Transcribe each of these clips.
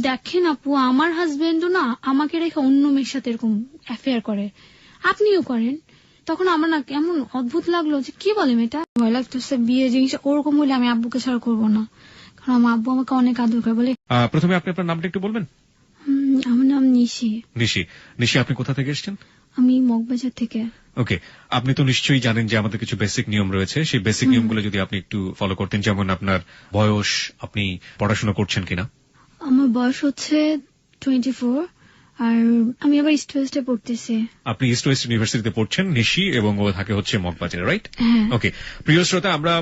দেখেন আপু, আমার হাজবেন্ডও না আমাকে রেখে অন্য মেয়ের সাথে এরকম অ্যাফেয়ার করে, আপনিও করেন। তখন আমার না কেমন অদ্ভুত লাগলো যে কি বলে মেয়েটা, ভয় লাগতেছে বিয়ে জিনিস ওরকম হলে আমি আব্বুকে ছাড়া করবো না, কারণ আমার আব্বু আমাকে অনেক আদর করে বলে। প্রথমে আপনি আপনার নামটা একটু বলবেন? আমার নাম নিশি। নিশি। নিশি, আপনি কোথা থেকে এসেছেন? আমি মগবাজার থেকে। ওকে, আপনি তো নিশ্চয়ই জানেন যে আমাদের কিছু বেসিক নিয়ম রয়েছে, সেই বেসিক নিয়মগুলো যদি আপনি একটু ফলো করতেন, যেমন আপনার বয়স, আপনি পড়াশোনা করছেন কিনা? আমার বয়স হচ্ছে 24, আর আমি আবার ইস্ট ওয়েস্টে পড়তেছি। আপনি ইস্ট ওয়েস্ট ইউনিভার্সিটিতে পড়ছেন, নিশি, এবং ও থাকে হচ্ছে মগবাজারে, রাইট? হ্যাঁ। ওকে, প্রিয় শ্রোতা, আমরা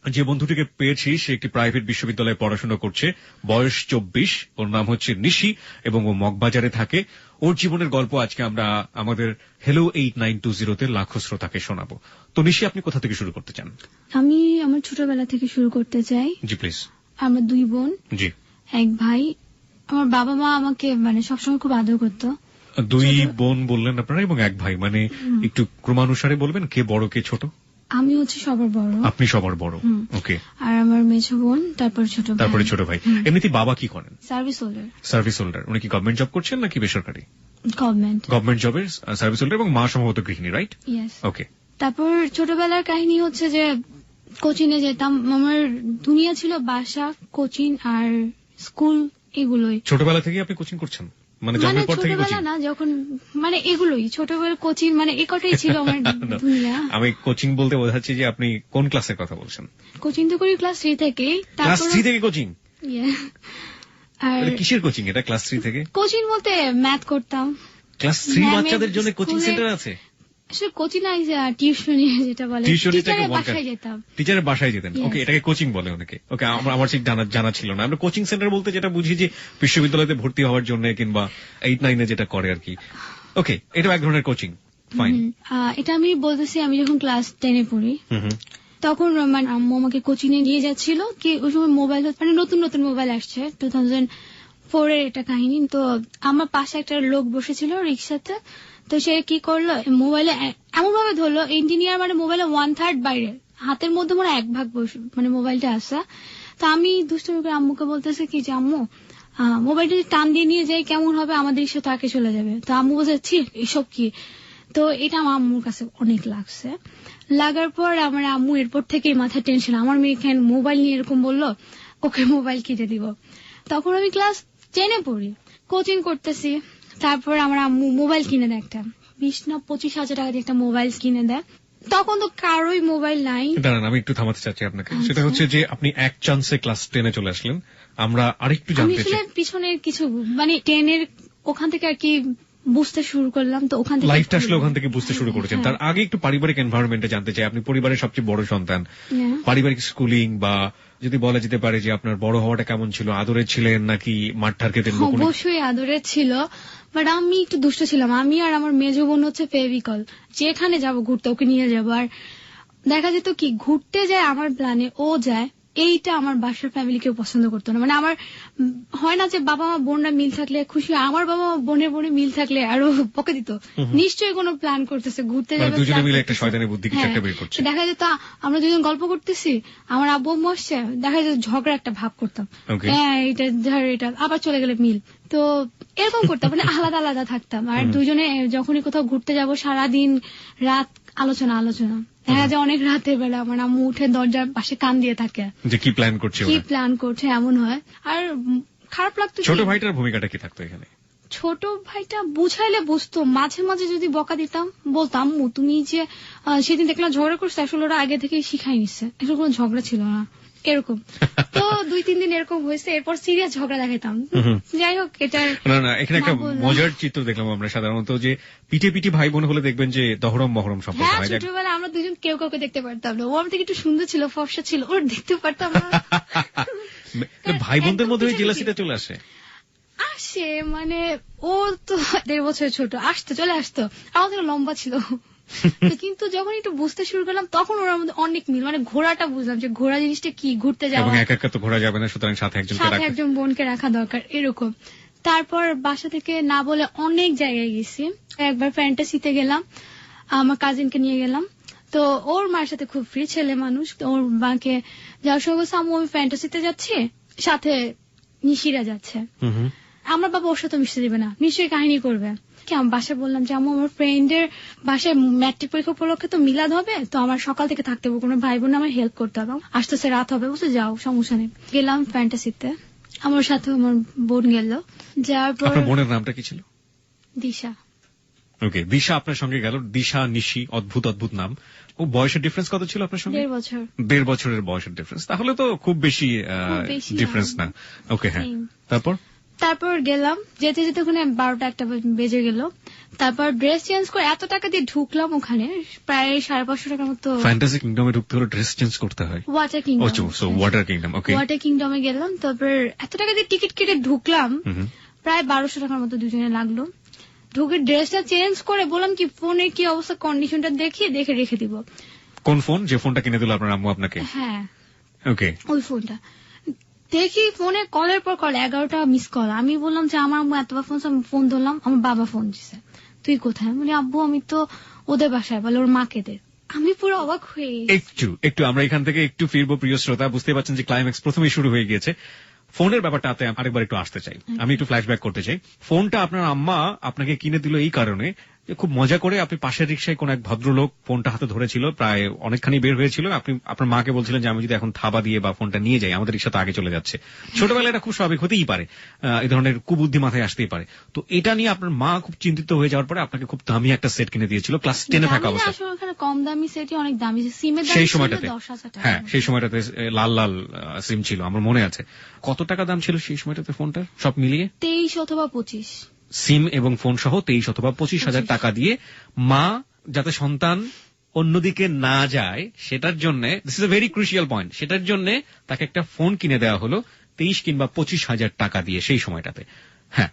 যে বন্ধুটিকে পেয়েছি সে একটি প্রাইভেট বিশ্ববিদ্যালয়ে পড়াশোনা করছে, বয়স 24, ওর নাম হচ্ছে নিশি এবং ও মগবাজারে থাকে। ওর জীবনের গল্প আজকে আমরা আমাদের হ্যালো 8920 তে লাখো শ্রোতাকে শোনাবো। তো নিশি, আপনি কোথা থেকে শুরু করতে চান? আমি আমার ছোটবেলা থেকে শুরু করতে চাই। জি প্লিজ। আমরা 2 বোন, জি, এক ভাই। আমার বাবা মা আমাকে সবসময় খুব আদর করতো। 2 বোন বললেন আপনারা এবং এক ভাই, মানে একটু ক্রমানুসারে বলবেন, কে বড় কে ছোট? আমি হচ্ছে সবার বড়। আপনি সবার বড়, ওকে। আর আমার মেঝো বোন, তারপরে ছোট ভাই। এমনিতে বাবা কি করেন? Service holder. Service holder. উনি কি গভর্নমেন্ট জব করছেন নাকি বেসরকারি? গভর্নমেন্ট জবের সার্ভিস হোল্ডার, এবং মা সম্ভবত গৃহিণী, রাইট? ইয়েস। ওকে। তারপর ছোটবেলার কাহিনী হচ্ছে যে কোচিং এ যেতাম। আমার দুনিয়া ছিল বাসা, কোচিং আর স্কুল, এগুলোই। ছোটবেলা থেকে আপনি কোচিং করছেন? মানে জন্মের পর থেকে কোচিং? না, যখন এগুলোই ছোটবেলা কোচিং, এই কটাই ছিল আমার দুনিয়া। আমি কোচিং বলতে বোঝাচ্ছি যে আপনি কোন ক্লাসের কথা বলছেন? কোচিং তো করি ক্লাস 3 থেকে। ক্লাস 3 থেকে কোচিং? আর কিসের কোচিং এটা ক্লাস 3 থেকে? কোচিং বলতে ম্যাথ করতাম। ক্লাস 3 বাচ্চাদের জন্য কোচিং সেন্টার আছে? আসলে কোচিং না, টিউশনি যেটা বলে, টিচারের বাসায় যেতাম। টিচারের বাসায় যেতেন, ওকে, এটাকে কোচিং বলে অনেকে। ওকে, আমার ঠিক জানা ছিল না। আমরা কোচিং সেন্টার বলতে যেটা বুঝি যে বিশ্ববিদ্যালয়তে ভর্তি হওয়ার জন্য কিংবা 8-9 যেটা করে আর কি। ওকে, এটা এক ধরনের কোচিং, ফাইন। এটা আমি বলতেছি আমি যখন ক্লাস 10 এ পড়ি, তখন আম্মু আমাকে কোচিং এ নিয়ে যাচ্ছিল। কি ওই সময় মোবাইল নতুন নতুন মোবাইল আসছে, 2004 এর এটা কাহিনী। তো আমার পাশে একটা লোক বসেছিল রিক্সাতে। তো সে কি করলো, মোবাইলে এমন ভাবে ধরলো, ইঞ্জিনিয়ার মোবাইলে 1/3 বাইরে, হাতের মধ্যে 1 ভাগ মোবাইলটা আসা। তো আমি দুষ্টুমি করে আম্মুকে বলতেছে কি যে আম্মু, মোবাইলটা টান দিয়ে নিয়ে যাই কেমন হবে, আমাদের সাথে আগে চলে যাবে। তো আম্মু বলছে এসব কি। তো এটা আমার আম্মুর কাছে অনেক লাগছে। লাগার পর আমার আম্মু এরপর থেকেই মাথায় টেনশন, আমার মেয়েকে মোবাইল নিয়ে এরকম বললো, ওকে মোবাইল কিনে দিব। তখন আমি ক্লাস 10 এ পড়ি, কোচিং করতেছি। তারপর আমার আম্মু মোবাইল কিনে দেয়, একটা 20 না 25 হাজার টাকা দিয়ে একটা মোবাইল কিনে দেয়। তখন তো কারোই মোবাইল নাই। দাঁড়ান, আমি একটু থামাতে চাচ্ছি আপনাকে। সেটা হচ্ছে যে আপনি এক চান্সে ক্লাস 10 এ চলে আসলেন। আমরা আরেকটু জানতে চাই পিছনের কিছু 10 এর ওখান থেকে আর কি বুঝতে শুরু করলাম। তো ওখান থেকে লাইফটা আসলে ওখান থেকে বুঝতে শুরু করেছেন। তার আগে একটু পারিবারিক এনভায়রনমেন্টে জানতে চাই। আপনি পরিবারের সবচেয়ে বড় সন্তান, পারিবারিক স্কুলিং বা যদি বলা যেতে পারে যে আপনার বড় হওয়াটা কেমন ছিল? আদরের ছিলেন নাকি মারঠার খেতেন? অবশ্যই আদরের ছিল, বাট আমি একটু দুষ্ট ছিলাম। আমি আর আমার মেজো বোন হচ্ছে ফেভিকল, যেখানে যাবো ঘুরতে ওকে নিয়ে যাবো। আর দেখা যেত কি ঘুরতে যায় আমার প্ল্যানে ও যায়, এইটা আমার বাসার ফ্যামিলি কেউ পছন্দ করতো না। আমার হয় না যে বাবা মা বোনরা মিল থাকলে খুশি, আমার বাবা মা বোনে মিল থাকলে আরো বকে দিত, নিশ্চয়ই কোনো প্ল্যান করতেছে ঘুরতে যাবে, দুজনে মিলে একটা শয়তানি বুদ্ধি কিছু একটা বের করছে। দেখা যেত আমরা দুজন গল্প করতেছি, আমার আব্বু আম্মু আসছে, দেখা যেত ঝগড়া একটা ভাব করতাম, এটা ধর এটা, আবার চলে গেলে মিল। তো এরকম করতাম, আলাদা আলাদা থাকতাম। আর দুজনে যখনই কোথাও ঘুরতে যাব সারাদিন রাত আলোচনা। দেখা যায় অনেক রাতের বেলা আমার আম্মু উঠে দরজার পাশে কান দিয়ে থাকে যে কি প্ল্যান করছে এমন হয়। আর খারাপ লাগতো। ছোট ভাইটার ভূমিকাটা কি থাকতো এখানে? ছোট ভাইটা বুঝাইলে বুঝতো, মাঝে মাঝে যদি বকা দিতাম বলতাম আম্মু তুমি যে সেদিন দেখলাম ঝগড়া করছে, আসলে ওরা আগে থেকে শিখাই নিচ্ছে, আসলে কোনো ঝগড়া ছিল না, এরকম। তো 2-3 দিন এরকম হয়েছে, এরপর সিরিয়াস ঝগড়া দেখাতাম। যাই হোক, এটা না এখানে একটা মজার চিত্র দেখলাম আমরা। সাধারণত যে পিঠে ভাই বোন হলে দেখবেন যে দহরম মহরম সম্পর্ক হয়। ছোটবেলা আমরা দুজন কেউ কাউকে দেখতে পারতাম না। ও আমার থেকে একটু সুন্দর ছিল, ফর্সা ছিল, ওর দেখতে পারতাম না। ভাই বোনদের মধ্যে জেলাসিটা চলে আসে। ও তো 1.5 বছর ছোট, চলে আসতো, আমার থেকে লম্বা ছিল। কিন্তু যখন একটু বুঝতে শুরু করলাম তখন ওর মধ্যে অনেক মিল, ঘোড়াটা বুঝলাম যে ঘোড়া জিনিসটা কি, ঘুরতে যাওয়া, একা তো ঘোরা যাবে না, সুতরাং সাথে একজন বোনকে রাখা দরকার, এরকম। তারপর বাসা থেকে না বলে অনেক জায়গায় গেছি। একবার ফ্যান্টাসিতে গেলাম, আমার কাজিনকে নিয়ে গেলাম। তো ওর মার সাথে খুব ফ্রি, ছেলে মানুষ। ওর মাকে যাওয়ার সময় বলছে আম্মু আমি ফ্যান্টাসিতে যাচ্ছি, সাথে নিশিরা যাচ্ছে। আমার বাবা ওর সাথে মিশতে দেবে না, নিশ্চয়ই কাহিনী করবে। কি আমি বাসায় বললাম যে আম্মু আমার ফ্রেন্ডের বাসায় ম্যাট্রিক পরীক্ষা উপলক্ষে তো মিলাদ হবে, তো আমার সকাল থেকে থাকতে হবে, কোনো ভাই বোন আমার হেল্প করতে হবে, আস্তে আস্তে রাত হবে, বুঝতে যাও সমস্যা নেই। গেলাম ফ্যান্টাসিতে, আমার সাথে আমার বোন গেল। যাওয়ার পর বোনের নামটা কি ছিল? দিশা। ওকে, দিশা আপনার সঙ্গে গেল। দিশা, নিশি, অদ্ভুত অদ্ভুত নাম। ও বয়সের ডিফারেন্স কত ছিল আপনার সঙ্গে? 1.5 বছর। 1.5 বছরের বয়সের ডিফারেন্স, তাহলে তো খুব বেশি ডিফারেন্স না। ওকে, হ্যাঁ। তারপর গেলাম, যেতে যেতে ওখানে 12টা-1টা বেজে গেল। তারপর ড্রেস চেঞ্জ করে এত টাকা দিয়ে ঢুকলাম ওখানে, প্রায় 550 টাকার মতো। ফ্যান্টাসি কিংডমে ঢুকতে হলে ড্রেস চেঞ্জ করতে হয়? Water kingdom. ওয়াটার কিংডম, ওকে। ওয়াটার কিংডমে গেলাম, তারপর এত টাকা দিয়ে টিকিট কেটে ঢুকলাম, প্রায় 1200 টাকার মতো দুজনে লাগলো। ঢুকে ড্রেসটা চেঞ্জ করে বললাম কি ফোনের কি অবস্থা, কন্ডিশনটা দেখে রেখে দিব। কোন ফোন? যে ফোনটা কিনে দিল আপনার আম্মু আপনাকে? হ্যাঁ, ওকে। ওই ফোনটা দেখি, ফোনে কলের পর কল, 11টা মিস কল। আমি বললাম যে আমার আম্মু এতবার ফোন ধরলাম, আমার বাবা ফোন দিছে, তুই কোথায়? বলি আব্বু আমি তো ওদের বাসায়। বলে ওর মাকে দে। আমি পুরো অবাক হয়ে একটু আমরা এখান থেকে একটু ফিরবো। প্রিয় শ্রোতা, বুঝতে পারছেন যে ক্লাইম্যাক্স প্রথমেই শুরু হয়ে গিয়েছে। ফোনের ব্যাপারটাতে আরেকবার একটু আসতে চাই, আমি একটু ফ্ল্যাশব্যাক করতে চাই। ফোনটা আপনার আম্মা আপনাকে কিনে দিল এই কারণে যে খুব মজা করে আপনি পাশের রিক্সায় কোন এক ভদ্রলোক ফোনটা হাতে ধরেছিল, প্রায় অনেকখানি বের হয়েছিল। আপনি আপনার মাকে বলছিলেন যে আমি যদি এখন থাবা দিয়ে বা ফোনটা নিয়ে যাই, আমাদের রিক্সা তো আগে চলে যাচ্ছে। ছোটবেলায় এটা খুব স্বাভাবিক হতেই পারে, এই ধরনের কুবুদ্ধি মাথায় আসতেই পারে। তো এটা নিয়ে আপনার মা খুব চিন্তিত হয়ে যাওয়ার পরে আপনাকে খুব দামি একটা সেট কিনে দিয়েছিল ক্লাস 10-এ থাকা অবস্থায়। কম দামি সেটই অনেক দামি, সিমের দাম সেই সময়টাতে। 10,000 টাকা। হ্যাঁ, সেই সময়টাতে লাল লাল সিম ছিল, আমার মনে আছে। কত টাকা দাম ছিল সেই সময়টাতে ফোনটার সব মিলিয়ে? 23 অথবা 25। সিম এবং ফোন সহ 23 অথবা 25,000 টাকা দিয়ে মা যাতে সন্তান অন্যদিকে না যায় সেটার জন্য, this is a very crucial point, সেটার জন্য তাকে একটা ফোন কিনে দেওয়া হলো 23 কিংবা 25,000 টাকা দিয়ে সেই সময়টাতে। হ্যাঁ,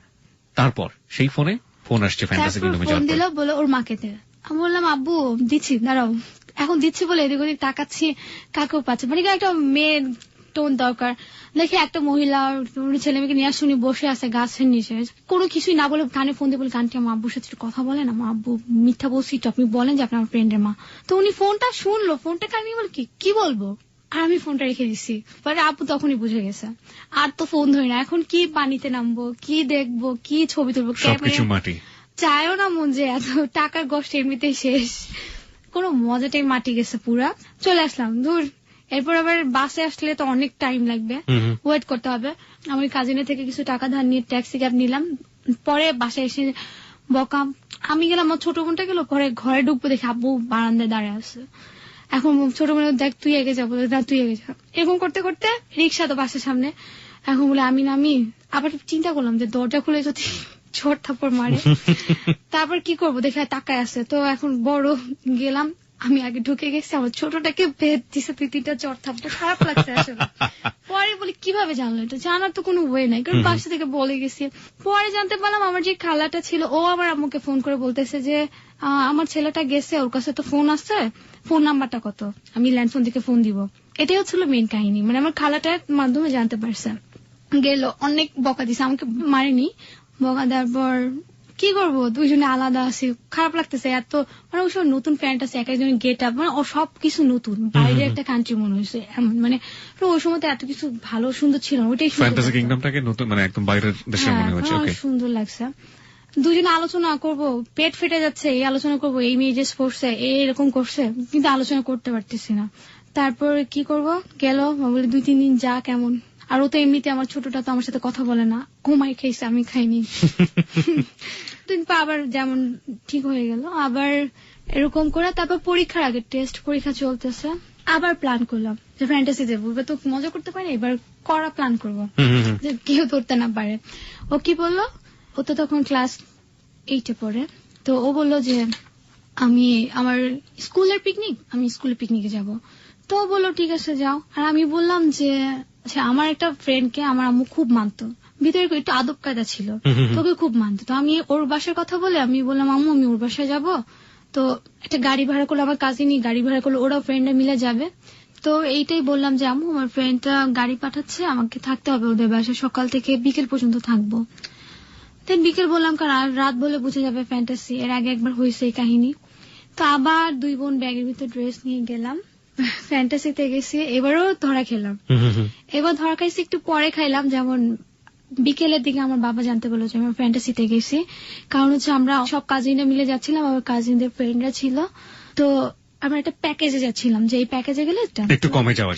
তারপর সেই ফোন আসছে ফ্যান্টাসি কিংডমে যাওয়ার পর। বলে ওর মাকে দে। আমি বললাম আব্বু দিচ্ছি, দাঁড়াও। এখন দিচ্ছি বলে এদিক ওদিক তাকাচ্ছি, কাকেও পাচ্ছে, মানে একটা মেয়ের টোন দরকার। দেখি একটা মহিলা ছেলে মেয়েকে নিয়ে আসছে, উনি বসে আছে গাছের নিচে, কোনো কিছুই না বলে কানে ফোন দিয়ে বলে, গানটি আমার আব্বুর সাথে কথা বলেন, আমার আব্বু মিথ্যা বলছি তো, আপনি বলেন যে আপনার ফ্রেন্ডের মা। তো উনি ফোনটা শুনলো, ফোনটা কানে বলে কি বলবো, আর আমি ফোনটা রেখে দিচ্ছি। পরে আব্বু তখনই বুঝে গেছে, আর তো ফোন ধরি না, এখন কি পানিতে নামবো, কি দেখবো, কি ছবি তুলবো, চায়ও না মন যে এত টাকার কষ্ট এমনিতেই শেষ, কোনো মজাটাই মাটি গেছে পুরা। চলে আসলাম দূর। এরপর আবার বাসে আসলে তো অনেক টাইম লাগবে, ওয়েট করতে হবে। আমি কাজিনের থেকে কিছু টাকা ধার নিয়ে ট্যাক্সি ক্যাব নিলাম। পরে বাসায় এসে বকাম, আমি গেলাম, আমার ছোট বোনটা গেল, পরে ঘরে ঢুকবো দেখি আব্বু বারান্দায় দাঁড়ায় আছে। এখন ছোট বোন দেখ তুই এগে যাবো, তুই এগে যা, এরকম করতে করতে রিক্সা তো বাসের সামনে। এখন বলে আমি নামি, আবার চিন্তা করলাম যে দরজা খুলে যদি ছোট থাপ্পড় মারে, তারপর কি করবো, দেখে তাকায় আছে। তো এখন বড় গেলাম, আমি আগে ঢুকে গেছি, আমার ছোটটাকে ভেদ দিছে 2-3টা চড় থাপ্পড়, খারাপ লাগছে আসলে। পরে বলি কিভাবে জানলো, এটা জানার তো কোনো ওয়ে নাই, কারণ বাসা থেকে বলে গেছি। পরে জানতে পারলাম আমার যে খালাটা ছিল, ও আমার আম্মুকে ফোন করে বলতেছে যে আমার ছেলেটা গেছে, ওর কাছে তো ফোন আছে, ফোন নাম্বারটা কত, আমি ল্যান্ড ফোন থেকে ফোন দিব। এটাই হচ্ছিল মেইন কাহিনী, মানে আমার খালাটার মাধ্যমে জানতে পারছে। গেল, অনেক বকা দিছে, আমাকে মারেনি, বকা দেওয়ার পর কি করবো, দুইজনে আলাদা আছি, খারাপ লাগতেছে এত, মানে ওই সব নতুন ফ্রেন্ড আছে, এক একজনের গেট আপ, মানে সবকিছু নতুন, বাইরে একটা কান্ট্রি মনে হয়েছে, মানে ওই সময় এত কিছু ভালো সুন্দর ছিল না, ওইটাই ফ্যান্টাসি কিংডমটাকে নতুন, মানে একদম বাইরের দেশের মনে হচ্ছে। ওকে, সুন্দর লাগছে। দুজনে আলোচনা করবো, পেট ফেটে যাচ্ছে, এই আলোচনা করবো, এই মেয়ে যে করছে, এরকম করছে, কিন্তু আলোচনা করতে পারতেছি না। তারপর কি করব, গেল বলে 2-3 দিন যা কেমন। আর ও তো এমনিতে আমার ছোটটা তো আমার সাথে কথা বলে না, ঘুমাই খেয়েছে, আমি খাইনি। কিন্তু আবার যেমন ঠিক হয়ে গেল, আবার এরকম করে। তারপর পরীক্ষার আগে টেস্ট পরীক্ষা চলতেছে, আবার প্ল্যান করলাম যে ফ্যান্টাসি দেবো, এবার তো মজা করতে পারি, এবার করা প্ল্যান করবো যে কেউ ধরতে না পারে। ও কি বললো, ও তো তখন ক্লাস 8-এ পড়ে, তো ও বললো যে আমি আমার স্কুলের পিকনিক, আমি স্কুলের পিকনিকে যাব। তো বললো ঠিক আছে যাও। আর আমি বললাম যে আচ্ছা, আমার একটা ফ্রেন্ডকে আমার আম্মু খুব মানতো, ভিতরে একটু আদব কায়দা ছিল, তোকে খুব মানতো। তো আমি ওর বাসার কথা বলে আমি বললাম আম্মু আমি ওর বাসায় যাব, তো একটা গাড়ি ভাড়া করলো, আমার কাজিনই গাড়ি ভাড়া করলো, ওরাও ফ্রেন্ডরা মিলে যাবে। তো এইটাই বললাম যে আম্মু আমার ফ্রেন্ডটা গাড়ি পাঠাচ্ছে, আমাকে থাকতে হবে ওদের বাসায়, সকাল থেকে বিকেল পর্যন্ত থাকবো। তাই বিকেল বললাম, কারণ আর রাত বলে বুঝে যাবে ফ্যান্টাসি, এর আগে একবার হয়েছে এই কাহিনী। তো আবার 2 বোন ব্যাগের ভিতর ড্রেস নিয়ে গেলাম, ফ্যান্টাসিতে গেছি। এবারও ধরা খেলাম, এবার ধরা খাইছি একটু পরে খাইলাম, যেমন বিকেলের দিকে আমার বাবা জানতে পারলো যে আমি ফ্যান্টাসিতে গেছি। কারণ হচ্ছে আমরা সব কাজিনরা মিলে যাচ্ছিলাম, আমার কাজিনদের ফ্রেন্ডরা ছিল। তো আমরা একটা প্যাকেজে যাচ্ছিলাম, যে এই প্যাকেজে গেলে একটু কমে যাওয়া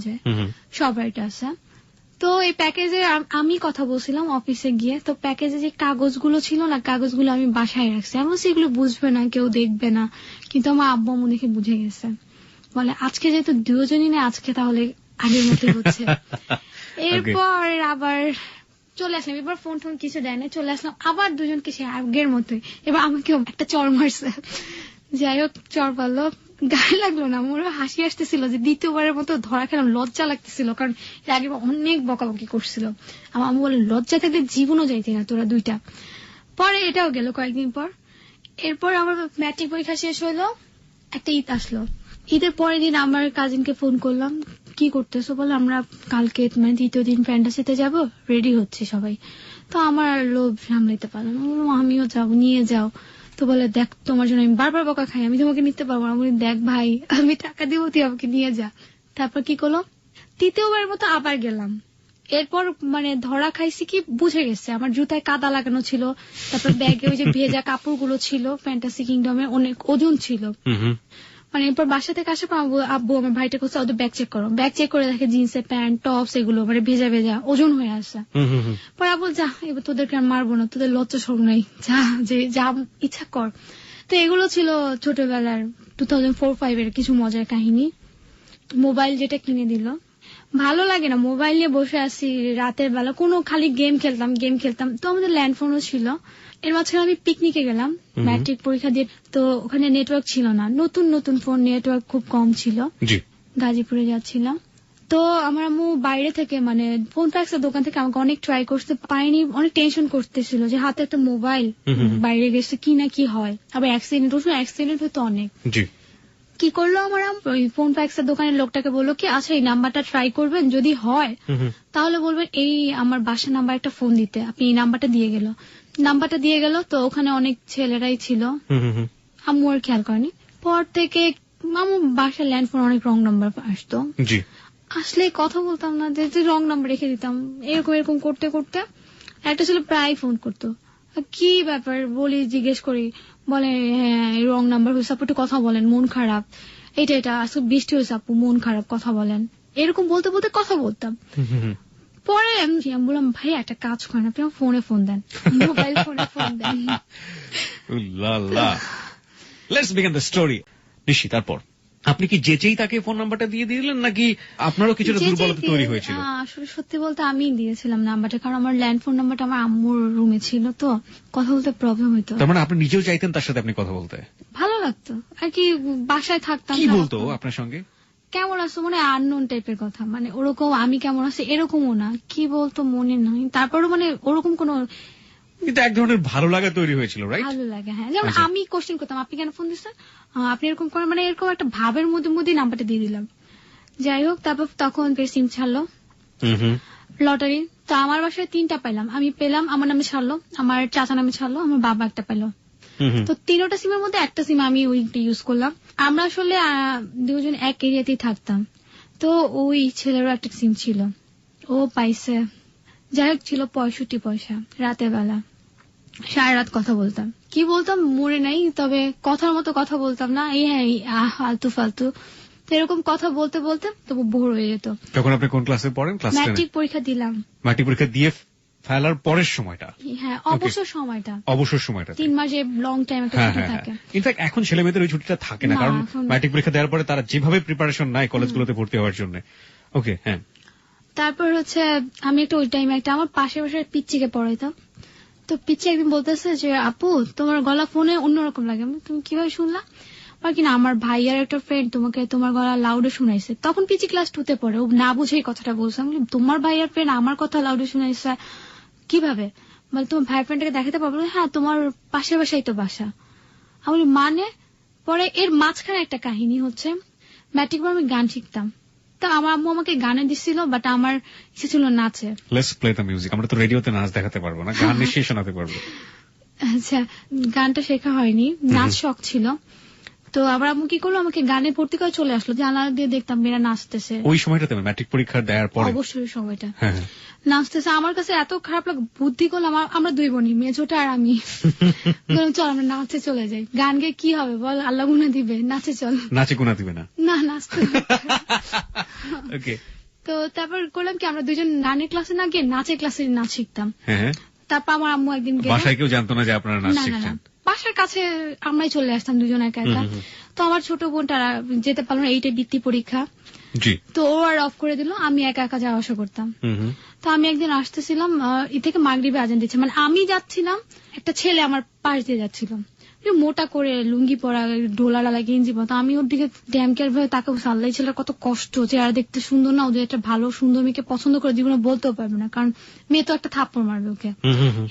যায়, সবার এটা আছে। তো এই প্যাকেজে আমি কথা বলছিলাম অফিসে গিয়ে, তো প্যাকেজে যে কাগজগুলো ছিল না, কাগজগুলো আমি বাসায় রাখছি। আমি বলছি এগুলো বুঝবে না, কেউ দেখবে না, কিন্তু আমার আব্বু আম্মু দেখে বুঝে গেছে। বলে আজকে যেহেতু দুজনই না, আজকে তাহলে আগের মতোই হচ্ছে। এরপর আবার চলে আসলাম, এবার ফোন টোন কিছু দেয় না, চলে আসলাম আবার দুজনকে সে আগের মতোই। এবার আমাকেও একটা চড় মারছে, যাই হোক চড় পারলো, গায়ে লাগলো না, আমার হাসি আসতেছিল যে দ্বিতীয়বারের মতো ধরা খেলাম, লজ্জা লাগতেছিল, কারণ এর আগে অনেক বকাবকি করছিল। আমার আম্মু বলে লজ্জা থাকলে জীবনও যাইতে না তোরা দুইটা। পরে এটাও গেল কয়েকদিন পর। এরপর আমার ম্যাট্রিক পরীক্ষা শেষ হলো, একটা ঈদ আসলো। ঈদের পরের দিন আমার কাজিনকে ফোন করলাম, কি করতেছো? বলে আমরা কালকে মানে দ্বিতীয় দিন ফ্যান্টাসিতে যাব, রেডি হচ্ছে সবাই। তো আমার আর লোভ সামলাইতে পারলাম, আমিও যাবো, নিয়ে যাও। তো বলে দেখ তোমার জন্য আমি বারবার বকা খাই, আমি তোমাকে নিতে পারবো। আমি দেখ ভাই আমি টাকা দিব, তুই আমাকে নিয়ে যা। তারপর কি করলো, তৃতীয়বার মতো আবার গেলাম। এরপর মানে ধরা খাইছি কি বুঝে গেছে, আমার জুতায় কাদা লাগানো ছিল, তারপর ব্যাগে ওই যে ভেজা কাপড়গুলো ছিল, ফ্যান্টাসি কিংডমে অনেক ওজন ছিল। মানে এরপর বাসা থেকে আসার পর আব্বু আমার ভাইটা করছে ওদের ব্যাগ চেক করো, ব্যাগ চেক করে দেখে জিন্সের প্যান্ট টপস এগুলো মানে ভেজা ভেজা ওজন হয়ে আসে। পরে আব্বু যা এবার তোদেরকে আর মারবো না, তোদের লজ্জা সরম নাই, যা যে যা ইচ্ছা কর। তো এগুলো ছিল ছোটবেলার 2004-05 এর কিছু মজার কাহিনী। মোবাইল যেটা কিনে দিল, ভালো লাগে না, মোবাইল নিয়ে বসে আছি রাতের বেলা, কোনো খালি গেম খেলতাম। তো আমাদের ল্যান্ডফোনও ছিল। এর মাঝখানে আমি পিকনিকে গেলাম ম্যাট্রিক পরীক্ষা দিয়ে, তো ওখানে নেটওয়ার্ক ছিল না, নতুন ফোন, নেটওয়ার্ক খুব কম ছিল, গাজীপুরে যাচ্ছিলাম। তো আমার আম্মু বাইরে থেকে মানে ফোন ফ্যাক্সের দোকান থেকে আমাকে অনেক ট্রাই করতে পারিনি, অনেক টেনশন করতেছিল যে হাতে একটা মোবাইল বাইরে গেছে কি না কি হয়, আবার অ্যাক্সিডেন্ট হতো অনেক। কি করলো আমার ওই ফোন ফ্যাক্সের দোকানের লোকটাকে বললো কি আচ্ছা এই নাম্বারটা ট্রাই করবেন, যদি হয় তাহলে বলবেন এই আমার বাসার নাম্বার একটা ফোন দিতে, আপনি এই নাম্বারটা দিয়ে গেল। তো ওখানে অনেক ছেলেরাই ছিল, আম্মু আর খেয়াল করেনি। পর থেকে আমার বাসার ল্যান্ডফোন অনেক রং নাম্বার আসতো, আসলে কথা বলতাম না, যে রং নাম্বার রেখে দিতাম। এরকম করতে করতে একটা ছেলে প্রায় ফোন করতো, কি ব্যাপার বলি, জিজ্ঞেস করি, বলে হ্যাঁ রং নাম্বার হয়েছে আপু, একটু কথা বলেন, মন খারাপ, এটা আজকে বৃষ্টি হয়েছে আপু, মন খারাপ, কথা বলেন। এরকম বলতে বলতে কথা বলতাম। পরে আমি বললাম ভাই একটা কাজ করেন, আপনি আমার ফোনে ফোন দেন, মোবাইল ফোনে ফোন দেন। Let's begin the story. Nishi, তারপর আপনি কি যেচেই তাকে ফোন নাম্বারটা দিয়ে দিলেন, নাকি আপনারও কিছুটা দুর্বলতা তৈরি হয়েছিল? আসলে সত্যি বলতে আমি দিয়েছিলাম নাম্বারটা, কারণ আমার ল্যান্ডফোন নাম্বারটা আমার আম্মুর রুমে ছিল, তো কথা বলতে প্রবলেম হতো। তার মানে আপনি নিজেও চাইতেন তার সাথে আপনি কথা বলতে? ভালো লাগতো আর কি, বাসায় থাকতাম। কি বলতো আপনার সঙ্গে? কেমন আছো, মানে আননোন টাইপের কথা, মানে ওরকম আমি কেমন আছি এরকমও না, কি বলতো মনে নাই। তারপরও মানে ওরকম কোন, কিন্তু এক ধরনের ভালো লাগা তৈরি হয়েছিল, রাইট? ভালো লাগে, হ্যাঁ। যেমন আমি কোশ্চেন করতাম আপনি কেন ফোন দিচ্ছেন, আপনি এরকম করেন, মানে এরকম একটা ভাবের মধ্যে নাম্বারটা দিয়ে দিলাম। যাই হোক, তারপর তখন সিম ছাড়লো লটারি, তো আমার বাসায় 3টা পাইলাম, আমি পেলাম, আমার নামে ছাড়লো, আমার চাচা নামে ছাড়লো, আমার বাবা একটা পেলো। তো 3টা সিমের মধ্যে একটা সিম আমি ওইটা ইউজ করলাম। আমরা আসলে দুজন এক এরিয়াতেই থাকতাম, তো ওই ছেলেরও একটা সিম ছিল, ও পাইছে। যাই হোক ছিল 65 পয়সা, রাতের বেলা সারা রাত কথা বলতাম, কি বলতাম মনে নাই, তবে কথার মতো কথা বলতাম না, এই হ্যাঁ আলতু ফালতু, তো এরকম কথা বলতে বলতে তবু বোর হয়ে যেত। তখন আপনি কোন ক্লাসে পড়েন? ক্লাস 10? ম্যাট্রিক পরীক্ষা দিলাম। ম্যাট্রিক পরীক্ষা দিয়ে ফেলার পরের সময়টা? হ্যাঁ, অবসর সময়টা 3 মাসে লং টাইম একটা ছুটি থাকে। ইনফ্যাক্ট এখন ছেলে মেয়েদের ওই ছুটিটা থাকে না, কারণ ম্যাট্রিক পরীক্ষা দেওয়ার পরে তারা যেভাবে প্রিপারেশন নেয় কলেজগুলোতে ভর্তি হওয়ার জন্য। ওকে, হ্যাঁ। তারপর হচ্ছে আমি একটা ওই টাইমে একটা আমার পাশের বাসার পিচ্চিকে পড়াইতাম, তো পিচ্চি একদিন বলতেছে যে আপু তোমার গলা ফোনে অন্যরকম লাগে, তুমি কিভাবে শুনলা? আর কিনা আমার ভাই আর একটা ফ্রেন্ড তোমাকে তোমার গলা লাউডে শুনাইছে। তখন পিচ্চি ক্লাস 2-তে পড়ে, ও না বুঝে এই কথাটা বলছে। আমি তোমার ভাই আর ফ্রেন্ড আমার কথা লাউডে শুনাইছে কিভাবে? বলে তোমার ভাই ফ্রেন্ডকে দেখাতে পারবো? হ্যাঁ তোমার পাশের বাসায় তো বাসা। আমি মানে, পরে এর মাঝখানে একটা কাহিনী হচ্ছে, ম্যাট্রিক পর আমি গান শিখতাম, তো আমার আম্মু আমাকে গানে দিচ্ছিল, বাট আমার ইচ্ছে ছিল নাচে। Let's play the music. আমরা তো রেডিওতে নাচ দেখাতে পারবো না, গান নিশ্চয়ই শোনাতে পারবো। আচ্ছা, গানটা শেখা হয়নি, নাচ শখ ছিল। তো আবার আম্মু কি করলো, আমাকে গানে ভর্তি করে চলে আসলো, জানালা দিয়ে দেখতাম মেয়েরা নাচতেছে। ওই সময়টাতে ম্যাট্রিক পরীক্ষা দেওয়ার পরে? অবশ্যই সময়টা। নাচতেছে, আমার কাছে এত খারাপ লাগে, বুদ্ধি করলাম আমরা দুই বোনই, মেজোটা আর আমি, চল আমরা নাচে চলে যাই, গান গেয়ে কি হবে বল, আল্লাহ গুনা দিবে, নাচে চল। নাচে গুনা দিবে না, না নাচতে। ওকে। তো তারপর করলাম কি, আমরা দুজন গানের ক্লাসে না গিয়ে নাচের ক্লাসে নাচ শিখতাম। তারপর আমার আম্মু একদিন বাসায় কেউ জানতো না যে আপনারা নাচ শিখছেন? বাসার কাছে আমরাই চলে আসতাম দুজন একা একা। তো আমার ছোট বোনটা যেতে পারলো না, 8 বৃত্তি পরীক্ষা, তো ও আর অফ করে দিল, আমি একা একা যাওয়া আসা করতাম। তো আমি একদিন আসতেছিলাম, এ থেকে মাগরিবে আজান দিচ্ছে, মানে আমি যাচ্ছিলাম, একটা ছেলে আমার পাশ দিয়ে যাচ্ছিল, মোটা করে লুঙ্গি পরা, ডোলা ডালা গেঞ্জি পরা, আমি ওর দিকে ড্যামকের ভাবে তাকে সাল্লাই, ছেলের কত কষ্ট, চেহারা দেখতে সুন্দর না, ওদের একটা ভালো সুন্দর মেয়েকে পছন্দ করে জীবনে বলতেও পারবে না, কারণ মেয়ে তো একটা থাপ্পড় মারবে ওকে,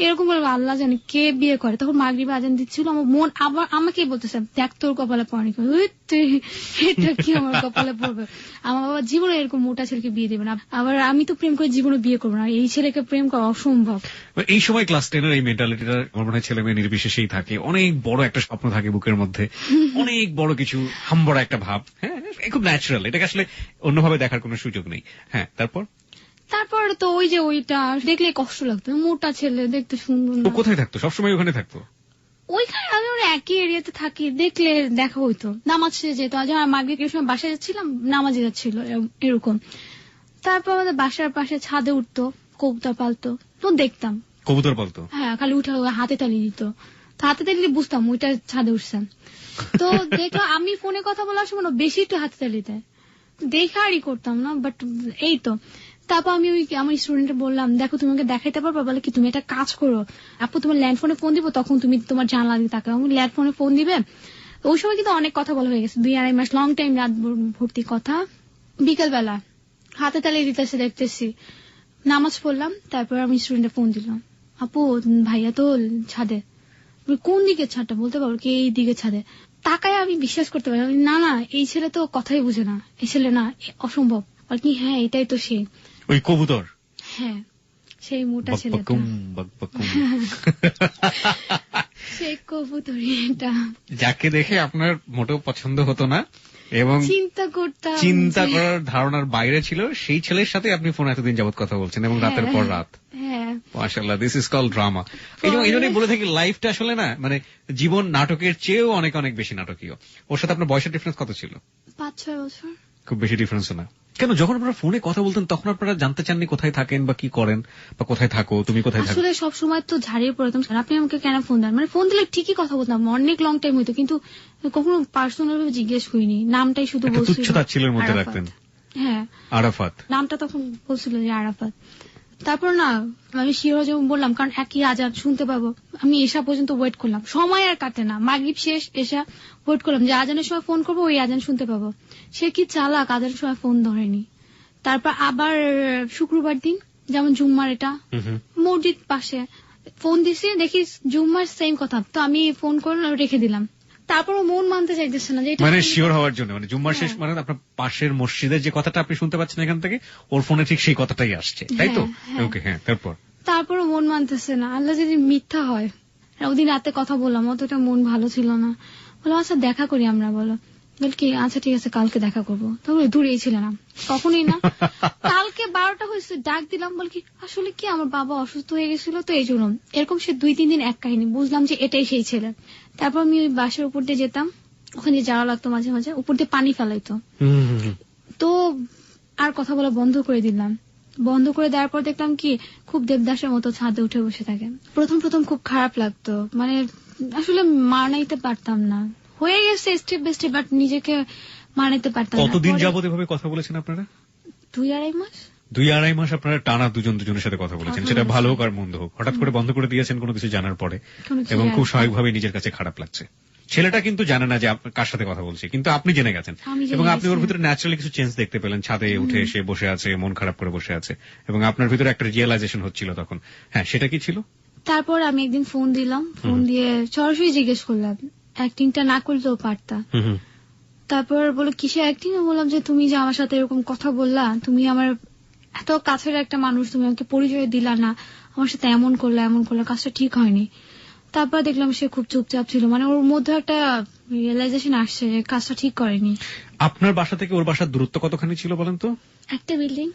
এরকম বলবে আল্লাহ জানে কে বিয়ে করে। তখন মাগরিবে আজান দিচ্ছিল, আমার মন আবার আমাকেই বলতেছে দেখ তোর কপালে পড়ে, এটা কি আমার কপালে পড়বে, আমার বাবা জীবনে এরকম মোটা ছেলেকে বিয়ে দেবে না, আবার আমি তো প্রেম করে জীবনে বিয়ে করবো না, এই ছেলেকে প্রেম করা অসম্ভব। এই সময় ক্লাস 10 এই মেন্টালিটিটা আমার মনে হয় ছেলে মেয়ে নির্বিশেষেই থাকে, অনেক বড় একটা স্বপ্ন থাকে বুকের মধ্যে, অনেক বড় কিছু হাম্বড়া একটা ভাব, হ্যাঁ খুব ন্যাচারাল, এটাকে আসলে অন্যভাবে দেখার কোনো সুযোগ নেই। হ্যাঁ তারপর তো ওই যে ওইটা দেখলে কষ্ট লাগতো, মোটা ছেলে দেখতে সুন্দর না। কোথায় থাকতো? সবসময় ওখানে থাকতো? ওইখানে আমি ওরা একই এরিয়াতে থাকি, দেখলে দেখা হইতো, নামাজ যেত, মাগরিবের সময় বাসায় যাচ্ছিলাম, নামাজে যাচ্ছিল এরকম। তারপর আমাদের বাসার পাশে ছাদে উঠতো, কবুতর পালতো, তো দেখতাম। কবুতর পালতো? হ্যাঁ, খালি উঠে হাতে তালি দিত, হাতে তালি বুঝতাম ওইটা ছাদে উঠছেন। তো দেখলাম আমি ফোনে কথা বলার সময় বেশি একটু হাতে তালি দেয়, দেখা আরই করতাম না, বাট এই তো। তারপর আমি আমার স্টুডেন্টকে বললাম, দেখো তুমি আমাকে দেখাইতে পারবা, বলে কি তুমি একটা কাজ করো আপু, তোমার ল্যান্ড ফোনে ফোন দিব, তখন তুমি তোমার জানলা দিয়ে তাকাও, ল্যান্ড ফোনে ফোন দিবে। ওই সময় কিন্তু অনেক কথা বলা হয়ে গেছে, 2-2.5 মাস, লং টাইম, রাত ভর্তি কথা। বিকেল বেলা হাতে তালি দিতেছে, দেখতেছি, নামাজ পড়লাম, তারপর আমি স্টুডেন্টে ফোন দিলাম, আপু ভাইয়া তো ছাদে। কোন দিকে ছাদটা বলতে পারবো কি? এই দিকে ছাদে। তাকায় আমি বিশ্বাস করতে পারি না, না এই ছেলে তো কথাই বুঝে না, এই ছেলে না, অসম্ভব। আর কি হ্যাঁ এটাই তো সে, ওই কবুতর। হ্যাঁ সেই মোটা ছেলেটা, সেই কবুতরই এটা, যাকে দেখে আপনার মোটেও পছন্দ হতো না এবং চিন্তা করার ধারণার বাইরে ছিল, সেই ছেলের সাথে আপনি ফোনে এতদিন যাবত কথা বলছেন এবং রাতের পর রাত। মাশাআল্লাহ, দিস ইজ কল্ড ড্রামা। এই জন্যই বলে থাকি লাইফটা আসলে না, মানে জীবন নাটকের চেয়েও অনেক অনেক বেশি নাটকীয়। ওর সাথে আপনার বয়সের ডিফারেন্স কত ছিল? 5-6 বছর। খুব বেশি ডিফারেন্স না। কেন, যখন আপনারা ফোনে কথা বলতেন তখন আপনারা জানতে চাননি কোথায় থাকেন বা কি করেন বা কোথায় থাকো, তুমি কোথায় থাকো? আসলে সবসময় তো ঝাড়িয়ে পড়তাম, আপনি আমাকে কেন ফোন দেন, মানে ফোন দিলে ঠিকই কথা বলতাম, অনেক লং টাইম হইতো, কিন্তু কখনো পার্সোনাল ভাবে জিজ্ঞেস করিনি, নামটাই শুধু বলছিল, তুচ্ছতাচ্ছিলের মধ্যে রাখতেন। হ্যাঁ, আরাফাত নামটা তখন বলছিল যে আরাফাত। তারপর না আমি শিওর যেমন বললাম, কারণ একই আজান শুনতে পাবো, আমি এসা পর্যন্ত ওয়েট করলাম, সময় আর কাটে না, মাগরিব শেষ এসা ওয়েট করলাম যে আজানের সময় ফোন করবো, ওই আজান শুনতে পাবো। সে কি চালাক, আজানের সময় ফোন ধরেনি। তারপর আবার শুক্রবার দিন, যেমন জুম্মার, এটা মসজিদ পাশে, ফোন দিছি, দেখি জুম্মার সেম কথা, তো আমি ফোন করে রেখে দিলাম। তারপরও মন মানতে চাইতেছে না, যে মানে শিওর হওয়ার জন্য, মানে জুম্মার শেষ মানে আপনার পাশের মসজিদের যে কথাটা আপনি শুনতে পাচ্ছেন এখান থেকে, ওর ফোনে ঠিক সেই কথাটাই আসছে, তাই তো? ওকে, হ্যাঁ। তারপরও মন মানতেছে না, আল্লাহ যদি মিথ্যা হয়। ওদিন রাতে কথা বললাম, অতটা মন ভালো ছিল না, বলো আচ্ছা দেখা করি আমরা, বলো কি আচ্ছা ঠিক আছে কালকে দেখা করবো। তাহলে দূরেই ছিল না, কখনই না। কালকে 12টা হয়েছে, ডাক দিলাম, বল কি আসলে কি আমার বাবা অসুস্থ হয়ে গেছিল, তো এই জন্য এরকম। সে 2-3 দিন এক কাহিনী, বুঝলাম যে এটাই সেই ছেলে। তারপর আমি ওই বাসের উপর দিয়ে যেতাম, ওখানে যাওয়া লাগতো মাঝে মাঝে, উপর দিয়ে পানি ফেলাইতো, তো আর কথা বলা বন্ধ করে দিলাম। বন্ধ করে দেওয়ার পর দেখলাম কি খুব দেবদাসের মতো ছাদে উঠে বসে থাকে। প্রথম খুব খারাপ লাগতো, মানে আসলে মানাইতে পারতাম না, হয়ে গেছে স্টেপ বাই স্টেপ, বাট নিজেকে মানাইতে পারতাম না। কতদিন যাবত এভাবে কথা বলেছেন আপনারা? 2-2.5 মাস। 2-2.5 মাস আপনারা টানা দুজনের সাথে কথা বলেছেন, সেটা ভালো হোক আর মন্দ হোক। হঠাৎ করে বন্ধ করে দিয়েছেন কোনো কিছু জানার পরে, এবং খুব স্বাভাবিকভাবে নিজের কাছে খারাপ লাগছে। ছেলেটা কিন্তু জানে না যে কার সাথে কথা বলছে, কিন্তু আপনি জেনে গেছেন, এবং আপনি ওর ভিতরে ন্যাচারালি কিছু চেঞ্জ দেখতে পেলেন। ছাদে উঠে এসে বসে আছে, মন খারাপ করে বসে আছে, এবং আপনার ভিতরে একটা রিয়েলাইজেশন হচ্ছিল তখন। হ্যাঁ, সেটা কি ছিল? তারপর আমি একদিন ফোন দিলাম, ফোন দিয়ে সরাসরি জিজ্ঞেস করলাম, অ্যাক্টিংটা না করলেও পারতা। তারপর বলো কিসে অ্যাক্টিং? বললাম যে তুমি যে আমার সাথে এরকম কথা বললা, তুমি আমার এত কাছের একটা মানুষ, তুমি আমাকে পরিচয় দিলা না, আমার সাথে এমন করলা, কাজটা ঠিক হয়নি। তারপর দেখলাম সে খুব চুপচাপ ছিল, মানে ওর মধ্যে একটা রিয়েলাইজেশন আসছে যে কাজটা ঠিক করেনি। আপনার বাসা থেকে ওর বাসার দূরত্ব কতখানি ছিল বলেন তো? একটা বিল্ডিং।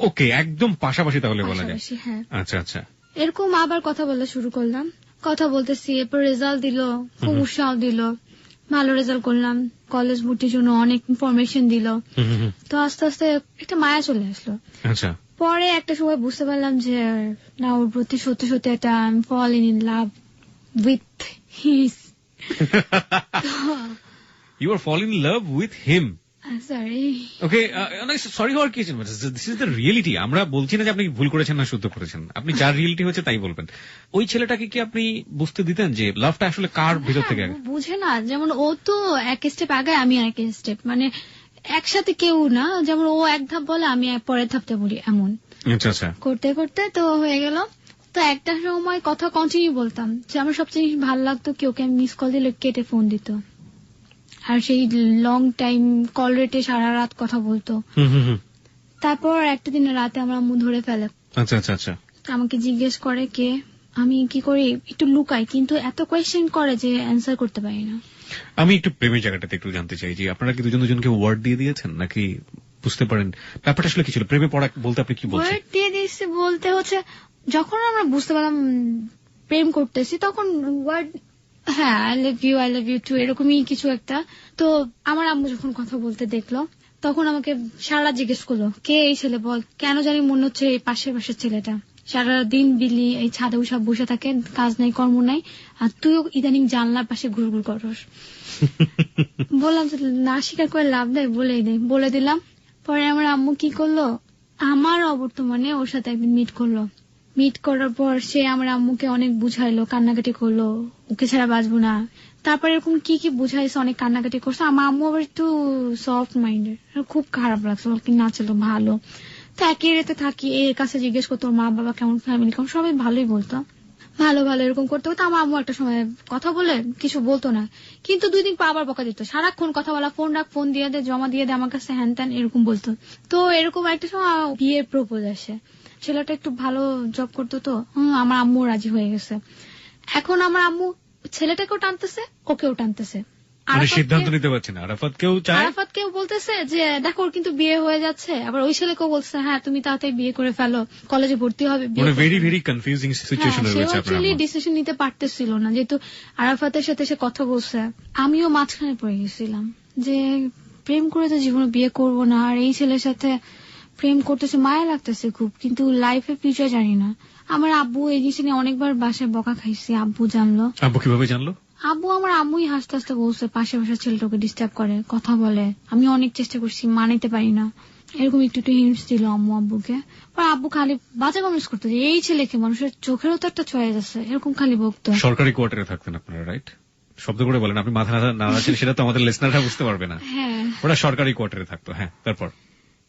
ওকে, একদম পাশাপাশি তাহলে বলা যায়। হ্যাঁ। আচ্ছা আচ্ছা। এরকম আবার কথা বলা শুরু করলাম, কথা বলতেছি, এরপর রেজাল্ট দিল, খুব উৎসাহ দিল, ভালো রেজাল্ট করলাম, কলেজ ভর্তির জন্য অনেক ইনফরমেশন দিল। তো আস্তে আস্তে একটা মায়া চলে আসলো। আচ্ছা। পরে একটা সময় বুঝতে পারলাম যে না, ওর প্রতি সত্যি সত্যি একটা falling in love with his. You are falling in love with him. Sorry. Okay, sorry হওয়ার কি আছে? This is the reality. আমরা বলছি না যে আপনি ভুল করেছেন না শুদ্ধ করেছেন, আপনি যার রিয়েলিটি হচ্ছে তাই বলবেন। ওই ছেলেটাকে কি আপনি বুঝতে দিতেন যে লাভটা আসলে কার ভিতর থেকে? বুঝে না, যেমন ও তো এক স্টেপ আগে, আমি এক স্টেপ, মানে একসাথে কেউ না, যেমন ও এক ধাপ বলে আমি পরের ধাপটা বলি, এমন। আচ্ছা আচ্ছা। করতে করতে তো হয়ে গেল। তো একটা সময় কথা কন্টিনিউ বলতাম যে আমার সবচেয়ে ভালো লাগতো কি, ওকে আমি মিস কল দিলে কেটে ফোন দিত, আর সেই লং টাইম কল রেটে সারা রাত কথা বলতো। তারপর একটা দিন রাতে আমার আম্মু ধরে ফেলে। আচ্ছা আচ্ছা আচ্ছা। আমাকে জিজ্ঞেস করে কে, আমি কি করি একটু লুকাই, কিন্তু এত কোয়েশ্চেন করে যে অ্যান্সার করতে পারি না। আমি একটু প্রেমের জায়গাটাতে একটু জানতে চাই যে আপনারা কি দুজন দুজনকে ওয়ার্ড দিয়ে দিয়েছেন নাকি বুঝতে পারেন ব্যাপারটা আসলে কি ছিল? প্রেমে পড়া বলতে আপনি কি বলছেন? ওয়ার্ড দিয়ে দিয়েছি বলতে হচ্ছে যখন আমরা বুঝতে পারলাম প্রেম করতেছি, তখন ওয়ার্ড, হ্যাঁ, আই লাভ ইউ টু, এরকমই কিছু একটা। তো আমার আম্মু যখন কথা বলতে দেখলো, তখন আমাকে সারা জিজ্ঞেস করলো কে এই ছেলে, বল। কেন জানি মনে হচ্ছে এই পাশের ছেলেটা, সারা দিন বিলি এই ছাদে সব বসে থাকে, কাজ নাই কর্ম নাই, আর তুইও ইদানিং জানলার পাশে ঘুরঘুর করস। বললাম যে না, স্বীকার করে লাভ নেই, বলে দিলাম। পরে আমার আম্মু কি করলো, আমার অবর্তমানে ওর সাথে একদিন মিট করার পর সে আমার আম্মুকে অনেক বুঝাইলো, কান্নাকাটি করলো, ওকে ছাড়া বাঁচবো না। তারপরে এরকম কি কি বুঝাইছে, অনেক কান্নাকাটি করছে। আমার আম্মু আবার একটু সফট মাইন্ডের, খুব খারাপ লাগছে, বল কি না ছিল ভালো। তো একই রেতে থাকি, এর কাছে জিজ্ঞেস করতো মা বাবা কেমন, ফ্যামিলি কেমন, সবাই ভালোই বলতো, ভালো ভালো এরকম করতে করতে আমার আম্মু একটা সময় কথা বলে কিছু বলতো না, কিন্তু 2 দিন পর আবার বকা দিত, সারাক্ষণ কথা বলা, ফোন রাখ, ফোন দিয়ে দে, জমা দিয়ে দে আমার কাছে, হ্যান ত্যান এরকম বলতো। তো এরকম একটা সময় বিয়ের প্রপোজ আসে, ছেলেটা একটু ভালো জব করতো, তো আমার আম্মু রাজি হয়ে গেছে। এখন আমার আম্মু ছেলেটাকেও টানতেছে, ওকেও টানতেছে, সিদ্ধান্ত নিতে পারছে না। আরাফাতকেও বলতেছে যে দেখো ওর কিন্তু বিয়ে হয়ে যাচ্ছে, আবার ওই ছেলেকেও বলছে হ্যাঁ তুমি তাড়াতাড়ি বিয়ে করে ফেলো, কলেজে ভর্তি হবে। ভেরি ভেরি কনফিউজিং সিচুয়েশন রয়েছে আপনার। সে ডিসিশন নিতে পারতেছিল না, যেহেতু আরাফাতের সাথে সে কথা বলছে। আমিও মাঝখানে পড়ে গেছিলাম যে প্রেম করে তো জীবনে বিয়ে করব না, আর এই ছেলের সাথে প্রেম করতেছে, মায়া লাগতেছে খুব, কিন্তু লাইফে ফিউচার জানি না। আমার আব্বু এই জিনিস নিয়ে অনেকবার বাসায় বকা খাইছি, আব্বু জানলো। আব্বু কিভাবে জানলো? আমার আম্মুই হাসতে হাসতে বলছে পাশে ছেলেটাকে ডিস্টার্ব করে, কথা বলে, আমি অনেক চেষ্টা করছি, মানাইতে পারি না, এরকম একটু হিন্টস দিল আম্মু আব্বুকে। আব্বু খালি বাজে কমেন্টস করতো যে এই ছেলেকে মানুষের চোখেরও তো একটা চয়ে যাচ্ছে, এরকম খালি বকতো। সরকারি কোয়ার্টারে থাকতেন আপনারা, রাইট? শব্দ করে বলেন, আপনি মাথা নাড়াচ্ছেন, সেটা তো আমাদের লিসনাররা বুঝতে পারবে না। হ্যাঁ, ওরা সরকারি কোয়ার্টারে থাকতো। হ্যাঁ, তারপর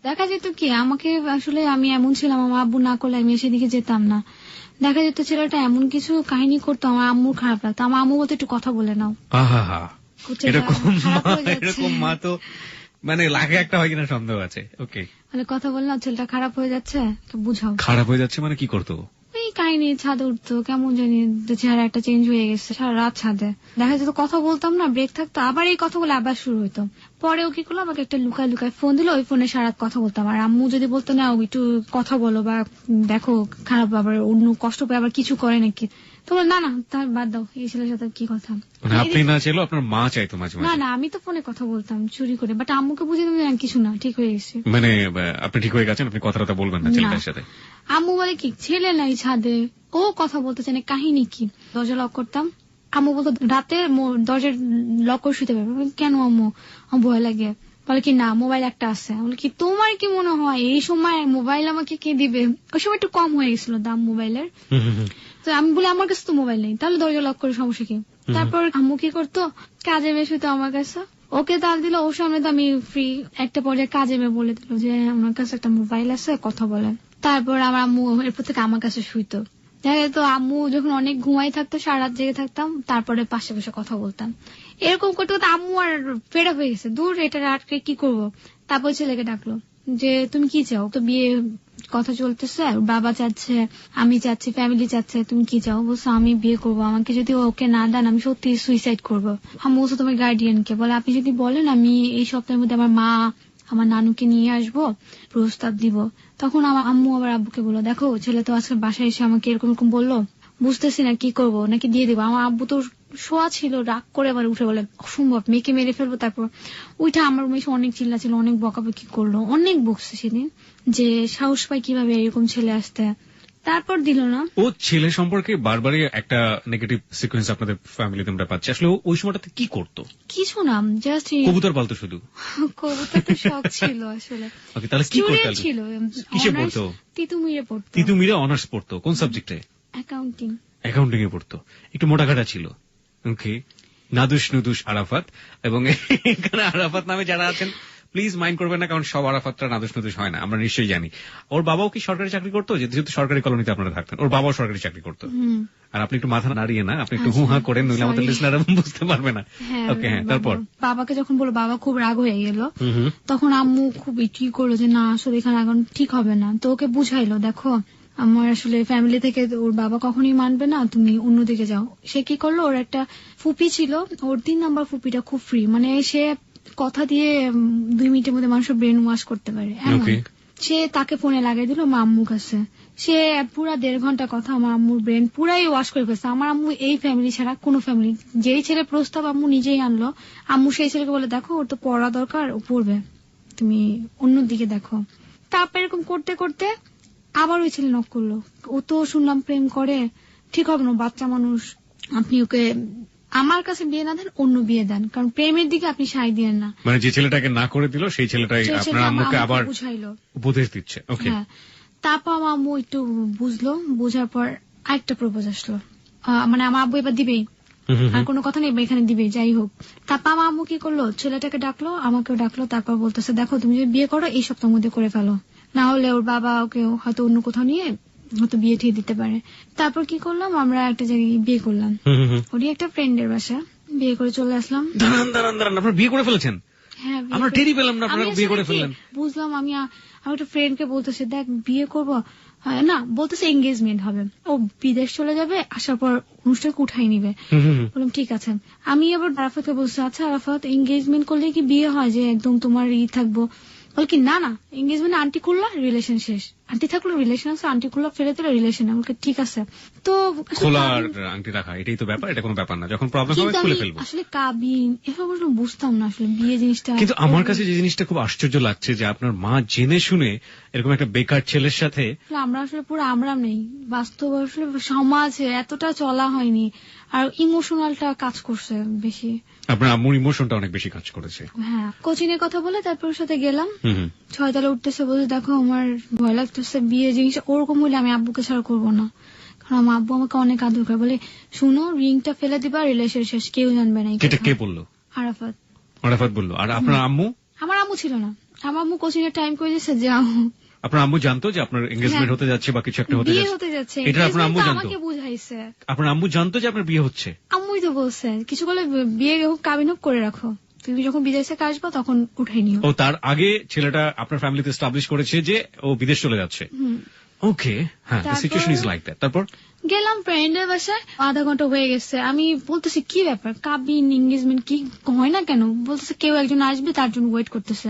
দেখা যেত কি, আমাকে আসলে আমি এমন ছিলাম, আমার আব্বু না করলে আমি সেদিকে যেতাম না। দেখা যেত ছেলেটা এমন কিছু কাহিনী করতো, আমার আম্মুর খারাপ লাগতো। আমার আম্মু বলতে একটু কথা বলে নাও। এরকম মা তো মানে লাখে একটা হয় কিনা সন্দেহ আছে। ওকে, মানে কথা বললাম ছেলেটা খারাপ হয়ে যাচ্ছে, বুঝাও। খারাপ হয়ে যাচ্ছে মানে কি করতো? এই কাহিনী, ছাদে উঠতো, কেমন জানি চেহারা একটা চেঞ্জ হয়ে গেছে, সারা রাত ছাদে। দেখা যেত কথা বলতাম না, ব্রেক থাকতো, আবার এই কথা বলে আবার শুরু হইতো। পরে ও কি করলো, আমাকে একটা লুকায় ফোন দিল, ওই ফোনে সারা রাত কথা বলতাম। আর আম্মু যদি বলতো না একটু কথা বলো বা দেখো খারাপ, আবার অন্য কষ্ট পেয়ে আবার কিছু করে নাকি, তো না তার বাদ দাও, এই ছেলের সাথে কি কথা। আপনি না চাইলেও আপনার মা চাইতো মাঝে মাঝে? না, আমি তো ফোনে কথা বলতাম চুরি করে, বাট আম্মুকে বুঝে দিলাম কিছু না, ঠিক হয়ে গেছে। মানে আপনি ঠিক হয়ে গেছেন, আপনি কথাটা বলবেন না ছেলেটার সাথে? আম্মু বলে কি ছেলে নাই ছাদে, ও কথা বলতে চায় না, কাহিনী কি। দরজা লক করতাম, আম্মু বলতো রাতে দরজার লক করে শুতে পারবে। কেন আম্মু, আমার ভয় লাগে। বলে কি না, মোবাইল একটা আছে। বলে কি তোমার কি মনে হয় এই সময় মোবাইল আমাকে কে দিবে? ওই সময় একটু কম হয়ে গেছিল দাম মোবাইলের। তো আমি বলি আমার কাছে তো মোবাইল নেই, তাহলে দরজা লক করে সমস্যা কি। তারপর আম্মু কি করতো, কাজে বেশ হইতো আমার কাছে, ওকে তাল দিল, ওর সামনে তো আমি ফ্রি। একটা পর্যায়ে কাজে মেয়ে বলে দিল যে আমার কাছে একটা মোবাইল আছে, কথা বলেন। তারপর আমার আম্মু এরপর থেকে আমার কাছে শুইতো। দেখা যেত আম্মু যখন অনেক ঘুমাই থাকতো, সারা রাত জেগে থাকতাম, তারপরে পাশে বসে কথা বলতাম। এরকম করতে করতে আম্মু আর ফেড আপ হয়ে গেছে, দূর এটা আটকে কি করবো। তারপর ছেলেকে ডাকলো যে তুমি কি চাও, তো বিয়ে কথা চলতেছে, ওর বাবা চাচ্ছে, আমি চাচ্ছি, ফ্যামিলি চাচ্ছে, তুমি কি চাও? বলছো আমি বিয়ে করবো, আমাকে যদি ওকে না দেন আমি সত্যি সুইসাইড করবো। আমি বলছো তোমার গার্ডিয়ানকে, বলে আপনি যদি বলেন আমি এই সপ্তাহের মধ্যে আমার মা আমার নানুকে নিয়ে আসবো, প্রস্তাব দিব। তখন আমার আম্মু আবার আব্বুকে বললো, দেখো ছেলে তো আজকে বাসায় এসে আমাকে এরকম এরকম বললো, বুঝতেছি না কি করবো, নাকি দিয়ে দিবো। আমার আব্বু তো শোয়া ছিল, রাগ করে আবার উঠে বলে অসম্ভব, মেয়েকে মেরে ফেলবো। তারপর ওইটা আমার রুমে এসে অনেক চিল্লা ছিল, অনেক বকাবকি করলো, অনেক বকছে সেদিন, যে সাহস পায় কিভাবে এরকম ছেলে আসতে। তারপর দিল না। ও ছেলে সম্পর্কে বারবারই একটা নেগেটিভ সিকোয়েন্স আপনাদের ফ্যামিলিতে আমরা পাচ্ছি। আসলে ওই সময়টাতে কি করতো? কিছু না, জাস্ট কবুতর পালতো শুধু। কবুতর তো শখ ছিল আসলে। ওকে, তাহলে কি করতো? ছিল কিসে পড়তো? তিতুমিরে পড়তো। তিতুমিরে অনার্স পড়তো। কোন সাবজেক্টে? অ্যাকাউন্টিং। অ্যাকাউন্টিং এ পড়তো। একটু মোটাকাটা ছিল। ওকে, নাদুস নুদুস আরাফাত। এবং এখানে আরাফাত নামে যারা আছেন প্লিজ মাইন্ড করবেন না, কারণ সব আরাফাতরা নাদুস নুদুস হয় না, আমরা নিশ্চয়ই জানি। ওর বাবাও কি সরকারি চাকরি করতো? যেহেতু সরকারি কলোনিতে আপনারা থাকতেন, ওর বাবাও সরকারি চাকরি করতো। আর আপনি একটু মাথা নাড়িয়ে না, আপনি একটু হুহা করেন, নইলে আমাদের লিসনাররা বুঝতে পারবে না। ওকে, হ্যাঁ, তারপর বাবাকে যখন বললো, বাবা খুব রাগ হয়ে গেল। তখন আম্মু খুব ঠিক করলো যে না আসলে এখানে এখন ঠিক হবে না। তো ওকে বুঝাইলো, দেখো আমার আসলে ফ্যামিলি থেকে ওর বাবা কখনোই মানবে না, তুমি অন্যদিকে যাও। সে কি করলো, ওর একটা ফুপি ছিল, ওর 3 নম্বর ফুপিটা খুব ফ্রি, মানে সে কথা দিয়ে 2 মিনিটের মধ্যে মানুষের ব্রেন ওয়াশ করতে পারে। সে তাকে ফোনে লাগিয়ে দিল আমার আম্মুর কাছে। সে পুরা 1.5 ঘন্টা কথা আমার আম্মুর ব্রেন পুরাই ওয়াশ করে ফেলছে। আমার আম্মু এই ফ্যামিলি ছাড়া কোনো ফ্যামিলি, যেই ছেলে প্রস্তাব আম্মু নিজেই আনলো, আম্মু সেই ছেলেকে বলে, দেখো ওর তো পড়া দরকার, ও পড়বে, তুমি অন্যদিকে দেখো। তারপর এরকম করতে করতে আবার ওই ছেলে নক করলো। ও তো শুনলাম প্রেম করে, ঠিক হবে না, বাচ্চা মানুষ, আপনি ওকে আমার কাছে বিয়ে না দেন, অন্য বিয়ে দেন, কারণ প্রেমের দিকে আপনি সাই দিয়েন না। মানে যে ছেলেটাকে না করে দিল সেই ছেলেটাই আপনার আম্মুকে আবার বুঝাইলো, উপদেশ দিচ্ছে। ওকে, তারপর আমার আম্মু একটু বুঝলো, বোঝার পর আরেকটা প্রপোজ আসলো, মানে আমার আব্বু এবার দিবেই, আর কোনো কথা নেই, এখানে দিবে, যাই হোক। তারপর আমার আম্মু কি করলো, ছেলেটাকে ডাকলো, আমাকেও ডাকলো। তারপর বলতেছে, দেখো তুমি যদি বিয়ে করো এই সপ্তাহের মধ্যে করে ফেলো, না হলে ওর বাবা ওকে হয়তো অন্য কোথাও নিয়ে হয়তো বিয়ে ঠিক দিতে পারে। তারপর কি করলাম, আমরা একটা জায়গায় বিয়ে করলাম, ওরই একটা ফ্রেন্ডের বাসা, বিয়ে করে চলে আসলাম। দাঁড়ান, আপনারা বিয়ে করে ফেলেছেন? হ্যাঁ, আমরা টেরি পেলাম না আপনারা বিয়ে করে ফেললেন। বুঝলাম, আমি একটা ফ্রেন্ডকে বলতেছে, দেখ বিয়ে করবো না, বলতেছে এঙ্গেজমেন্ট হবে, ও বিদেশ চলে যাবে, আসার পর অনুষ্ঠানকে উঠাই নিবে। বললাম ঠিক আছে। আমি আবার আরাফাতকে বলছি, আচ্ছা আরাফাত, এঙ্গেজমেন্ট করলে কি বিয়ে হয় যে একদম তোমার থাকবো? বল কি, না না, এঙ্গেজমেন্ট আন্টি করলো রিলেশন শেষ, আন্টি থাকলো রিলেশন আছে, আন্টি করলো ফেলে দিল রিলেশন। আমাকে ঠিক আছে, তো খোলা আংটি রাখা এটাই তো ব্যাপার, এটা কোনো ব্যাপার না, যখন প্রবলেম হবে খুলে ফেলবো। আসলে কাবিন এসব বুঝতাম না আসলে বিয়ে জিনিসটা। কিন্তু আমার কাছে যে জিনিসটা খুব আশ্চর্য লাগছে যে আপনার মা জেনে শুনে এরকম একটা বেকার ছেলের সাথে, আমরা আসলে পুরো আমরা নেই, বাস্তব আসলে সমাজে এতটা চলা হয়নি, আর ইমোশনালটা কাজ করছে বেশি। আপনার আম্মুর ইমোশনটা অনেক বেশি কাজ করেছে। হ্যাঁ, কোচিং এর কথা বলে তারপর সাথে গেলাম, 6 তলা উঠতেছে, বলছে দেখো আমার ভয় লাগতেছে, বিয়ে জিনিস ওরকম হলে আমি আব্বুকে ছাড়া করবো না, কারণ আমার আব্বু আমাকে অনেক আদর করে। বলে শুনো, রিংটা ফেলে দিবা, রিলেশন শেষ, কেউ জানবে না। এটা কে বললো? আরাফাত বললো। আর আপনার আম্মু? আমার আম্মু ছিল না, আমার আম্মু কোচিং এর টাইম করে দিয়েছে, যাও। আপনার আম্মু জানতো যে আপনার এঙ্গেজমেন্ট হতে যাচ্ছে বা কিছু একটা হতে যাচ্ছে? এটা আপনার আম্মু জানতো? আমাকে বুঝাইছে। আপনার আম্মু জানতো যে আপনার বিয়ে হচ্ছে? আম্মুই তো বলছে, কিছু বলে বিয়ে হোক কাবিন হোক করে রাখো, তুমি যখন বিদেশ থেকে আসবো তখন উঠাই নিও। ও তার আগে ছেলেটা আপনার ফ্যামিলিতে এস্টাবলিশ করেছে যে ও বিদেশ চলে যাচ্ছে। ওকে, হ্যাঁ, the situation is like that. তারপর গেলাম ফ্রেন্ডের বাসায়, আধা ঘন্টা হয়ে গেছে, আমি বলতেছি কি ব্যাপার, কাবিন এঙ্গেজমেন্ট কি হয় না কেন? বলতেছে কেউ একজন আসবে, তার জন্য ওয়েট করতেছে।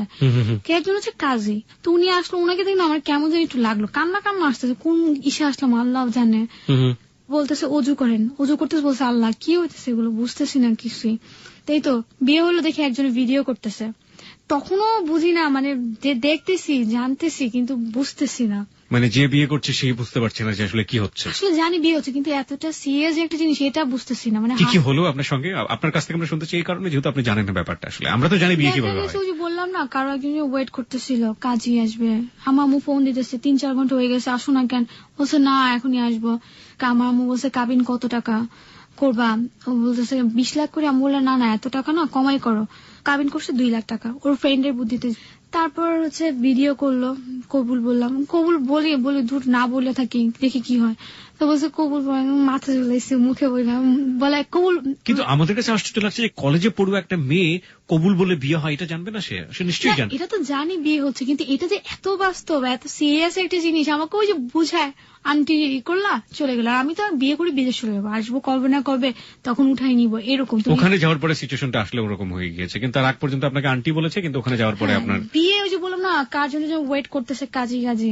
কে একজন হচ্ছে কাজী, তো উনি আসলো, ওনাকে দেখলাম আমার কেমন যেন একটু লাগলো, কান্না কান্না আসতেছে, কোন ইসে আসলাম আল্লাহ জানে। বলতেছে অজু করেন, অজু করতেছে, বলছে আল্লাহ কি হইতেছে এগুলো, বুঝতেছি না কিছুই। তাই তো বিয়ে হলো, দেখে একজনের ভিডিও করতেছে, তখনও বুঝি না, মানে যে দেখতেছি জানতেছি কিন্তু বুঝতেছি না, মানে যে বিয়ে করছে সেই বুঝতে পারছে না যে আসলে কি হচ্ছে। আসলে জানি বিয়ে হচ্ছে, কিন্তু এতটা সিরিয়াস একটা জিনিস এটা বুঝতেছি না। মানে কি হলো আপনার সঙ্গে? আপনার কাছ থেকে আমরা শুনতে চাই এই কারণে, যেহেতু আপনি জানেন না ব্যাপারটা। আসলে আমরা তো জানি বিয়ে কিভাবে হয়। বললাম না, কারো একজন ওয়েট করতেছিল, কাজী আসবে, আমার আম্মু ফোন দিতেছে, 3-4 ঘন্টা হয়ে গেছে, আসো না কেন? বলছে না এখনই আসবো। আমার আম্মু বলছে কাবিন কত টাকা করবা? ও বলতেছে 20 লাখ করে। আমি বললাম না না, এত টাকা না, কমাই করো। কাবিন করছে 2 লাখ টাকা, ওর ফ্রেন্ডের বুদ্ধিতে। তারপর ভিডিও করলো, কবুল বললাম, কবুল বলি দূর না বলে থাকি, দেখি কি হয়। তো বলছে কবুল পড়া, মাথা ঝুলাইছে, মুখে বললাম বলে কবুল। কিন্তু আমাদের কাছে আশ্চর্য লাগছে যে কলেজে পড়ুয়া একটা মেয়ে কবুল বলে বিয়ে হয়, এটা জানবে না? সে নিশ্চয়ই জানবে। এটা তো জানি বিয়ে হচ্ছে, কিন্তু এটা যে এত বাস্তব, এত সিরিয়াস একটা জিনিস, আমাকে ওই যে বুঝায় আন্টি করলা চলে গেল। আমি তো বিয়ে করে বিদেশ চলে যাবো, আসবো কবে না কবে তখন উঠাই নিব এরকম। ওখানে যাওয়ার পরে সিচুয়েশনটা আসলে ওরকম হয়ে গিয়েছে, কিন্তু তার আগ পর্যন্ত আপনাকে আন্টি বলেছে, কিন্তু ওখানে যাওয়ার পরে আপনার বিয়ে ওই যে বললাম না, কার জন্য ওয়েট করতেছে কাজে কাজে,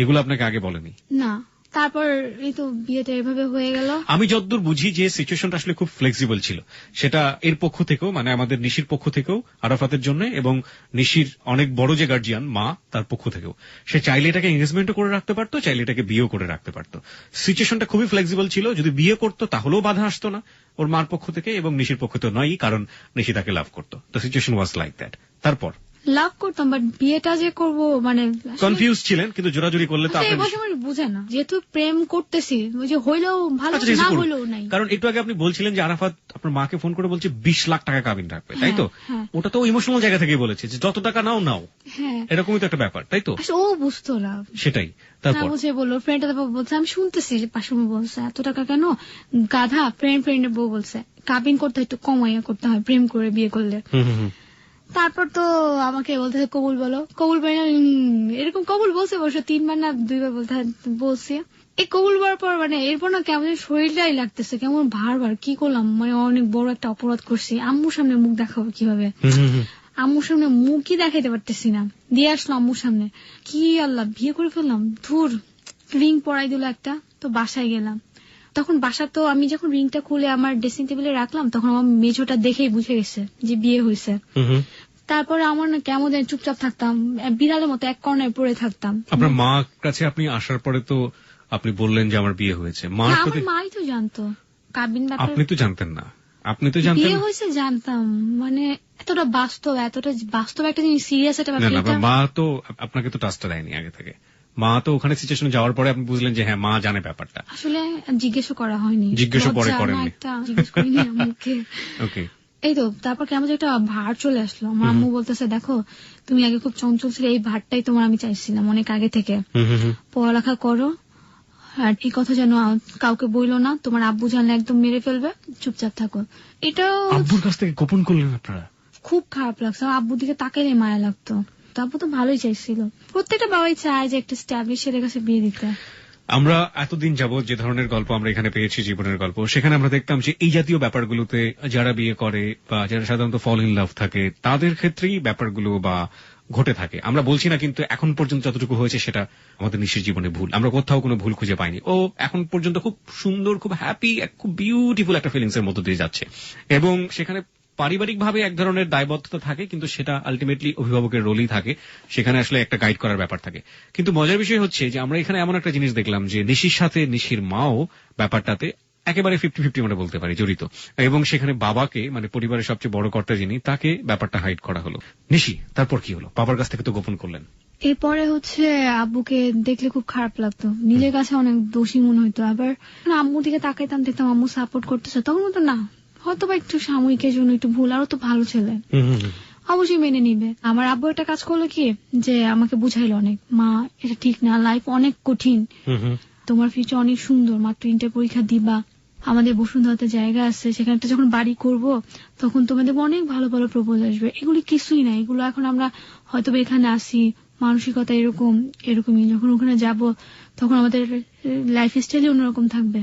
এগুলো আপনাকে আগে বলেনি না। তারপর এই তো বিয়েটা এভাবে হয়ে গেল। আমি যতদূর বুঝি যে সিচুয়েশনটা আসলে খুব ফ্লেক্সিবল ছিল, সেটা এর পক্ষ থেকেও, মানে আমাদের নিশির পক্ষ থেকেও আরাফাতের জন্য, এবং নিশির অনেক বড় যে গার্জিয়ান মা তার পক্ষ থেকেও। সে চাইলে এটাকে এঙ্গেজমেন্টও করে রাখতে পারতো, চাইলে এটাকে বিয়েও করে রাখতে পারতো। সিচুয়েশনটা খুবই ফ্লেক্সিবল ছিল। যদি বিয়ে করতো তাহলেও বাধা আসতো না ওর মার পক্ষ থেকে, এবং নিশির পক্ষ তো নয়, কারণ নিশি তাকে লাভ করতো। তো সিচুয়েশন ওয়াজ লাইক দ্যাট। তারপর লাভ করতাম, বাট বিয়েটা যে করবো মানে কনফিউজ ছিলেন, কিন্তু জোরাজুরি করলে তো এই বছর বুঝে না, যেহেতু প্রেম করতেছি ওই যে হইলেও ভালো, না হইলেও নাই। কারণ একটু আগে আপনি বলছিলেন যে আরাফাত আপনার মাকে ফোন করে বলছে 20 লাখ টাকা কাবিন রাখবে, তাই তো? ওটা তো ইমোশনাল জায়গা থেকে বলেছে যে যত টাকা নাও নাও, এরকমই তো একটা ব্যাপার, তাই তো? ও বুঝতো না সেটাই। তারপর বুঝে বললো, ফ্রেন্ডটা বলছে, আমি শুনতেছি যে পাশে বলছে এত টাকা কেন, গাধা ফ্রেন্ডের বউ বলছে কাবিন করতে একটু কমাইয়া করতে হয় প্রেম করে বিয়ে করলে। তারপর তো আমাকে বলতে কবুল বলো, কবুল বলে এরকম কবুল বলছে অবশ্য 3 বার না 2 বার বলছে। এই কবুল বলার পর মানে এরপর না কেমন শরীরটাই লাগতেছে কেমন ভার কি করলাম, মানে অনেক বড় একটা অপরাধ করছি। আম্মুর সামনে মুখ দেখাবো কিভাবে, আম্মুর সামনে মুখই দেখাইতে পারতেছি না। দিয়ে আসলো আম্মুর সামনে, কি আল্লাহ বিয়ে করে ফেললাম, ধুর। রিং পরাই দিল একটা, তো বাসায় গেলাম। তখন বাসা তো আমি যখন রিংটা খুলে আমার ড্রেসিং টেবিলে রাখলাম, তখন আমার মেঝোটা দেখেই বুঝে গেছে যে বিয়ে হয়েছে। তারপরে আমার না কেমন জানি চুপচাপ থাকতাম, বিড়ালের মতো এক কর্নারে পড়ে থাকতাম। আপনার মা কাছে আপনি আসার পরে তো আপনি বললেন যে আমার বিয়ে হয়েছে, আমার মাই তো জানতো কাবিন ব্যাপার। আপনি তো জানতেন না? আপনি তো জানতেন বিয়ে হয়েছে জানতাম, মানে এতটা বাস্তব একটা জিনিস, সিরিয়াস একটা ব্যাপার। মা তো আপনাকে তো টাচটা দেয়নি আগে থেকে? মা তো ওখানে সিচুয়েশনে যাওয়ার পরে আপনি বুঝলেন যে হ্যাঁ মা জানে ব্যাপারটা? আসলে জিজ্ঞেসও করা হয়নি, জিজ্ঞেসও পরে করেননি। জিজ্ঞেস করিনি আমাকে। ওকে। এই তো তারপর কেমন একটা ভার চলে আসলো। আমার আম্মু বলতেছে, দেখো তুমি আগে খুব চঞ্চল ছিলে, এই ভারটাই তোমার আমি চাইছিলাম অনেক আগে থেকে, পড়ালেখা করো, আর এই কথা যেন কাউকে বইলো না, তোমার আব্বু জানলে একদম মেরে ফেলবে, চুপচাপ থাকো। এটাও আব্বুর কাছ থেকে গোপন করলেন আপনারা? খুব খারাপ লাগছে, আব্বুর দিকে তাকাইলে মায়া লাগতো। আব্বু তো ভালোই চাইছিল, প্রত্যেকটা বাবাই চায় যে একটা স্ট্যাবলিশ ছেলের কাছে বিয়ে দিতে। আমরা এতদিন যাবত যে ধরনের গল্প আমরা এখানে পেয়েছি, জীবনের গল্প, সেখানে আমরা দেখতাম যে এই জাতীয় ব্যাপারগুলোতে যারা বিয়ে করে বা যারা সাধারণত ফল ইন লাভ থাকে, তাদের ক্ষেত্রেই ব্যাপারগুলো বা ঘটে থাকে। আমরা বলছি না, কিন্তু এখন পর্যন্ত যতটুকু হয়েছে সেটা আমাদের নিশ্চিত জীবনে ভুল, আমরা কোথাও কোনো ভুল খুঁজে পাইনি। ও এখন পর্যন্ত খুব সুন্দর, খুব হ্যাপি, খুব বিউটিফুল একটা ফিলিংস এর মধ্য দিয়ে যাচ্ছে, এবং সেখানে পারিবারিক ভাবে এক ধরনের দায়বদ্ধতা থাকে, কিন্তু সেটা আলটিমেটলি অভিভাবকের রোলই থাকে, সেখানে আসলে একটা গাইড করার ব্যাপার থাকে। কিন্তু মজার বিষয় হচ্ছে যে আমরা এখানে এমন একটা জিনিস দেখলাম যে নিশির সাথে নিশির মাও ব্যাপারটাতে একেবারে 50-50 আমরা বলতে পারি জড়িত, এবং সেখানে বাবাকে, মানে পরিবারের সবচেয়ে বড় কর্তা যিনি, তাকে ব্যাপারটা হাইড করা হলো। নিশি, তারপর কি হলো? বাবার কাছ থেকে তো গোপন করলেন। এরপরে হচ্ছে আব্বুকে দেখলে খুব খারাপ লাগতো, নিজের কাছে অনেক দোষী মনে হইতো। আবার আম্মুর দিকে তাকাইতাম, দেখতাম আম্মু সাপোর্ট করতেছে, তখন তো না হয়তো বা একটু সাময়িকের জন্য একটু ভুল, আরো তো ভালো ছেলে, অবশ্যই মেনে নিবে। আমার আব্বু একটা কাজ করলো কি, যে আমাকে বুঝাইলো অনেক, মা এটা ঠিক না, লাইফ অনেক কঠিন, তোমার ফিউচার অনেক সুন্দর, মাত্র ইন্টার পরীক্ষা দিবা, আমাদের বসুন্ধরাতে জায়গা আছে, সেখানে যখন বাড়ি করব তখন তোমাদের অনেক ভালো ভালো প্রপোজ আসবে। এগুলি কিছুই না, এগুলো এখন আমরা হয়তো এখানে আসি, মানসিকতা এরকমই, যখন ওখানে যাব তখন আমাদের লাইফ স্টাইলই অন্যরকম থাকবে।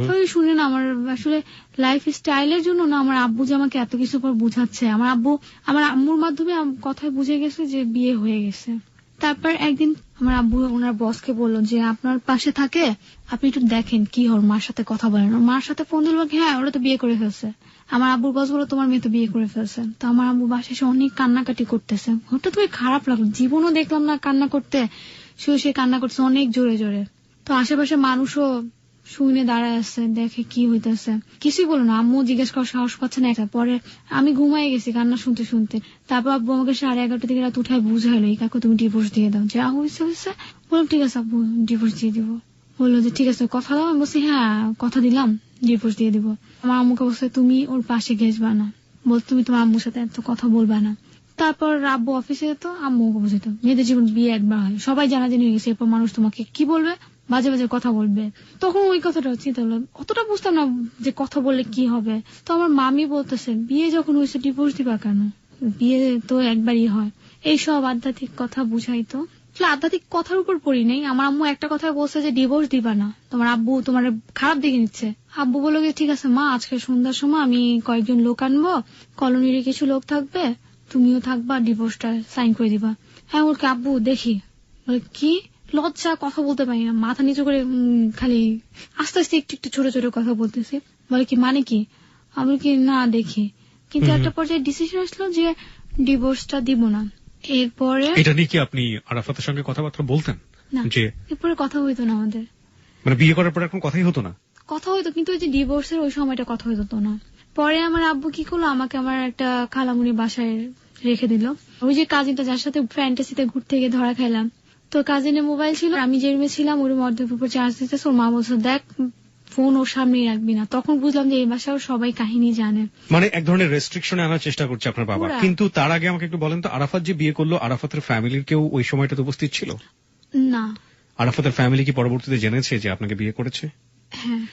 তো শুনে না আমার আসলে লাইফ স্টাইলের জন্য না আমার আব্বু যে আমাকে এত কিছু পর বুঝাচ্ছে, আমার আম্মুর মাধ্যমে কথায় বুঝে গেছে যে বিয়ে হয়ে গেছে। তারপর একদিন আমার আব্বু ওনার বসকে বললো যে আপনার পাশে থাকে, আপনি একটু দেখেন কি ওর মার সাথে কথা বলেন। ওর মার সাথে ফোন দিল, হ্যাঁ ওরা তো বিয়ে করে ফেলছে। আমার আব্বুর বস বললো তোমার মেয়ে তো বিয়ে করে ফেলছে। তো আমার আব্বু বাসায় এসে অনেক কান্নাকাটি করতেছে। হঠাৎ করে খারাপ লাগলো, জীবনও দেখলাম না কান্না করতে, সে কান্না করছে অনেক জোরে জোরে। তো আশেপাশে মানুষও শুনে দাঁড়ায় আছে, দেখে কি হইতেছে, কিছুই বলো না। আম্মু জিজ্ঞেস করার সাহস পাচ্ছে না। একটা পরে আমি ঘুমাই গেছি কান্না শুনতে শুনতে। তারপর আব্বু আমাকে 11:30 থেকে রাত উঠায় বুঝাইলো, এই কাকু তুমি ডিভোর্স দিয়ে দাও, যা হয়েছে। বললাম ঠিক আছে আব্বু, ডিভোর্স দিয়ে দিব। বললো যে ঠিক আছে কথা দাও। আমি বলছি হ্যাঁ কথা দিলাম, ডিভোর্স দিয়ে দিব। আমার আম্মুকে বলছে তুমি ওর পাশে ঘেসবা না, বল তুমি তোমার আম্মুর সাথে এত কথা বলবা না। তারপর আব্বু অফিসে যেত, আম্মুকে বুঝাইতো মেয়েদের জীবন বিয়ে একবার হয়, সবাই জানাজানি হয়ে গেছে, এরপর মানুষ তোমাকে কি বলবে বাজে বাজে কথা বলবে। তখন ওই কথাটা চিন্তা হলো, অতটা বুঝতাম না যে কথা বললে কি হবে। তো আমার মামি বলতেছে, বিয়ে যখন হয়েছে ডিভোর্স দিবা কেন, বিয়ে তো একবারই হয়। এইসব আধ্যাত্মিক কথা বুঝাইতো। আধ্যাত্মিক কথার উপর পড়ি নেই। আমার আম্মু একটা কথা বলছে যে ডিভোর্স দিবা না, তোমার আব্বু তোমার খারাপ দেখে নিচ্ছে। আব্বু বললো ঠিক আছে মা, আজকে সন্ধ্যার সময় আমি কয়েকজন লোক আনবো, কলোনির কিছু লোক থাকবে, তুমিও থাকবা, ডিভোর্সটা সাইন করে দিবা। হ্যাঁ ওকে আব্বু দেখি। বলে কি লজ্জা, কথা বলতে পারি না, মাথা নিচু করে খালি আস্তে আস্তে একটু একটু ছোট ছোট কথা বলতেছি। বলে কি মানে কি, আমি কি না দেখি। কিন্তু একটা পর্যায়ে ডিসিশন আসলো যে ডিভোর্সটা দিব না। এরপরে এটা নিয়ে কি আপনি আরাফাতের সঙ্গে কথাবার্তা বলতেন? না, যে এরপরে কথা হইতো না আমাদের। মানে বিয়ে করার পর এখন কথাই হতো না? কথা হইতো, কিন্তু ওই যে ডিভোর্সের ওই সময়টা কথা হইতো না। পরে আমার আব্বু কি করলো, আমাকে আমার একটা খালামুনি বাসায় রেখে দিল। ওই যে কাজিনটা যার সাথে ফ্যান্টাসিতে ঘুরতে গিয়ে ধরা খাইলাম, তো কাজিনের মোবাইল ছিল, আমি যে রুমে ছিলাম ওর অর্ধেক উপর চার্জ দিতেছে। ওর মা বলছে দেখ ফোন ওর সামনেই রাখবি না। তখন বুঝলাম যে এই বাসায় সবাই কাহিনী জানে। মানে এক ধরনের রেস্ট্রিকশনে আনার চেষ্টা করছে আপনার বাবা। কিন্তু তার আগে আমাকে একটু বলেন তো, আরাফাত যে বিয়ে করলো, আরাফাতের ফ্যামিলির কেউ ওই সময়টাতে উপস্থিত ছিল? না। আরাফাতের ফ্যামিলি কি পরবর্তীতে জেনেছে যে আপনাকে বিয়ে করেছে? হ্যাঁ।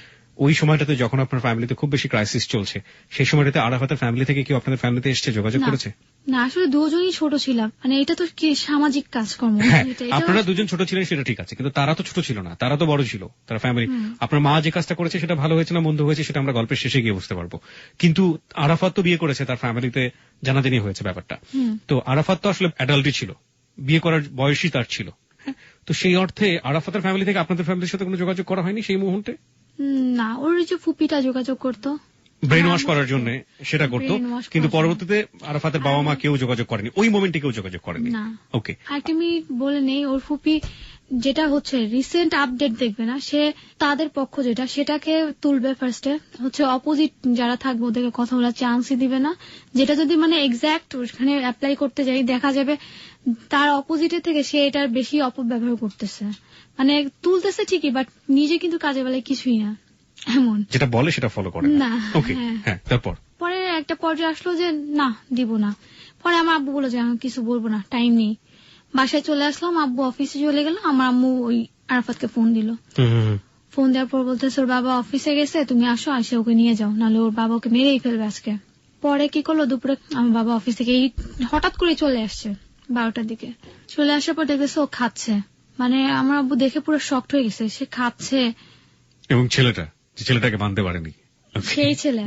ওই সময়টাতে যখন আপনার ফ্যামিলিতে খুব বেশি ক্রাইসিস চলছে, সেই সময়টাতে আরাফাতের ফ্যামিলি থেকে কেউ আপনাদের ফ্যামিলিতে এসেছে, যোগাযোগ করেছে? না, আসলে দুজনই ছোট ছিলাম। মানে এটা তো কি সামাজিক কাজকর্ম। আপনারা দুজন ছোট ছিলেন সেটা ঠিক আছে, কিন্তু তারা তো ছোট ছিল না, তারা তো বড় ছিল, তারা ফ্যামিলি। আপনার মা যে কাজটা করেছে সেটা ভালো হয়েছে না মন্দ হয়েছে সেটা আমরা গল্পের শেষে গিয়ে বুঝতে পারবো। কিন্তু আরাফাত তো বিয়ে করেছে, তার ফ্যামিলিতে জানাজানি হয়েছে ব্যাপারটা। তো আরাফাত তো আসলে অ্যাডাল্টই ছিল, বিয়ে করার বয়সই তার ছিল। তো সেই অর্থে আরাফাতের ফ্যামিলি থেকে আপনাদের ফ্যামিলির সাথে কোনো যোগাযোগ করা হয়নি সেই মুহূর্তে? না, ওর যে ফুপিটা যোগাযোগ করতো ব্রেন ওয়াশ করার জন্য, সেটা করতো। কিন্তু পরবর্তীতে আরাফাতের বাবা মা কেউ যোগাযোগ করেনি, ওই মোমেন্টে কেউ যোগাযোগ করেনি। ওকে, একটা মিনিট বলে নেই, ওর ফুপি যেটা হচ্ছে রিসেন্ট আপডেট দেখবে না, সে তাদের পক্ষ যেটা সেটাকে তুলবে ফার্স্টে, হচ্ছে অপোজিট যারা থাকবে ওদেরকে কথা বলার চান্সই দিবে না। যেটা যদি মানে এক্সাক্ট ওখানে অ্যাপ্লাই করতে যাই, দেখা যাবে তার অপোজিটের থেকে সে এটার বেশি অপব্যবহার করতেছে। মানে তুলতেছে ঠিকই, বাট নিজে কিন্তু কাজে বেলায় কিছুই না, এমন যেটা বলে সেটা ফলো করে না। ওকে, হ্যাঁ। তারপর পরে একটা পর্যায়ে আসলো যে না দিব না। পরে আমার আব্বু বলে যে কিছু বলবো না, টাইম নেই। বাসায় চলে আসলাম, আব্বু অফিসে চলে গেল। আমার আম্মু ওই আরাফাতকে ফোন দিল। ফোন দেওয়ার পর বলতেছে ওর বাবা অফিসে গেছে, তুমি আসো, আসে ওকে নিয়ে যাও, নাহলে ওর বাবা ওকে মেরেই ফেলবে আজকে। পরে কি করলো, দুপুরে আমার বাবা অফিস থেকে হঠাৎ করে চলে আসছে 12টার দিকে। চলে আসার পর দেখতেছে ও খাচ্ছে। মানে আমার আব্বু দেখে পুরো শকড হয়ে গেছে, সে খাচ্ছে। এবং ছেলেটাকে মানতে পারেনি, সেই ছেলে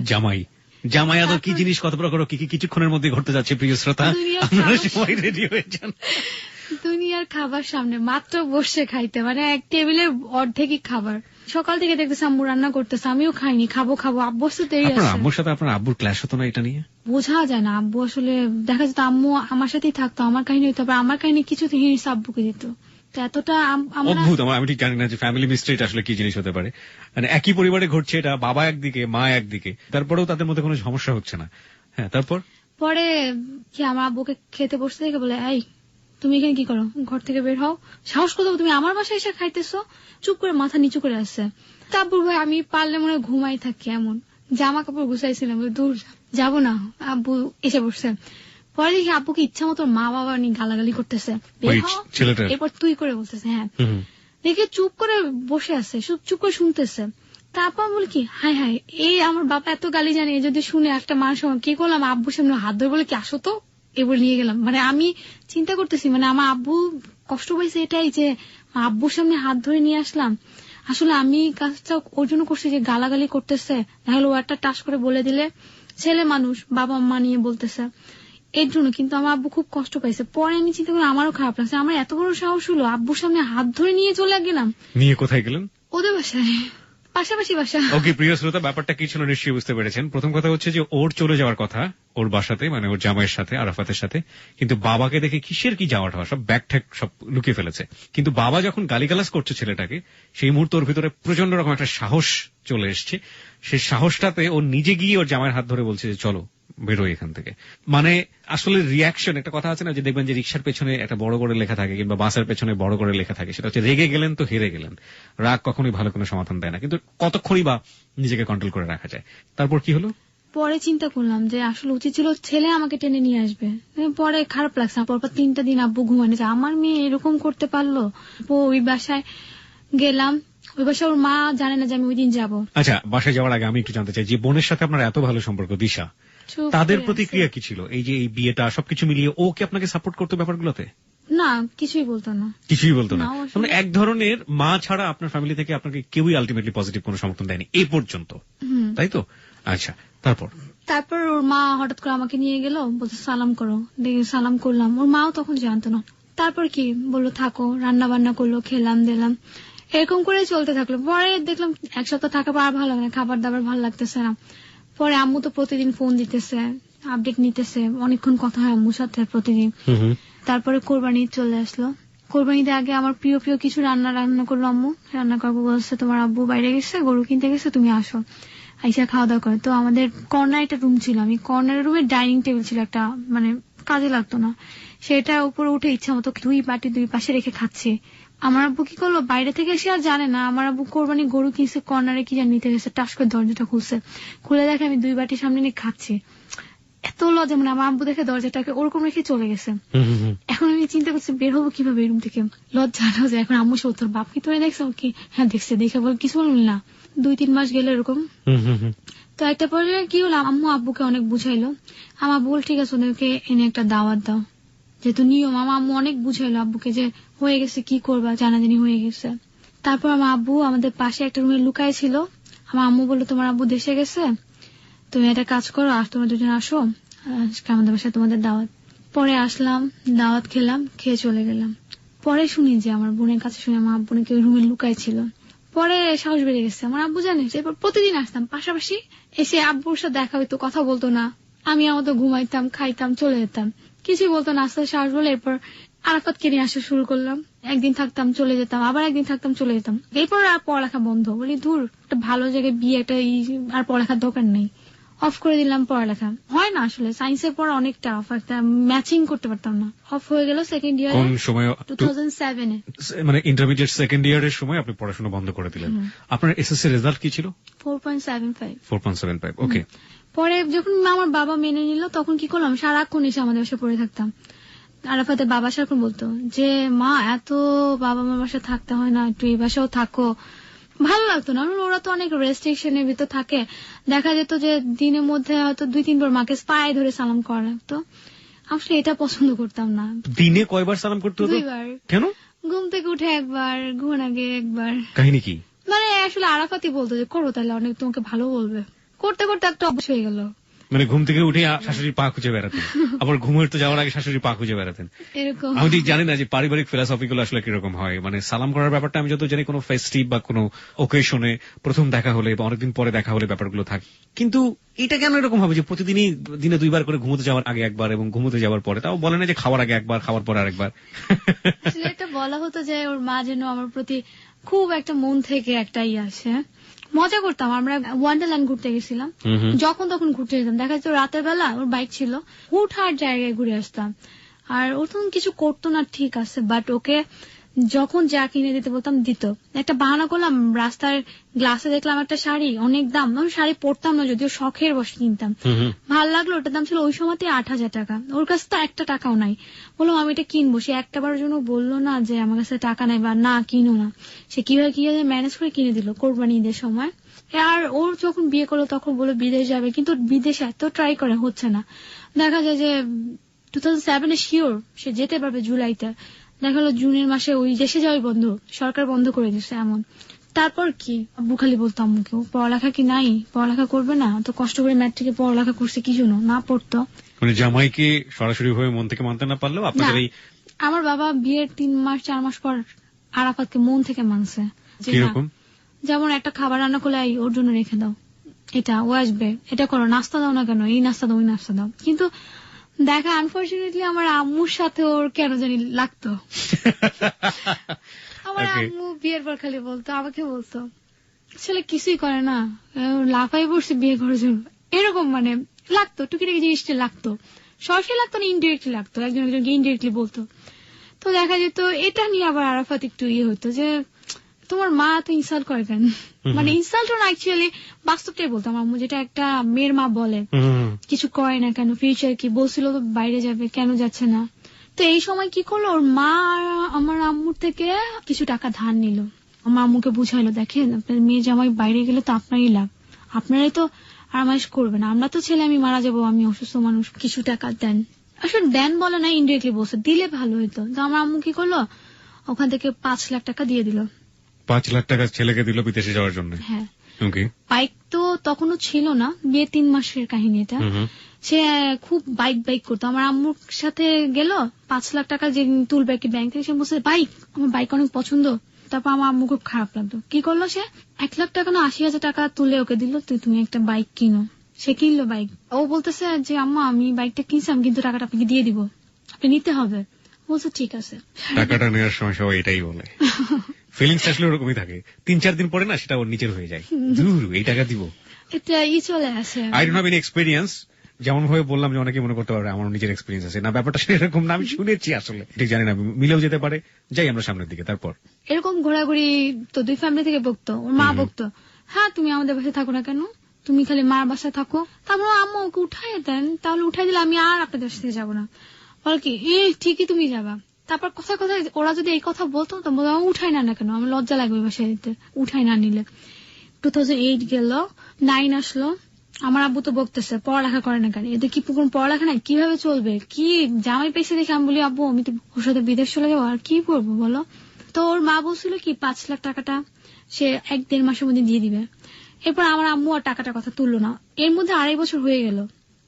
জামাই আদর কি জিনিস, কত প্রকার কি কিছুক্ষণের মধ্যে ঘটতে যাচ্ছে। প্রিয় শ্রোতা, আপনারা সবাই রেডি হয়ে যান। দুনিয়ার খাবার সামনে মাত্র বসে খাইতে, মানে এক টেবিলের অর্ধেকই খাবার। সকাল থেকে দেখতেছে আম্মু রান্না করতেছে, আমিও খাইনি, খাবো আব্বু সাথে। আপনার আম্মুর সাথে আপনার আব্বুর ক্ল্যাশ হতো না এটা নিয়ে? বোঝা যায় না, আব্বু আসলে দেখা যেত আম্মু আমার সাথেই থাকতো, আমার কাহিনী হইতো, আমার কাহিনী কিছু হিংসা আব্বুকে দিত। এতটা অদ্ভুত, আমি ঠিক জানি না যে ফ্যামিলি মিস্ট্রিটা আসলে কি জিনিস হতে পারে। মানে একই পরিবারে ঘটছে এটা, বাবা একদিকে মা একদিকে, তারপরেও তাদের মধ্যে কোনো সমস্যা হচ্ছে না। হ্যাঁ, তারপর পরে কি আমার আব্বুকে খেতে বসতে দেখে বলে, এই তুমি এখানে কি করো, ঘর থেকে বের হও, সাহস করতে তুমি আমার বাসায় এসে খাইতেছো। চুপ করে মাথা নিচু করে আসছে। আব্বুর ভাই আমি পারলে মনে হয় ঘুমাই থাকি, এমন জামা কাপড় গুছাইছিলাম, দূর যাবো না। আব্বু এসে বসছে। পরে দেখি আব্বুকে ইচ্ছা মতো মা বাবা নিয়ে গালাগালি করতেছে, এরপর তুই করে বলতেছে। হ্যাঁ, দেখে চুপ করে বসে আছে, চুপ করে শুনতেছে। তারপর বলি কি হাই হাই, এই আমার বাবা এত গালি জানে, যদি শুনে একটা মানুষ কি করলাম, আব্বুর সামনে হাত ধরে বলে কি আসো তো, এবার নিয়ে গেলাম। মানে আমি চিন্তা করতেছি, মানে আমার আব্বু কষ্ট পাইছে এটাই যে আব্বুর সামনে হাত ধরে নিয়ে আসলাম। আসলে আমি কাজটা ওর জন্য করছি যে গালাগালি করতেছে, তাহলে ও একটা টাস করে বলে দিলে, ছেলে মানুষ বাবা মা নিয়ে বলতেছে এর জন্য। কিন্তু আমার আব্বু খুব কষ্ট পাইছে। পরে আমি চিন্তা করি আমারও খারাপ লাগছে, আমার এত বড় সাহস হলো, আব্বুর সামনে হাত ধরে নিয়ে চলে গেলাম। নিয়ে কোথায় গেলেন? ওদের বাসায়, পাশাপাশি বাসা। ওকে, প্রিয় শ্রোতা, ব্যাপারটা কি ছিল নিশ্চয়ই বুঝতে পেরেছেন। প্রথম কথা হচ্ছে যে ওর চলে যাওয়ার কথা ওর বাসাতে, মানে ওর জামাইয়ের সাথে, আরাফাতের সাথে, কিন্তু বাবাকে দেখে কিসের কি যাওয়াটা সব ব্যাগ ঠ্যাগ সব লুকিয়ে ফেলেছে। কিন্তু বাবা যখন গালিগালাজ করছে ছেলেটাকে, সেই মুহূর্তে ওর ভিতরে প্রচন্ড রকম একটা সাহস চলে এসছে। সেই সাহসটাতে ও নিজে গিয়ে ওর জামাইয়ের হাত ধরে বলছে যে চলো বেরোয় এখান থেকে। মানে আসলে রিয়াকশন, একটা কথা আছে না যে দেখবেন যে রিক্সার পেছনে একটা বড় করে লেখা থাকে কিংবা বাসের পেছনে বড় করে লেখা থাকে, সেটা হচ্ছে রেগে গেলেন তো হেরে গেলেন। রাগ কখনোই ভালো কোনো সমাধান দেয় না, কিন্তু কতক্ষণই বা নিজেকে কন্ট্রোল করে রাখা যায়। তারপর কি হলো? পরে চিন্তা করলাম যে আসলে উচিত ছিল ছেলে আমাকে টেনে নিয়ে আসবে। পরে খারাপ লাগছে, পরপর 3টা দিন আব্বু ঘুমানো যায়, আমার মেয়ে এরকম করতে পারলো। ওই বাসায় গেলাম ওই বাসায় ওর মা জানে না যে আমি ওই দিন যাবো। আচ্ছা, বাসায় যাওয়ার আগে আমি একটু জানতে চাই যে বোনের সাথে আপনার এত ভালো সম্পর্ক দিশা, তাদের প্রতিক্রিয়া কি ছিল এই যে এই বিয়েটা সবকিছু মিলিয়ে? ও কি আপনাকে সাপোর্ট করতো ব্যাপারগুলোতে? না, কিছুই বলতো না। কিছুই বলতো না? মানে এক ধরনের মা ছাড়া আপনার ফ্যামিলি থেকে আপনাকে কেউই আলটিমেটলি পজিটিভ কোনো সমর্থন দেয়নি এই পর্যন্ত, তাই তো? আচ্ছা, তারপর ওর মা হঠাৎ করে আমাকে নিয়ে গেল, বলতে সালাম করো, দেখে সালাম করলাম। ওর মাও তখন জানতো না। তারপর কি বললো, থাকো, রান্না বান্না করলো, খেলাম দিলাম, এরকম করে চলতে থাকলো। পরে দেখলাম এক সপ্তাহ থাকা পর আর ভালো লাগে না, খাবার দাবার ভালো লাগতেছে না। পরে আম্মু তো প্রতিদিন ফোন দিতেছে, আপডেট নিতেছে, অনেকক্ষণ কথা হয় আম্মুর সাথে প্রতিদিন। তারপরে কোরবানি চলে আসলো। কোরবানিতে আগে আমার প্রিয় প্রিয় কিছু রান্না করলো আম্মু। রান্না করবো বলছে, তোমার আব্বু বাইরে গেছে, গরু কিনতে গেছে, তুমি আসো, আইসা খাওয়া দাওয়া করে। তো আমাদের কর্নার একটা রুম ছিল, আমি কর্নারের রুমে ডাইনিং টেবিল ছিল একটা, মানে কাজে লাগতো না, সেটা উপরে উঠে ইচ্ছা মতো 2 বাটি 2 পাশে রেখে খাচ্ছে। আমার আব্বু কি করলো, বাইরে থেকে এসে আর জানে না আমার আব্বু কোরবানি গরু কিনছে, কর্নারে কি জানি নিতে গেছে, টাস করে দরজাটা খুলছে, খুলে দেখে আমি 2 বাটি সামনে নিয়ে খাচ্ছি। এত লজ্জা, মানে আমার আব্বু দেখে দরজাটাকে ওরকম রেখে চলে গেছে। এখন আমি চিন্তা করছি বের হবো কিভাবে এই রুম থেকে, লজ্জা। এখন আম্মু সে তোর বাপ কি তোরে দেখছে? কি হ্যাঁ দেখছে, দেখে বল কিছু বললি না। 2-3 মাস গেলে এরকম। তো একটা পর্যায়ে কি হলো, আম্মু আব্বুকে অনেক বুঝাইলো। আমার বল ঠিক আছে, ওদেরকে এনে একটা দাওয়াত দাও, যেহেতু নিয়ম। আমার আম্মু অনেক বুঝাইলো আব্বুকে যে হয়ে গেছে, কি করবা, জানাজানি হয়ে গেছে। তারপর আমার আব্বু আমাদের পাশে একটা রুমে লুকায় ছিল। আমার আম্মু বললো, তোমার আব্বু দেশে গেছে, তুমি একটা কাজ করো, আর তোমরা দুজন আসো, আজকে আমাদের বাসায় তোমাদের দাওয়াত। পরে আসলাম, দাওয়াত খেলাম, খেয়ে চলে গেলাম। পরে শুনি যে আমার বোনের কাছে শুনে আমার আব্বু নাকি ওই রুমে লুকায় ছিল। পরে সাহস বেড়ে গেছে আমার আব্বু, জানিস, এরপর প্রতিদিন আসতাম পাশাপাশি, এসে আব্বুর সাথে দেখা হইতো, কথা বলতো না, আমি আমাদের ঘুমাইতাম, খাইতাম, চলে যেতাম, কিছুই বলতো না। আস্তে সাহস বলে এরপর আরাফাতকে নিয়ে আসা শুরু করলাম। একদিন থাকতাম, চলে যেতাম, আবার একদিন থাকতাম, চলে যেতাম। এরপর আর পড়ালেখা বন্ধ, বলি দূর, একটা ভালো জায়গায় বিয়ে, একটা আর পড়ালেখার দরকার নেই, অফ করে দিলাম পড়ালেখা। হয় না আসলে, সায়েন্সের পড়া অনেক টাফ, একটা ম্যাচিং করতে পারতাম না, অফ হয়ে গেল সেকেন্ড ইয়ার। কোন সময়? 2007-এ, মানে ইন্টারমিডিয়েট সেকেন্ড ইয়ারের সময় আপনি পড়াশোনা বন্ধ করে দিলেন। আপনার এসএসসি রেজাল্ট কি ছিল? 4.75। ওকে। পরে যখন আমার বাবা মেনে নিল, তখন কি করলাম, সারাক্ষণ এসে আমাদের বাসায় পড়ে থাকতাম। আরাফাতের বাবা সারাক্ষণ বলতো যে মা, এত বাবা মার বাসায় থাকতে হয় না, একটু এই বাসাও থাকো। ভালো লাগতো না, ওরা তো অনেক রেস্ট্রিকশনের ভিতর থাকে। দেখা যেত যে দিনের মধ্যে হয়তো 2-3 বার মাকে পায়ে ধরে সালাম করা লাগতো। আসলে এটা পছন্দ করতাম না। দিনে কয়বার সালাম করতে হতো? 2 বার। কেন? ঘুম থেকে উঠে একবার, ঘুমানোর আগে একবার। কাহিনী কি? মানে আসলে আরাফাতই বলতো যে করো, তাহলে অনেক তোমাকে ভালো বলবে। করতে করতে একটা অভ্যাস হয়ে গেল। মানে ঘুম থেকে উঠে শাশুড়ির পা খুঁজে বেড়াতেন, আবার ঘুমের তো যাওয়ার আগে শাশুড়ির পা খুঁজে বেড়াতেন, এরকম। আমি ঠিক জানি না যে পারিবারিক ফিলসফি গুলো আসলে কিরকম হয়। মানে সালাম করার ব্যাপারটা আমি যত জানি, কোনো ফেস্টিভ বা কোনো ওকেশনে প্রথম দেখা হলে বা অনেকদিন পরে দেখা হলে ব্যাপারগুলো থাকে, কিন্তু এটা কেন এরকম হবে যে প্রতিদিনই দিনে 2 বার করে, ঘুমোতে যাওয়ার আগে একবার এবং ঘুমোতে যাওয়ার পরে? তাও বলে না যে খাওয়ার আগে একবার, খাওয়ার পরে আরেকবার? এটা বলা হতো যে ওর মা যেন আমার প্রতি খুব একটা মন থেকে একটা আসে। মজা করতাম, আমরা ওয়ান্ডারল্যান্ড ঘুরতে গেছিলাম, যখন তখন ঘুরতে যেতাম। দেখা যেত রাতের বেলা ওর বাইক ছিল, হুটহাট জায়গায় ঘুরে আসতাম। আর ও তখন কিছু করতো না, ঠিক আছে, বাট ওকে যখন যা কিনে দিতে বলতাম দিত। একটা বাহানা করলাম, রাস্তার গ্লাসে দেখলাম একটা শাড়ি, অনেক দাম, আমি শাড়ি পরতাম না, যদিও শখের বসে কিনতাম, ভাল লাগলো, ওটার দাম ছিল ওই সময়তে 8,000 টাকা। ওর কাছে তো একটা টাকাও নাই। বললাম আমি এটা কিনবো, সে একটাবারের জন্য বললো না যে আমার কাছে টাকা নাই বা না কিনো না। সে কিভাবে ম্যানেজ করে কিনে দিল কোরবানি ঈদের সময়। আর ওর যখন বিয়ে করলো তখন বলে বিদেশ যাবে, কিন্তু বিদেশে এত ট্রাই করে হচ্ছে না। দেখা যায় যে 2007-এ শিওর সে যেতে পারবে জুলাইতে, দেখা গেল জুনের মাসে ওই দেশে যাওয়াই বন্ধ, সরকার বন্ধ করে দিচ্ছে এমন। তারপর কি আব্বু খালি বলতো আম্মুকে, পড়ালেখা কি নাই, পড়ালেখা করবে না, তো কষ্ট করে ম্যাট্রিকে পড়ালেখা করছে, কি জন্য না পড়তো। মানে জামাইকে সরাসরি ভাবে মন থেকে মানতে না পারলেও আপনাদের এই, আমার বাবা বিয়ের 3-4 মাস পর আরাফাতকে মন থেকে মানছে। কিরকম? যেমন একটা খাবার রান্না করলে ওর জন্য রেখে দাও, এটা ও আসবে, এটা করো, নাস্তা দাও না কেন, এই নাস্তা দাও, ওই নাস্তা দাও। কিন্তু দেখা আনফরচুনেটলি আমার আম্মুর সাথে ওর কেন জানি লাগতো। আমার আম্মু বিয়ের পর খালি বলতো, আমাকে বলতো আসলে কিছুই করে না, লাফাই পড়ছে বিয়ে করার জন্য, এরকম। মানে লাগতো, টুকিটাকি জিনিসটা লাগতো, সরাসরি লাগতো না, ইনডিরেক্টলি লাগতো, একজনকে ইনডিরেক্টলি বলতো। তো দেখা যেত এটা নিয়ে আবার আরাফাত একটু হতো যে তোমার মা তো ইনসাল্ট করে কেন, মানে ইনসাল্ট না, অ্যাকচুয়ালি বাস্তবটাই বলতাম আম্মু, যেটা একটা মেয়ের মা বলে, কিছু করে না কেন, ফিউচার কি, বলছিল তো বাইরে যাবে, কেন যাচ্ছে না। তো এই সময় কি করলো, ওর মা আমার আম্মুর থেকে কিছু টাকা ধার নিল, আমার আম্মুকে বুঝাইলো, দেখেন আপনার মেয়ে জামাই বাইরে গেলে তো আপনারই লাভ, আপনারাই তো আরামাইশ করবেন, আমরা তো ছেলে আমি মারা যাবো, আমি অসুস্থ মানুষ, কিছু টাকা দেন। আসলে দেন বলে না, ইনডিরেক্টলি বলছে, দিলে ভালো হইতো। তো আমার আম্মু কি করলো, ওখান থেকে 5 লাখ টাকা দিয়ে দিল। 5 লাখ টাকা ছেলেকে দিল বিদেশে যাওয়ার জন্য? হ্যাঁ। বাইক তো তখনও ছিল না, বিয়ে 3 মাসের কাহিনী এটা। সে খুব বাইক করতো, আমার আম্মুর সাথে গেল, 5 লাখ টাকা যে তুলবে কি ব্যাংক থেকে, সে বলছে বাইক, আমার বাইক অনেক পছন্দ। তারপর আমার আম্মু খুব খারাপ লাগতো। কি করলো সে, 1 লাখ টাকা না 80,000 টাকা তুলে ওকে দিল, তুমি একটা বাইক কিনো। সে কিনলো বাইক। ও বলতেছে যে আম্মা আমি বাইকটা কিনছিলাম, কিন্তু টাকাটা আপনাকে দিয়ে দিব, আপনি নিতে হবে। বলছে ঠিক আছে। টাকাটা নেওয়ার সময় সবাই এটাই বলে, ফিলিংস আসলে ওরকমই থাকে, 3-4 দিন পরে না সেটা ওর নিচের হয়ে যায়, দূর এই টাকা দিব, এটা চলে আসে। I don't have any experience, যেমন ভাবে বললাম যে অনেকে মনে করতে পারে আমার নিজের এক্সপেরিয়েন্স আছে, না ব্যাপারটা সেরকম না, আমি শুনেছি আসলে, ঠিক জানি না, মিলেও যেতে পারে। যাই আমরা সামনের দিকে। তারপর এরকম ঘোরাঘুরি তো 2 ফ্যামিলি থেকে বকতো, ওর মা বকতো, হ্যাঁ তুমি আমাদের বাসায় থাকো না কেন, তুমি খালি মার বাসায় থাকো। তারপর আম্মু ওকে উঠাই দেন, তাহলে উঠাই দিলে আমি আর আপনাদের সাথে যাবো না। বল কি ঠিকই তুমি যাবা। তারপর কথা ওরা যদি এই কথা বলতো তো উঠাই না কেন, আমার লজ্জা লাগবে বাসায় দিতে, উঠাই না নিলে। 2008 গেল, 9 আসলো, আমার আব্বু তো বকতেছে পড়ালেখা করে না কেন, এদের কি পুকুর পড়ালেখা নাই, কিভাবে চলবে, কি জামাই পেয়েছে দেখে আমি বলি আব্বু আমি তো ওর সাথে বিদেশ চলে যাবো, আর কি করবো বলো। তো ওর মা বলছিল কি 5 লাখ টাকাটা সে 1-1.5 মাসের মধ্যে দিয়ে দিবে। এরপর আমার আম্মু আর টাকাটা কথা তুললো না, এর মধ্যে 2.5 বছর হয়ে গেল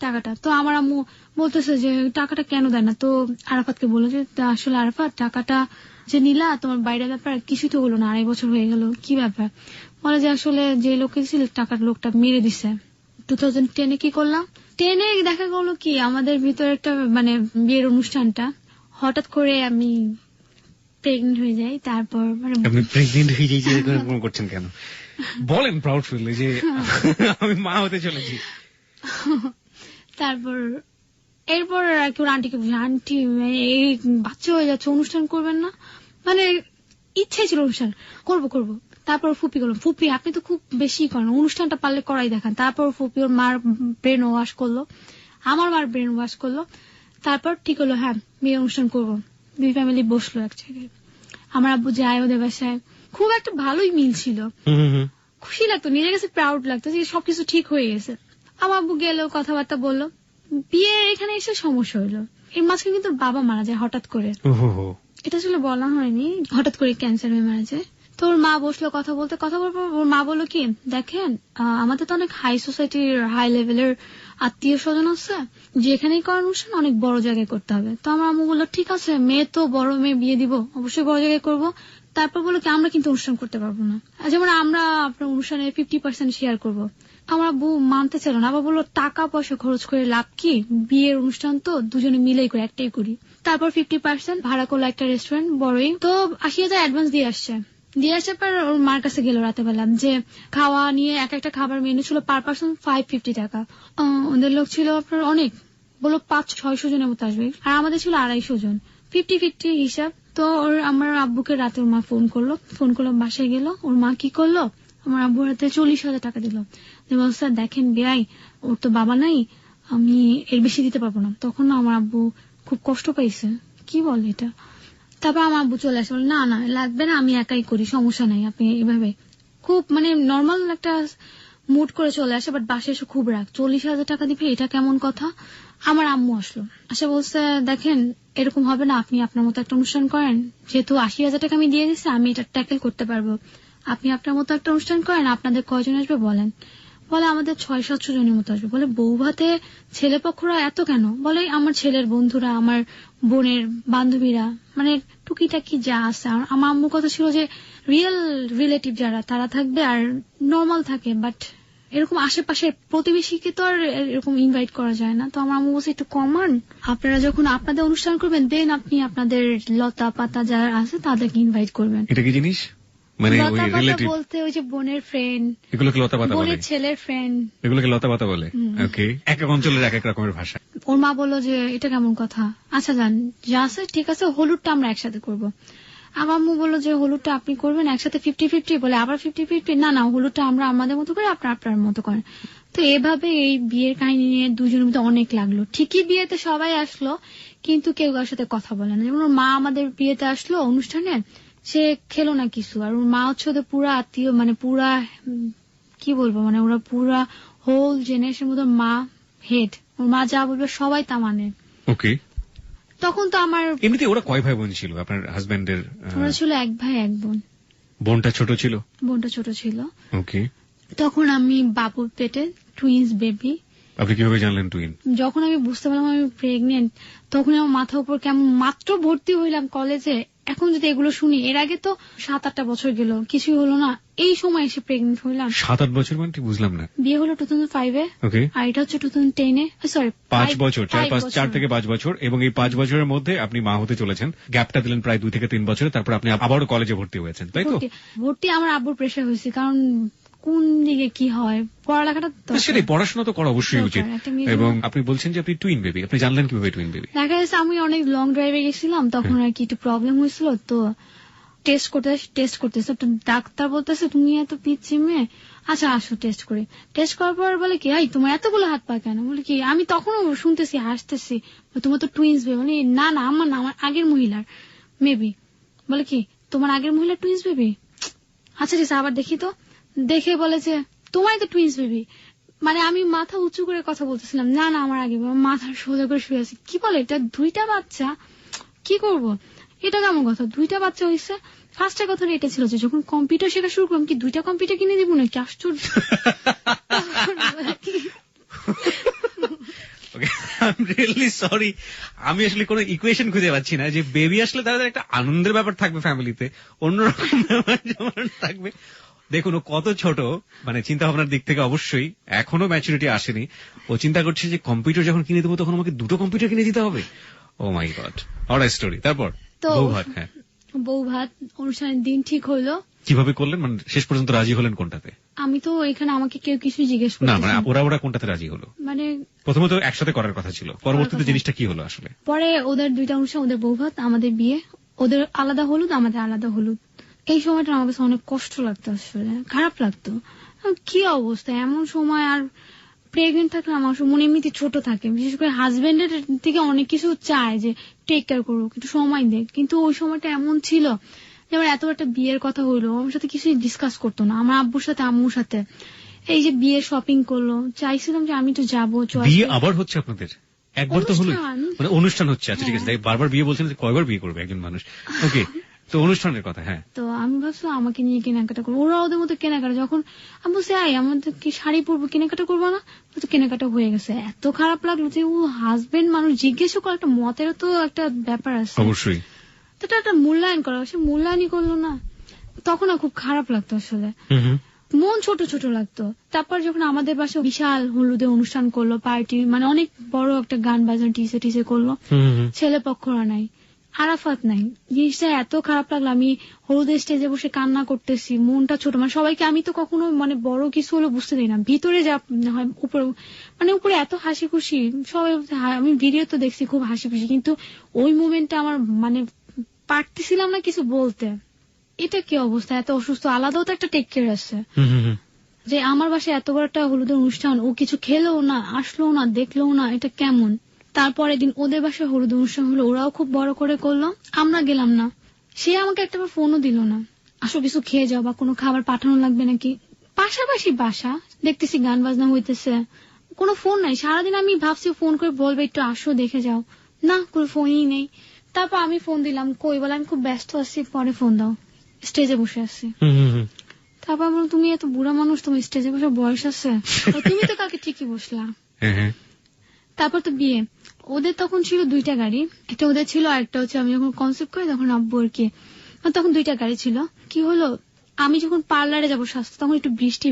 টাকাটা। তো আমার আম্মু বলতেছে যে টাকাটা কেন দেয় না। তো আরাফাতকে বললো যে আসলে আরাফাত টাকাটা যে নিলা তোমার বাইরের ব্যাপার কিছুই তো হলো না, 2.5 বছর হয়ে গেল, কি ব্যাপার। বলে যে আসলে যে লোকে ছিল টাকার লোকটা মেরে দিছে। 2010 কি করলাম, 10 দেখা গেল কি আমাদের ভিতরে একটা মানে বিয়ের অনুষ্ঠানটা, হঠাৎ করে আমি প্রেগনেন্ট হয়ে যাই। তারপর আপনি প্রেগনেন্ট হয়ে যাই এরকম করছেন কেন বলেন, প্রাউড ফিল যে আমি মা হতে চলেছি। তারপর এরপর আর কি ওর আন্টিকে বুঝি, আন্টি এই বাচ্চা হয়ে যাচ্ছে, অনুষ্ঠান করবেন না, মানে ইচ্ছাই ছিল অনুষ্ঠান করব। তারপর ফুপি করলাম, ফুপি আপনি তো খুব বেশি করেন, অনুষ্ঠানটা পারলে করাই দেখান। তারপর ফুপি ওর মার ব্রেন ওয়াশ করলো, আমার মার ব্রেন ওয়াশ করলো। তারপর ঠিক হলো, হ্যাঁ বিয়ে অনুষ্ঠান করবো। 2 ফ্যামিলি বসলো এক জায়গায়, আমার আব্বু যায় ওদের বাসায়, খুব একটা ভালোই মিল ছিল, খুশি লাগতো, নিজের কাছে প্রাউড লাগতো যে সবকিছু ঠিক হয়ে গেছে। আমার আব্বু গেল, কথাবার্তা বললো, বিয়ে এখানে এসে সমস্যা হইলো। এর মাঝখানে কিন্তু বাবা মারা যায় হঠাৎ করে, এটা আসলে বলা হয়নি, হঠাৎ করে ক্যান্সার হয়ে মারা যায়। তো ওর মা বসলো কথা বলতে, কথা বলবো, ওর মা বললো কি দেখেন আমাদের তো অনেক হাই সোসাইটির হাই লেভেলের আত্মীয় স্বজন আছে, যেখানেই করার অনুষ্ঠান অনেক বড় জায়গায় করতে হবে। তো আমার আম্মু বললো ঠিক আছে, মেয়ে তো বড়, মেয়ে বিয়ে দিব অবশ্যই বড় জায়গায় করবো। তারপর বললো কি আমরা কিন্তু অনুষ্ঠান করতে পারবো না, যেমন আমরা আপনার অনুষ্ঠানে 50% শেয়ার করবো। আমার আব্বু মানতে চাইল না, আবার বললো টাকা পয়সা খরচ করে লাভ কি, বিয়ের অনুষ্ঠান তো দুজনে মিলেই করে, একটাই করি। তারপর 50% ভাড়া করলো একটা রেস্টুরেন্ট বড়ই, তো 80,000 অ্যাডভান্স দিয়ে আসছে পর ওর মার কাছে গেল রাতে বেলা, যে খাওয়া নিয়ে একটা খাবার মেনু ছিল পার পার্সন 550 টাকা। ওদের লোক ছিল আপনার অনেক, বললো 500-600 জনের মতো আসবে, আর আমাদের ছিল 250 জন, 50-50 হিসাব। তো ওর আমার আব্বুকে রাতে ওর মা ফোন করলো, বাসায় গেল, ওর মা কি করলো আমার আব্বুর হাতে 40,000 টাকা দিল, স্যার দেখেন বেয়াই ওর তো বাবা নাই, আমি এর বেশি দিতে পারবো না। তখন আমার আব্বু খুব কষ্ট পাইছে, কি বলে এটা। তারপর আমার আব্বু চলে আসে, বলে না লাগবে না, আমি একাই করি, সমস্যা নাই, আপনি এভাবে খুব মানে নর্মাল একটা মুড করে চলে আসে। বাট বাসায় এসে খুব রাগ, 40,000 টাকা দিবে, এটা কেমন কথা। আমার আম্মু আসলো, বলছে দেখেন এরকম হবে না, আপনি আপনার মতো একটা অনুষ্ঠান করেন, যেহেতু 80,000 টাকা আমি দিয়ে দিচ্ছি, আমি এটা ট্যাকেল করতে পারবো, আপনি আপনার মতো একটা অনুষ্ঠান করেন, আপনাদের কয়জন আসবে বলেন। বলে আমাদের 600-700 জনের মতো আসবে। বলে বউ ভাতে ছেলে পক্ষরা এত কেন? বলে আমার ছেলের বন্ধুরা, আমার বোনের বান্ধবীরা, মানে টুকিটাকি যা আছে। আমার আম্মুর কথা ছিল যে রিয়েল রিলেটিভ যারা তারা থাকবে আর নর্মাল থাকে, বাট এরকম আশেপাশের প্রতিবেশীকে তো আর এরকম ইনভাইট করা যায় না। তো আমার আম্মু বলছে একটু কমান, আপনারা যখন আপনাদের অনুষ্ঠান করবেন দেন আপনি আপনাদের লতা পাতা যারা আছে তাদেরকে ইনভাইট করবেন। এটা কি জিনিস? মানে লতা পাতা বলতে ওই যে বোনের ফ্রেন্ড, এগুলোকে লতা পাতা বলে, বোনের ছেলের ফ্রেন্ড, এগুলোকে লতা পাতা বলে। ওকে, এক এক অঞ্চলের এক এক রকমের ভাষা। ওর মা বললো যে এটা কেমন কথা, আচ্ছা যান যা আছে ঠিক আছে, হলুদটা আমরা একসাথে করবো। আমার আম্মু বললো যে হলুদটা আপনি করবেন একসাথে 50-50, বলে আবার 50-50, না হলুদটা আমরা আমাদের মতো করে, আপনার মতো করেন। তো এভাবে এই বিয়ের কাহিনী নিয়ে দুজনের মধ্যে অনেক লাগলো। ঠিকই বিয়েতে সবাই আসলো, কিন্তু কেউ কারোর সাথে কথা বলে না। যেমন ওর মা আমাদের বিয়েতে আসলো অনুষ্ঠানে, সে খেলো না কিছু। আর ওর মা হচ্ছে ওদের পুরা আত্মীয়, মানে পুরা কি বলবো, মানে ওরা পুরা হোল জেনারেশন মতো মা হেড। ওর মা যা বলবে সবাই তা মানে। ওকে, তখন তো আমার এমনিতে ওরা কয় ভাই বোন ছিল আপনার হাজবেন্ডের? ওরা ছিল এক ভাই এক বোন। বোনটা ছোট ছিল? বোনটা ছোট ছিল। ওকে, তখন আমি বাবুর পেটে, টুইন্স বেবি। আপনি কিভাবে জানলেন টুইন? যখন আমি বুঝতে পারলাম আমি প্রেগনেন্ট, তখন আমার মাথার উপর কেমন, মাত্র ভর্তি হইলাম কলেজে, এখন যদি এগুলো শুনি, এর আগে তো 7-8 বছর গেল, কিছুই হলো না, এই সময় এসে প্রেগনেন্ট হইলাম। 7-8 বছর মানে ঠিক বুঝলাম না। বিয়ে হলো 2005-এ, ওকে, আর এটা হচ্ছে 2010-এ, সরি 5 বছর, 4 থেকে 5 বছর। এবং এই 5 বছরের মধ্যে আপনি মা হতে চলেছেন, গ্যাপটা দিলেন প্রায় 2 থেকে 3 বছরে, তারপর আপনি আবারও কলেজে ভর্তি হয়েছেন, তাই তো? ভর্তি আমার আব্বুর প্রেশার হয়েছে, কারণ কোন দিকে কি হয়, পড়ালেখাটা সেটাই, পড়াশোনা তো করা অবশ্যই উচিত। এবং আপনি বলছেন যে আপনি টুইন বেবি, আপনি জানলেন কিভাবে টুইন বেবি? দেখা যাচ্ছে আমি অনেক লং ড্রাইভে গেছিলাম, তখন আর কি একটু প্রবলেম হয়েছিল, তো টেস্ট করতেছে তো ডাক্তার বলতেছে তুমি এত পিচ্ছি মেয়ে, আচ্ছা আসো টেস্ট করি। টেস্ট করার পর বলে কি, এই তোমার এতগুলো হাত পা কেন? বলে কি, আমি তখনও শুনতেছি, হাসতেছি, তোমার তো টুইন্স বেবি। মানে না না, আমার না, আমার আগের মহিলার মেবি। বলে কি, তোমার আগের মহিলার টুইন্স বেবি? আচ্ছা ঠিক আছে, আবার দেখি তো। দেখে বলে যে তোমারই তো টুইন্স বেবি। মানে আমি মাথা উঁচু করে কথা বলতেছিলাম, না না আমার আগে, মাথা সোজা করে শুয়ে আছি। কি বলে এটা, 2টা বাচ্চা? কি করব, এটা কেমন কথা, 2টা বাচ্চা হয়েছে? ফার্স্টের কথা এটা ছিল যে যখন কম্পিউটার শেখা শুরু করলাম, কি 2টা কম্পিউটার কিনে দিব নাকি? আশ্চর্য। সরি, আমি আসলে কোন ইকুয়েশন খুঁজে পাচ্ছি না যে বেবি আসলে তাদের একটা আনন্দের ব্যাপার থাকবে ফ্যামিলিতে, অন্যরকম ব্যাপার যেমন থাকবে। দেখুন ও কত ছোট, মানে চিন্তা ভাবনার দিক থেকে অবশ্যই এখনো ম্যাচুরিটি আসেনি। ও চিন্তা করছে যে কম্পিউটার যখন কিনে দেবো তখন আমাকে 2টো কম্পিউটার কিনে দিতে হবে। ও মাই গড, অড স্টোরি। তারপর বউ ভাত? হ্যাঁ, বউ ভাত অনুষ্ঠানের দিন ঠিক হইলো। কিভাবে করলেন, মানে শেষ পর্যন্ত রাজি হলেন কোনটাতে? আমি তো এখানে আমাকে কেউ কিছু জিজ্ঞেস করতে না, মানে ওরা কোনটাতে রাজি হলো? মানে প্রথমত একসাথে করার কথা ছিল, পরবর্তীতে জিনিসটা কি হলো আসলে? পরে ওদের 2টা অনুষ্ঠান, ওদের বউ ভাত, আমাদের বিয়ে, ওদের আলাদা হলুদ, আমাদের আলাদা হলুদ। এই সময়টা আমার কাছে অনেক কষ্ট লাগতো, আসলে খারাপ লাগতো। কি অবস্থা এমন সময়, আর প্রেগনেন্ট থাকলে আমার মনে এমনিতে ছোট থাকে, বিশেষ করে হাজবেন্ডের থেকে অনেক কিছু চায় যে টেক কেয়ার করুক, একটু সময় দেখ, কিন্তু ওই সময়টা এমন ছিল যে আমার এত একটা বিয়ের কথা হইলো, আমার সাথে কিছুই ডিসকাস করতো না, আমার আব্বুর সাথে আম্মুর সাথে। এই যে বিয়ে শপিং করলো, চাইছিলাম যে আমি তো যাবো। বিয়ে আবার হচ্ছে আপনাদের? একবার তো হলো, মানে অনুষ্ঠান হচ্ছে। আচ্ছা ঠিক আছে, বারবার বিয়ে বলছেন, কয়বার বিয়ে করবে একজন মানুষ? ওকে, তো অনুষ্ঠানের কথা। হ্যাঁ, তো আমি ভাবছিলাম আমাকে নিয়ে কেনাকাটা করবো, ওরা ওদের মতো কেনাকাটা। যখন আমি বলছি আমাদের কি শাড়ি পরবো, কেনাকাটা করবো না, তো কেনাকাটা হয়ে গেছে। এত খারাপ লাগলো যে ও হাজবেন্ড মানুষ, জিজ্ঞেস করে, একটা মতের তো একটা ব্যাপার আছে অবশ্যই, তো একটা মূল্যায়ন করা, সে মূল্যায়নই করলো না। তখন খুব খারাপ লাগতো, আসলে মন ছোট ছোট লাগতো। তারপর যখন আমাদের বাসায় বিশাল হলুদের অনুষ্ঠান করলো, পার্টি, মানে অনেক বড় একটা গান বাজানো, টিসে করলো, ছেলে পক্ষরা নাই, আরাফাত নাই। জিনিসটা এত খারাপ লাগলো, আমি হলুদের স্টেজে বসে কান্না করতেছি, মনটা ছোট। মানে সবাইকে আমি তো কখনো মানে বড় কিছু হলো বুঝতে দিই না, ভিতরে যা হয় উপরে, মানে উপরে এত হাসি খুশি সবাই। আমি ভিডিও তো দেখছি খুব হাসি খুশি, কিন্তু ওই মোমেন্টে আমার মানে পারতেছিলাম না কিছু বলতে। এটা কি অবস্থা, এত অসুস্থ, আলাদাও তো একটা টেক কেয়ার আছে। যে আমার বাসায় এত বড় একটা হলুদের অনুষ্ঠান, ও কিছু খেলেও না, আসলো না, দেখলেও না, এটা কেমন? তারপরের দিন ওদের বাসায় হলুদ অনুষ্ঠান হলো, ওরাও খুব বড় করে করলো, আমরা গেলাম না। সে আমাকে একটা ফোনও দিল না, আসো কিছু খেয়ে যাও বা কোনো খাবার পাঠানো লাগবে নাকি। পাশাপাশি বাসা, দেখতেছি গান বাজনা হইতেছে, কোনো ফোন নাই। সারাদিন আমি ভাবছি ফোন করে বলবে একটু আসো দেখে যাও, না কোনো ফোনই নেই। তারপর আমি ফোন দিলাম, কই বলে আমি খুব ব্যস্ত আছি, পরে ফোন দাও। স্টেজে বসে আছি। তারপর বললাম তুমি এত বুড়া মানুষ, তুমি স্টেজে বসে বয়স আছে? তুমি তো কালকে ঠিকই বসলা। তারপর তো বিয়ে। ওদের তখন ছিল 2টা গাড়ি, একটা ওদের ছিল, আর একটা হচ্ছে আমি যখন কনসেপ্ট করি তখন আব্বু আর কি, তখন 2টা গাড়ি ছিল। কি হলো, আমি যখন পার্লারে যাবো স্বাস্থ্য, তখন একটু বৃষ্টি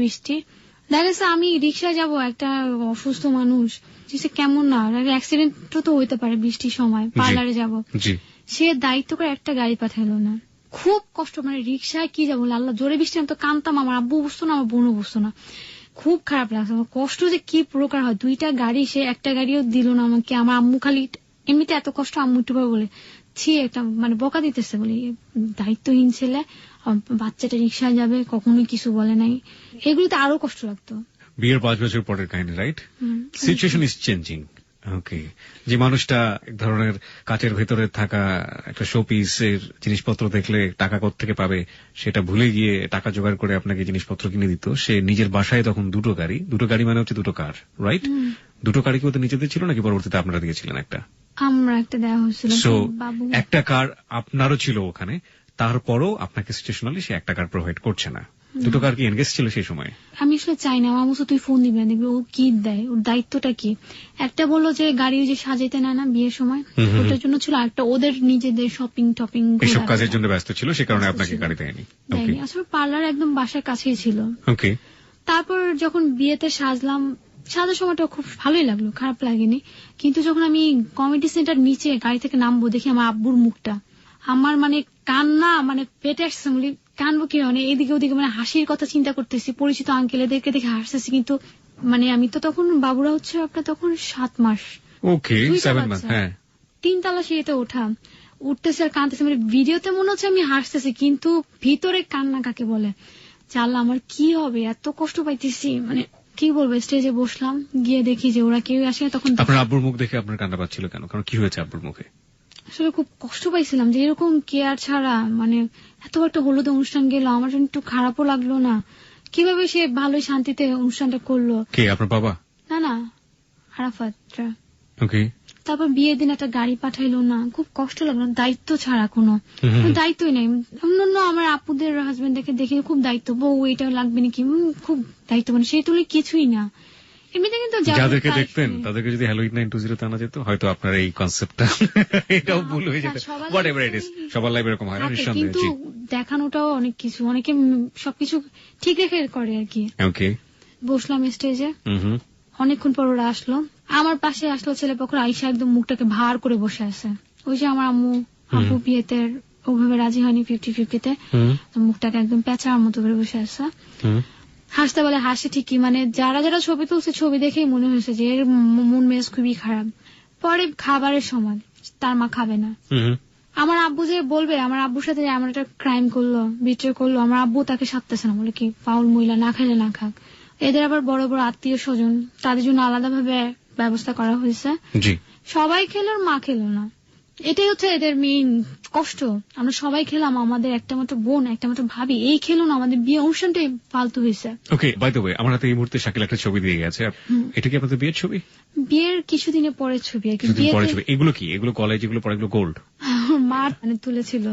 দেখা গেছে আমি রিক্সায় যাব, একটা অসুস্থ মানুষ, কেমন না, অ্যাক্সিডেন্টও তো হইতে পারে বৃষ্টির সময়, পার্লারে যাব। সে দায়িত্ব করে একটা গাড়ি পাঠালো না, খুব কষ্ট। মানে রিক্সায় কি যাবো, আল্লাহ জোরে বৃষ্টি, আমি তো কানতাম, আমার আব্বু বুঝতো না, আমার বোনও বুঝতো না, খুব খারাপ লাগছে আমার। কষ্ট যে কি প্রকার হয়, 2টা গাড়ি, সে একটা গাড়িও দিল না আমাকে। আমার আম্মু খালি এমনিতে এত কষ্ট, আম্মু একটু বলে ছি, একটা মানে বকা দিতেছে, বলি দায়িত্বহীন ছেলে, বাচ্চাটা রিক্সায় যাবে, কখনোই কিছু বলে নাই। এগুলোতে আরো কষ্ট লাগতো। বিয়ের 5 বছর পরের কাহিনী, রাইট? সিচুয়েশন ইজ চেঞ্জিং, ওকে, যে মানুষটা এক ধরনের কাচের ভেতরে থাকা একটা শোপিসের জিনিসপত্র দেখলে টাকা কোত্থেকে পাবে সেটা ভুলে গিয়ে টাকা জোগাড় করে আপনাকে জিনিসপত্র কিনে দিত, সে নিজের বাসায় তখন দুটো গাড়ি মানে হচ্ছে দুটো কার, রাইট? দুটো গাড়ি কি ওদের নিজেদের ছিল নাকি পরবর্তীতে আপনারা দিয়েছিলেন একটা? আমরা একটা দেওয়া হয়েছিল। সো একটা কার আপনারও ছিল ওখানে, তারপরও আপনাকে স্টেশনালি সে একটা কার প্রোভাইড করছে না। দুটো কার কি এনগেজ ছিল সেই সময়? আমি আসলে চাই না আমার মতো তুই ফোন দিবি না, দেখবি ও কি দেয়, ওর দায়িত্বটা কি। একটা বললো যে গাড়ি যে সাজাইতে নেয় না বিয়ের সময়, ওটার জন্য ছিল। একটা ওদের নিজেদের শপিং টপিং এসব কাজের জন্য ব্যস্ত ছিল, সে কারণে আপনাকে গাড়ি দেয়নি। আসলে পার্লার একদম বাসার কাছেই ছিল। ওকে। তারপর যখন বিয়েতে সাজলাম, সাজার সময়টা খুব ভালোই লাগলো, খারাপ লাগেনি। কিন্তু যখন আমি কমিটি সেন্টার নিচে গাড়ি থেকে নামবো, দেখি আমার আব্বুর মুখটা, আমার মানে কান্না, মানে পেটে আসছে, কানবো কি, মানে এদিকে ওদিকে, মানে হাসির কথা চিন্তা করতেছি, পরিচিত আঙ্কেল এদেরকে দেখে হাসতেছি, কিন্তু মানে আমি তো তখন, বাবুরা হচ্ছে আপনার তখন 7 মাস। ওকে, 7 মাস। হ্যাঁ, 3 তলা সিঁড়িতে ওঠা, উঠতেছে আর কাঁদতেছে, মানে ভিডিওতে মনে হচ্ছে আমি হাসতেছি, কিন্তু ভিতরে কান্না কাকে বলে জানলা, আমার কি হবে, এত কষ্ট পাইতেছি, মানে কি বলবো। স্টেজে বসলাম, গিয়ে দেখি যে ওরা কেউ আসে। তখন আপনার আব্বুর মুখ দেখে আপনার কান্না পাচ্ছিল কেন? কারণ কি হয়েছে আব্বুর মুখে? আসলে খুব কষ্ট পাইছিলাম যে এরকম কেয়ার ছাড়া, মানে এত একটা হলুদ অনুষ্ঠান গেল, আমার জন্য একটু খারাপও লাগলো না। কিভাবে সে ভালোই শান্তিতে অনুষ্ঠানটা করলো। কে, আপনার বাবা? না, আরাফাতরা। ওকে। তারপর বিয়ের দিন একটা গাড়ি পাঠাইলো না, খুব কষ্ট লাগলো। দায়িত্ব ছাড়া কোনো দায়িত্বই নাই। অন্যান্য আমার আপুদের হাজবেন্ডকে দেখে খুব দায়িত্ব, বউ এটা লাগবে নাকি, খুব দায়িত্ব, মানে সেই তুলে কিছুই না। এমনিতে কিন্তু যাদেরকে দেখতেন তাদেরকে যদি হ্যালোইড 920 আনা যেত, হয়তো আপনার এই কনসেপ্টটা এটাও ভুল হয়ে যেত। হোয়াটএভার ইট ইজ, সবার লাইফ এরকম হয় না, কিন্তু দেখানোটাও অনেক কিছু, অনেকে সবকিছু ঠিক রেখে করে আর কি। ওকে। বসলাম স্টেজে, অনেকক্ষণ পর ওরা আসলো, আমার পাশে আসলো ছেলেপক্ষ, আইসা একদম মুখটাকে ভার করে বসে আছে। ওই যে আমার আম্মু বিয়েতে ওভাবে রাজি হয়নি 50-50-তে, মুখটাকে একদম পেঁচার মতো করে বসে আছে। হাসতে বলে হাসে ঠিকই, মানে যারা যারা ছবি তুলছে ছবি দেখেই মনে হয়েছে যে এর মন মেজাজ খুবই খারাপ। পরে খাবারের সময় তার মা খাবে না। আমার আব্বু যে বলবে আমার আব্বুর সাথে এমন একটা ক্রাইম করলো, বিট্রে করলো, আমার আব্বু তাকে সাধতেছে না, বলে কি ফাউল মহিলা, না খাইলে না খাক। এদের আবার বড় বড় আত্মীয় স্বজন, তাদের জন্য আলাদা ভাবে ব্যবস্থা করা হয়েছে। সবাই খেলো, মা খেলো না, এটাই হচ্ছে এদের মেইন কষ্ট। আমরা সবাই খেলাম, আমাদের একটা মাত্র বোন, একটা মাত্র ভাবি, এই খেলো না, আমাদের বিয়ে অনুষ্ঠানটাই ফালতু হয়েছে। ওকে, বাই দ্য ওয়ে, আমার হাতে এই মুহূর্তে শাকিল একটা ছবি দিয়ে গেছে। এটা কি আপনাদের বিয়ের ছবি? বিয়ের কিছুদিনের পরের ছবি আর কি। এগুলো কি, এগুলো কলেজ, এগুলো পরে এগুলো গোল্ড? মা মানে তুলেছিল।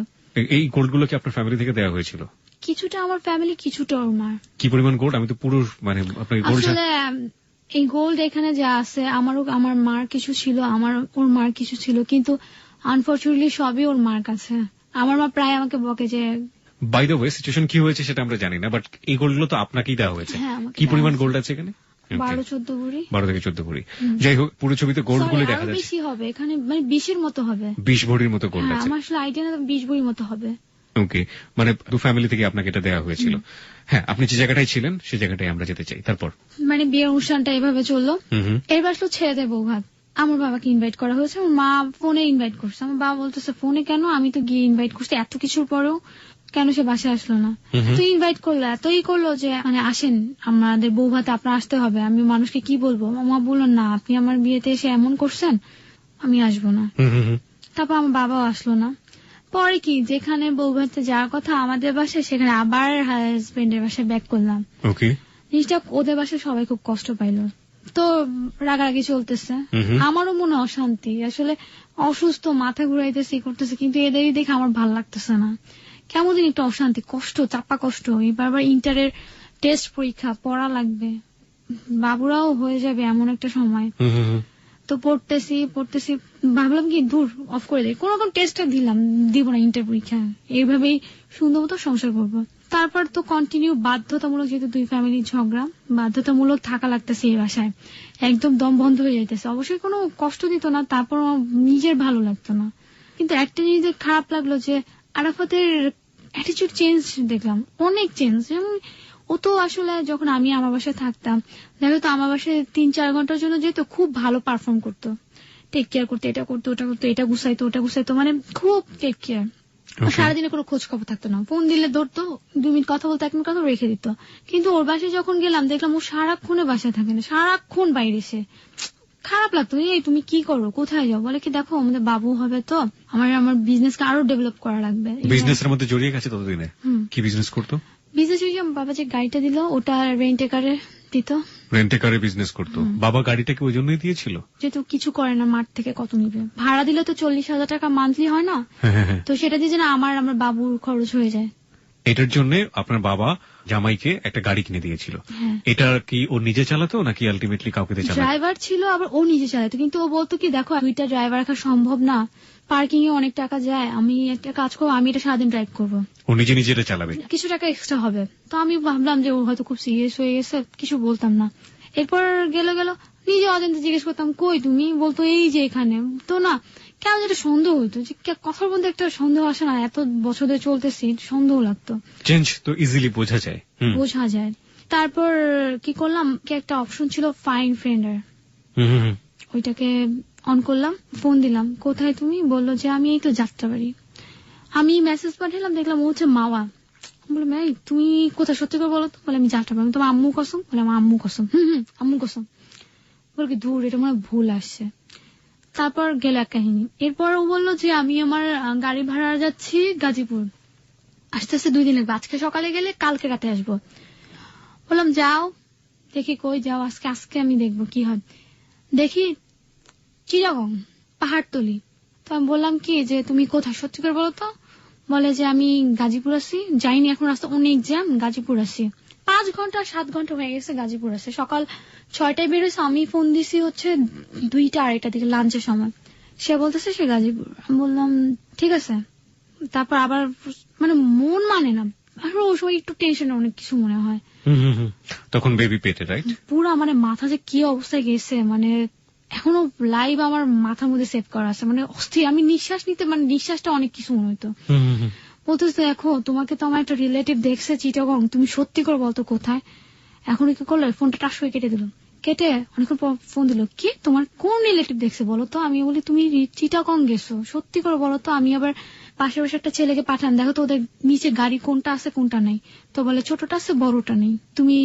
এই গোল্ড গুলো কি আপনার ফ্যামিলি থেকে দেওয়া হয়েছিল? কিছুটা আমার ফ্যামিলি, কিছুটা ওর মা। কি পরিমাণ গোল্ড? আমি তো পুরো, মানে আপনার গোল্ড, আসলে এই গোল্ড এখানে যা আছে, আমার মার কিছু ছিল, ওর মার কিছু ছিল, কিন্তু আনফরচুনেটলি সবই ওর মার কাছে। আমার মা প্রায় আমাকে বকে যে, বাই দ্য ওয়ে সিচুয়েশন কি হয়েছে সেটা আমরা জানি না, বাট এই গোল্ড গুলো তো আপনাকেই দেওয়া হয়েছে। কি পরিমাণ গোল্ড আছে এখানে? 12-14 ভরি। 12 থেকে 14 ভরি। যাই হোক, পুরো ছবিতে গোল্ড গুলো দেখা যাচ্ছে। বেশি হবে এখানে, মানে 20-এর মতো হবে। 20 ভরির মতো গোল্ড আছে। আমার আসলে আইডিয়া না, 20 ভরির মতো হবে। ওকে, মানে দু ফ্যামিলি থেকে আপনাকে এটা দেওয়া হয়েছিল। হ্যাঁ, আপনি যে জায়গাটায় ছিলেন সেই জায়গাটায় আমরা যেতে চাই। তারপর মানে বিয়ের অনুষ্ঠানটা এভাবে চললো। এরপর আসলো ছেলেদের বউ ভাত। আমার বাবাকে ইনভাইট করা হয়েছে, আমার মা ফোনে ইনভাইট করছে। আমার বাবা বলতেছে ফোনে কেন, আমি তো গিয়ে ইনভাইট করছি, এত কিছুর পরেও কেন সে বাসায় আসলো না। তো ইনভাইট করলো, এতই করলো যে মানে আসেন আমাদের বউ ভাতে, আপনার আসতে হবে। আমি মানুষকে কি বলবো? মা বললো না, আপনি আমার বিয়েতে এসে এমন করছেন, আমি আসবো না। তারপর আমার বাবাও আসলো না। পরে কি, যেখানে বউ ভাতে যাওয়ার কথা আমাদের বাসায়, সেখানে আবার হাজবেন্ডের বাসায় ব্যাক করলাম। জিনিসটা ওদের বাসায় সবাই খুব কষ্ট পাইলো, তো রাগারাগি চলতেছে। আমারও মনে অশান্তি, আসলে অসুস্থ, মাথা ঘুরাইতেছে, করতেছে, কিন্তু এদেরই দেখে আমার ভাল লাগতেছে না। কেমন দিন একটা অশান্তি, কষ্ট, চাপা কষ্ট। এবার ইন্টারের টেস্ট পরীক্ষা, পড়া লাগবে, বাবুরাও হয়ে যাবে এমন একটা সময়। তো পড়তেছি ভাবলাম কি দূর অফ করে দেয়, কোন রকম টেস্টটা দিব না ইন্টার পরীক্ষা, এইভাবেই সুন্দর মতো সংসার করবো। তারপর তো কন্টিনিউ বাধ্যতামূলক, যেহেতু দুই ফ্যামিলির ঝগড়া, বাধ্যতামূলক থাকা লাগতেছে এই বাসায়, একদম দম বন্ধ হয়ে যাইতেছে। অবশ্যই কোনো কষ্ট দিত না, তারপর নিজের ভালো লাগতো না। কিন্তু একটা জিনিস খারাপ লাগলো যে আরাফাতের অ্যাটিটিউড চেঞ্জ দেখলাম, অনেক চেঞ্জ। যেমন ও তো আসলে যখন আমি আমার বাসায় থাকতাম, দেখো তো আমার বাসায় 3-4 ঘন্টার জন্য যেত, খুব ভালো পারফর্ম করতো, টেক কেয়ার করতো, এটা করতো, ওটা করতো, এটা গুছাইতো, ওটা গুছাইতো, মানে খুব টেক কেয়ার। সারাদিনে কোনো খোঁজ খবর থাকতো না, ফোন দিলে ধরতো, 2 মিনিট কথা বলতো, 1 মিনিট কথা রেখে দিত। কিন্তু ওর বাসায় যখন গেলাম দেখলাম ও সারাক্ষণে বাসায় থাকে না, সারাক্ষণ বাইরে, সে খারাপ লাগতো, এই তুমি কি করো, কোথায় যাও, বলে কি দেখো আমাদের বাবু হবে তো আমার বিজনেসকে আরো ডেভেলপ করা লাগবে। বিজনেসের মধ্যে জড়িয়ে গেছে ততদিনে। কি বিজনেস করতো? বিজনেস বাবা যে গাড়িটা দিল ওটা রেন্টে কারে দিত, রেন্টে কারে বিজনেস করতো। বাবা গাড়িটাকে ওই জন্যই দিয়েছিল, যেহেতু কিছু করে না, মাঠ থেকে কত নিবে, ভাড়া দিলে তো 40,000 টাকা মান্থলি হয় না, তো সেটা দিয়ে যেন আমার বাবুর খরচ হয়ে যায়। এটার জন্য আপনার বাবা জামাইকে একটা গাড়ি কিনে দিয়েছিল। এটা কি ও নিজে চালাতো নাকি আলটিমেটলি কাউকে দিয়ে চালাতো? ড্রাইভার ছিল, আবার ও নিজে চালাতো, কিন্তু ও বলতো কি দেখো 2টা ড্রাইভার রাখা সম্ভব না, পার্কিং এ অনেক টাকা যায়, আমি একটা কাজ করবো, আমি এটা সারাদিন ড্রাইভ করবো, ও নিজে নিজে এটা চালাবে, কিছু টাকা এক্সট্রা হবে। তো আমি ভাবলাম যে ও হয়তো খুব সিরিয়াস হয়ে গেছে, কিছু বলতাম না। এরপর গেল নিজে অজান্তে জিজ্ঞেস করতাম কই তুমি, বলতো এই যে এখানে, তো না কেন যেটা সন্দেহ হইতো, যে কথার মধ্যে একটা সন্দেহ আসে না, এত বছর ধরে চলতেছি, সন্দেহ লাগতো। চেঞ্জ তো ইজিলি বোঝা যায়। তারপর কি করলাম, কি একটা অপশন ছিল ফাইন ফ্রেন্ডার, ওইটাকে অন করলাম, ফোন দিলাম, কোথায় তুমি, বললো যে আমি এই তো যাত্রাবাড়ি। আমি মেসেজ পাঠালাম, দেখলাম ও হচ্ছে মাওয়া। বললাম এই তুমি কোথায়, সত্যি করে বলো তো, বলে আমি যাত্রাবাড়ি। তোমার আম্মু কসম, বলে আমার আম্মু কসম, আম্মু কসম। বল কি দূর, এটা মনে হয় ভুল আসছে। তারপর গেল এক কাহিনী। এরপর ও বললো যে আমি আমার গাড়ি ভাড়া যাচ্ছি গাজীপুর, আস্তে আস্তে 2 দিন লাগবে, আজকে সকালে গেলে কালকে রাতে আসবো। বললাম যাও, দেখি কই যাও, আজকে আমি দেখবো কি হয়। দেখি চিটাগং পাহাড়তলি। তো আমি বললাম কি যে তুমি কোথায়, সত্যি করে বলো তো, বলে যে আমি গাজীপুর আছি, যাইনি এখন, রাস্তা অনেক জ্যাম, গাজীপুর আছি। 5 ঘন্টা 7 ঘন্টা হয়ে গেছে গাজীপুর আছে। সকাল 6টায় বেরোছে, আমি ফোন দিছি হচ্ছে 2টা 2:30 দিকে লাঞ্চের সময়, সে বলতেছে সে গাজীপুর। আমি বললাম ঠিক আছে। তারপর আবার মন মানে না, আর ওই সময় একটু টেনশন, অনেক কিছু মনে হয়, তখন বেবি পেটে, রাইট? পুরা মাথা যে কি অবস্থায় গেছে, এখনো লাইভ আমার মাথার মধ্যে সেভ করা আছে, অস্থির। আমি নিঃশ্বাস নিতে নিঃশ্বাসটা অনেক কিছু মনে হইতো। বলতেছে দেখো তোমাকে তো আমার একটা রিলেটিভ দেখছে চিটাগং, তুমি সত্যি করে বলতো কোথায়। এখন কি করলো, ফোনটা টাস করে কেটে দিল, কেটে অনেকক্ষণ পর ফোন দিল, কি তোমার কোন রিলেটিভ দেখছে বলো তো। আমি বলি তুমি চিটাগং গেছো, সত্যি করে বলো তো। আমি আবার পাশে পাশে একটা ছেলেকে পাঠান, দেখো তো ওদের নিচে গাড়ি কোনটা আছে কোনটা নেই। তো বলে ছোটটা আছে বড়টা নেই, তুমি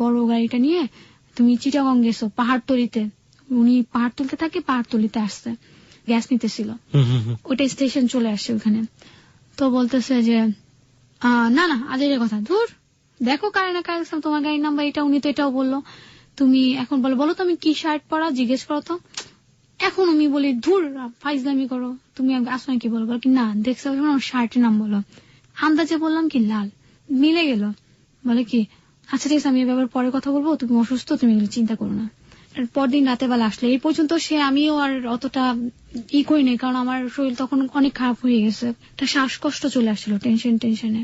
বড় গাড়িটা নিয়ে তুমি চিটাগং গেছো পাহাড়তলিতে। উনি পাহাড়তলিতে থাকে, পাহাড়তলিতে আসছে, গ্যাস নিতেছিল, ওইটা স্টেশন চলে আসছে ওখানে। তো বলতেছে যে না না আজের কথা, ধুর দেখো কারে না কারে তোমার গাড়ির নাম্বার এটা। উনি তো এটাও বললো, তুমি এখন বলো তো আমি কি শার্ট পরা, জিজ্ঞেস করো তো। এখন আমি বলি ধুর ফাইজলামি করো, তুমি আসমাই কি বলবো, কি না দেখছো শার্টের নাম বলো। আন্দাজে বললাম কি লাল, মিলে গেল। বলে কি আচ্ছা ঠিক আছে, আমি এবার পরে কথা বলবো, তুমি অসুস্থ, তুমি চিন্তা করো না। পরদিন রাতে বেলা আসলে, এই পর্যন্ত সে আমিও আর অতটা করি নাই, কারণ আমার শরীর তখন অনেক খারাপ হয়ে গেছে, একটা শ্বাসকষ্ট চলে আসছিল টেনশনে,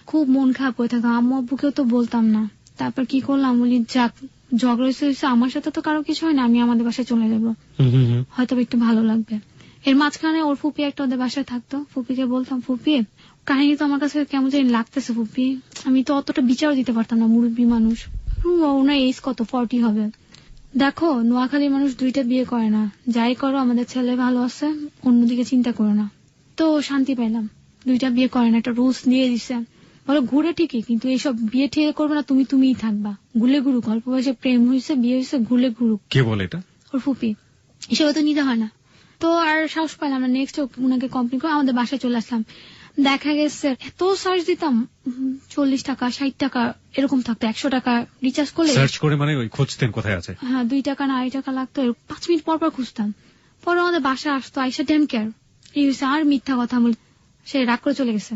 খুব মন খারাপ হয়ে থাকতাম। আম্মু আব্বুকেও তো বলতাম না। তারপর কি করলাম, বলি যাক ঝগড়া হয়েছে, আমার সাথে তো কারো কিছু হয় না, আমি আমাদের বাসায় চলে যাবো, হয়তো একটু ভালো লাগবে। এর মাঝখানে ওর ফুপি একটা ওদের বাসায় থাকতো, ফুপিকে বলতাম ফুপি কাহিনী তো আমার কাছে কেমন জানি লাগতেছে ফুপি, আমি তো অতটা বিচারও দিতে পারতাম না, মুরব্বী মানুষ, ওনার এজ কত 40 হবে। দেখো নোয়াখালীর মানুষ 2টা বিয়ে করে না, যাই করো আমাদের ছেলে ভালো আছে, অন্যদিকে চিন্তা করো না। তো শান্তি পাইলাম, 2টা বিয়ে করে না, একটা রুলস দিয়ে দিছে। বলো ঘুরে ঠিকই, কিন্তু এইসব বিয়ে ঠিক করবে না, তুমিই থাকবা, ঘুলে ঘুরুক, অল্প বয়সে প্রেম হয়েছে, বিয়ে হয়েছে, ঘুলে ঘুরুক। কে বলে এটা? ওর ফুপি। এসব তো নিতে হয় না। তো আর সাহস পাইলাম না, নেক্সট উনাকে কমপ্লেন করে আমাদের বাসায় চলে আসলাম। দেখা গেছে এত সার্চ দিতাম, 40 টাকা 60 টাকা এরকম থাকতো, 100 টাকা রিচার্জ করলে সার্চ করে ওই খুঁজতেন কোথায় আছে। হ্যাঁ 2 টাকা না 2 টাকা লাগতো, 5 মিনিট পর পর খুঁজতাম। পরে আমাদের বাসায় আসতো, আইসা ড্যাম কেয়ার এই হয়েছে, আর মিথ্যা কথা বল, সে রাগ করে চলে গেছে।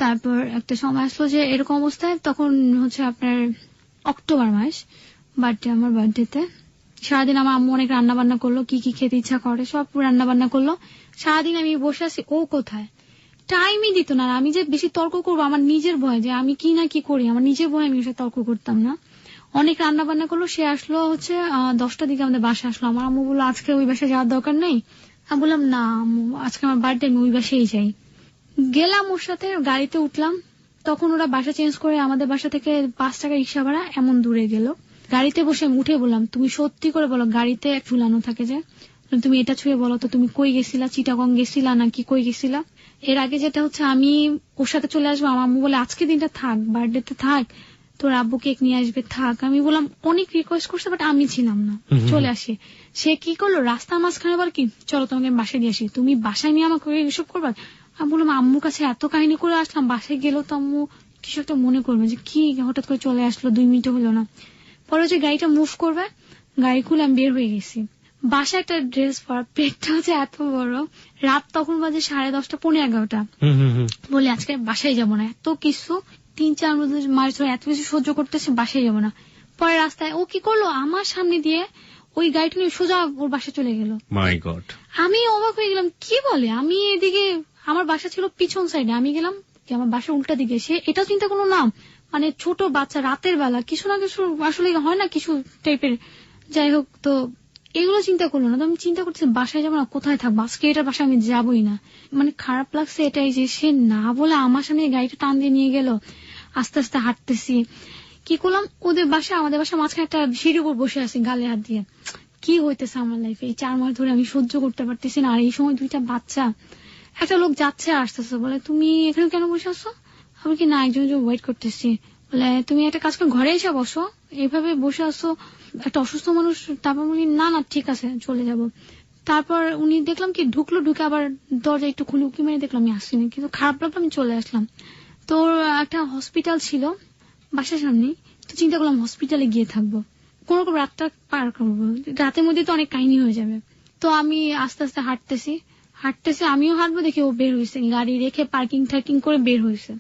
তারপর একটা সময় আসলো যে এরকম অবস্থায়, তখন হচ্ছে আপনার অক্টোবর মাস, বার্থডে, আমার বার্থডেতে সারাদিন আমার আম্মু অনেক রান্না বান্না করলো, কি কি খেতে ইচ্ছা করে সব রান্না বান্না করলো। সারাদিন আমি বসে আছি, ও কোথায়, টাইমই দিত না। আমি যে বেশি তর্ক করবো আমার নিজের ভয়, যে আমি কি না কি করি, আমার নিজের ভয় আমি এসে তর্ক করতাম না। অনেক রান্না বান্না করলো, সে আসলো হচ্ছে 10টার দিকে আমাদের বাসা আসলো। আমার আম্মু বললো আজকে ওই বাসায় যাওয়ার দরকার নেই। আমি বললাম না আম্মু আজকে আমার বার্থডে, আমি ওই বাসায় যাই। গেলাম ওর সাথে, গাড়িতে উঠলাম, তখন ওরা বাসা চেঞ্জ করে আমাদের বাসা থেকে 5 টাকা রিক্সা ভাড়া এমন দূরে গেল। গাড়িতে বসে আমি উঠে বললাম তুমি সত্যি করে বলো, গাড়িতে ঝুলানো থাকে যে, তুমি এটা ছুঁয়ে বলো তো তুমি কই গেছিলা, চিটাগং গেছিলা নাকি কই গেছিলা। এর আগে যেটা হচ্ছে আমি ওর সাথে চলে আসবো, আমার আম্মু বলে আজকে দিনটা থাক, বার্থডেতে থাক, তোর আব্বু কেক নিয়ে আসবে, থাক। আমি বললাম অনেক রিকোয়েস্ট করছে, বাট আমি ছিলাম না, চলে আসি। সে কি করলো, রাস্তার মাঝখানে বল কি, চলো তোমাকে আমি বাসায় দিয়ে আসি, তুমি বাসায় নিয়ে আমাকে এসব করবা। আমি বললাম আম্মুর কাছে এত কাহিনী করে আসলাম, বাসায় গেলেও তো আম্মু কিছু একটা মনে করবে যে কি হঠাৎ করে চলে আসলো, 2 মিনিট হলো না। পরে যে গাড়িটা মুভ করবে, গাড়ি খুলে আমি বের হয়ে গেছি। বাসায় একটা ড্রেস পরা, পেটটা হচ্ছে এত বড়, রাত তখন বাজে 10:30, 11:30। বলে আজকে বাসায় যাব না, এত কিছু 3-4 মাস ধরে এত কিছু সহ্য করতেছে, বাসায় যাব না। পরে রাস্তায় ও কি করলো, আমার সামনে দিয়ে ওই গাড়িটা নিয়ে সোজা ওর বাসা চলে গেল। মাই গড, আমি অবাক হয়ে গেলাম, কি বলে। আমি এদিকে, আমার বাসা ছিল পিছন সাইডে, আমি গেলাম কি আমার বাসা উল্টা দিকে। সে এটাও চিন্তা করলো না, মানে ছোট বাচ্চা, রাতের বেলা কিছু না কিছু আসলে হয় না কিছু টাইপের, যাই হোক। তো এগুলো চিন্তা করলো না। তো আমি চিন্তা করছি বাসায় যাবো না, কোথায় থাকবো, আজকে এটার বাসায় আমি যাবোই না। মানে খারাপ লাগছে এটাই যে সে না বলে আমার সামনে গাড়িটা টান দিয়ে নিয়ে গেল। আস্তে আস্তে হাঁটতেছি, কি করলাম, ওদের বাসা আমাদের বাসা মাঝখানে একটা সিঁড়ির উপর বসে আছি গালে হাত দিয়ে। কি হইতেছে আমার লাইফে, এই 4 মাস ধরে আমি সহ্য করতে পারতেছি না। আর এই সময় 2টা বাচ্চা, একটা লোক যাচ্ছে আসতেছে, বলে তুমি এখানে কেন বসে আসছো। আমি কি না, একজন ওয়েট করতেছি। বলে তুমি একটা কাজ করে ঘরে এসে বসো, এইভাবে বসে আসো, একটা অসুস্থ মানুষ। তারপর বলি না না ঠিক আছে চলে যাব। তারপর উনি দেখলাম কি ঢুকলো, ঢুকে আবার দরজা একটু খুলে উকি মেরে দেখলাম আমি আসিনি, কিন্তু খারাপ লাগলো, আমি চলে আসলাম। তো একটা হসপিটাল ছিল বাসার সামনে, তো চিন্তা করলাম হসপিটালে গিয়ে থাকবো, কোন রকম রাতটা পার করবো, রাতের মধ্যে তো অনেক কাহিনী হয়ে যাবে। তো আমি আস্তে আস্তে হাঁটতেছি, আমিও হাঁটবো দেখে ও বের হয়েছে, গাড়ি রেখে পার্কিং টার্কিং করে বের হয়েছে।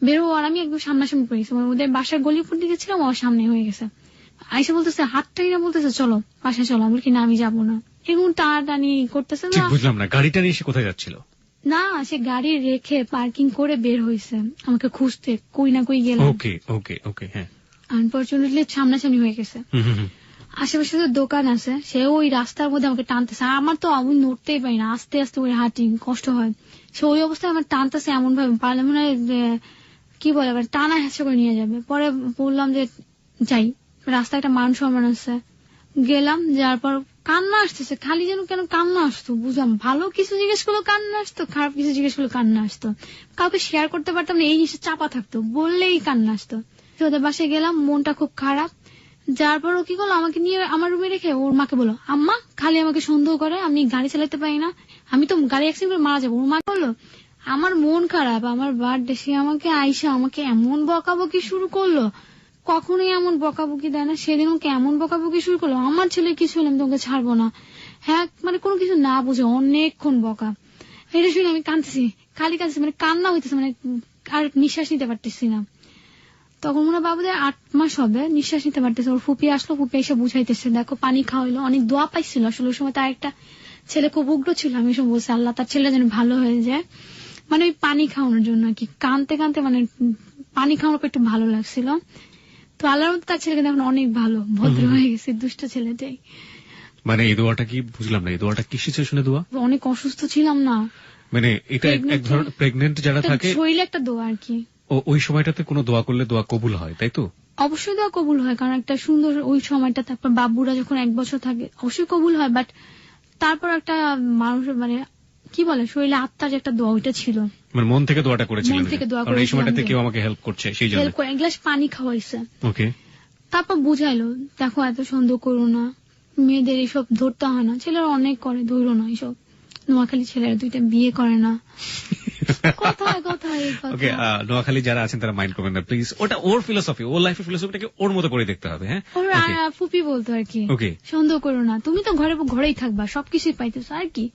বের হওয়ার আমি একদম সামনাসামনি পড়ে গেছি, ওদের বাসার গলিপুর দিকে ছিলাম, আমার সামনে হয়ে গেছে। আইসা বলতেছে, হাতটাই না বলতেছে চলো বাসায় চলো। আমি কি না আমি যাবো না, এরকম টানাটানি করতেছে। বুঝলাম না, গাড়িটা নিয়ে সে কোথায় যাচ্ছিল? না, সে গাড়ি রেখে পার্কিং করে বের হয়েছে আমাকে খুঁজতে, কই না কই গেল। ওকে ওকে ওকে, হ্যাঁ। আনফরচুনেটলি সামনাসামনি হয়ে গেছে। আশেপাশে তো দোকান আছে, সে ওই রাস্তার মধ্যে আমাকে টানতেছে। আমার তো আমি নড়তেই পারি না, আস্তে আস্তে ওই হাঁটি, কষ্ট হয়। সে ওই অবস্থায় আমার টানতেছে এমন ভাবে, পারলে মনে হয় কি বলে আবার টানা হেঁচা করে নিয়ে যাবে। পরে বললাম যে যাই, রাস্তায় একটা মান সম্মান আছে। গেলাম, যাওয়ার পর কান্না আসতেছে, খালি যেন কেন কান্না আসতো বুঝলাম। ভালো কিছু জিজ্ঞেস করলো কান্না আসতো, খারাপ কিছু জিজ্ঞেস করলো কান্না আসতো। কাউকে শেয়ার করতে পারতাম না, এই জিনিসটা চাপা থাকতো, বললেই কান্না আসতো। ওদের বাসায় গেলাম, মনটা খুব খারাপ। যার পর ও কি করলো, আমাকে নিয়ে আমার রুমে রেখে ওর মাকে বলো, আম্মা খালি আমাকে সন্দেহ করে, আমি গাড়ি চালাতে পারি না, আমি তো গাড়ি অ্যাক্সিডেন্ট করে মারা যাবো। ওর মা বললো আমার মন খারাপ, আমার বার্থডে, সে আমাকে আইসা আমাকে এমন বকাবকি শুরু করলো, কখনোই এমন বকাবকি দেয় না। সেদিন ওকে এমন বকাবকি শুরু করলো, আমার ছেলে কিছু হলে আমি তোকে ছাড়বো না। হ্যাঁ, মানে কোনো কিছু না বুঝে অনেকক্ষণ বকা। এটা শুনে আমি কাঁদতেছি, খালি কাঁদতেছি, মানে কান্না হইতেছে, মানে আর নিঃশ্বাস নিতে পারতেছি না। তখন মনে হয় বাবুদের 8 মাস হবে, নিঃশ্বাস নিতে পারতেছে। ওর ফুপি আসলো, ফুপি এসে বুঝাইতেছে, দেখো পানি খাওয়াইলো, অনেক দোয়া পাইছিল। আসলে ওই সময় তার একটা ছেলে খুব উগ্র ছিল, আমি সব বলছি আল্লাহ তার ছেলে যেন ভালো হয়ে যায়, মানে ওই পানি খাওয়ানোর জন্য আর কি। কানতে কানতে মানে পানি খাওয়ানোর পর একটু ভালো লাগছিল। তো আল্লাহর মধ্যে তার ছেলেকে এখন অনেক ভালো, ভদ্র হয়ে গেছে, দুষ্ট ছেলেটাই। মানে এই দোয়াটা কি বুঝলাম না, এই দোয়াটা কি সিচুয়েশনে দোয়া? অনেক অসুস্থ ছিলাম না, মানে এটা এক ধরনের প্রেগনেন্ট যারা থাকে শরীরে একটা দোয়া আর কি। ওই সময়টাতে কোনো দোয়া করলে দোয়া কবুল হয়, তাই তো? অবশ্যই দোয়া কবুল হয়, কারণ একটা সুন্দর ওই সময়টা, তারপর বাবুরা যখন 1 বছর থাকে অবশ্যই কবুল হয়। বাট তারপর একটা মানুষের মানে কি বলে শরীরে আত্মার যে একটা দোয়া, ওইটা ছিল, মানে মন থেকে দোয়াটা করেছিলেন। মন থেকে দোয়া কারণ এই সময়টাতে করেছিলাম, কেউ আমাকে হেল্প করছে, সেই জন্য হেল্প করে 1 গ্লাস পানি খাওয়াইছে। ওকে। তারপর বুঝাইলো, দেখো এত সন্দেহ করো না, মেয়েদের এইসব ধরতে হয় না, ছেলেরা অনেক করে, ধরো না এইসব। নোয়াখালী ছেলেরা 2টা বিয়ে করে না। কথায় কথায় ওকে, নোয়াখালী যারা আছেন তারা মাইন্ড করবেন না প্লিজ, ওটা ওর ফিলোসফি, ওর লাইফের ফিলোসফিটাকে ওর মতো করে দেখতে হবে। হ্যাঁ, ওর ফুপি বলতো আর কি, সন্দেহ করো না, তুমি তো ঘরেই থাকবা, সবকিছুই পাইতেছো আর কি।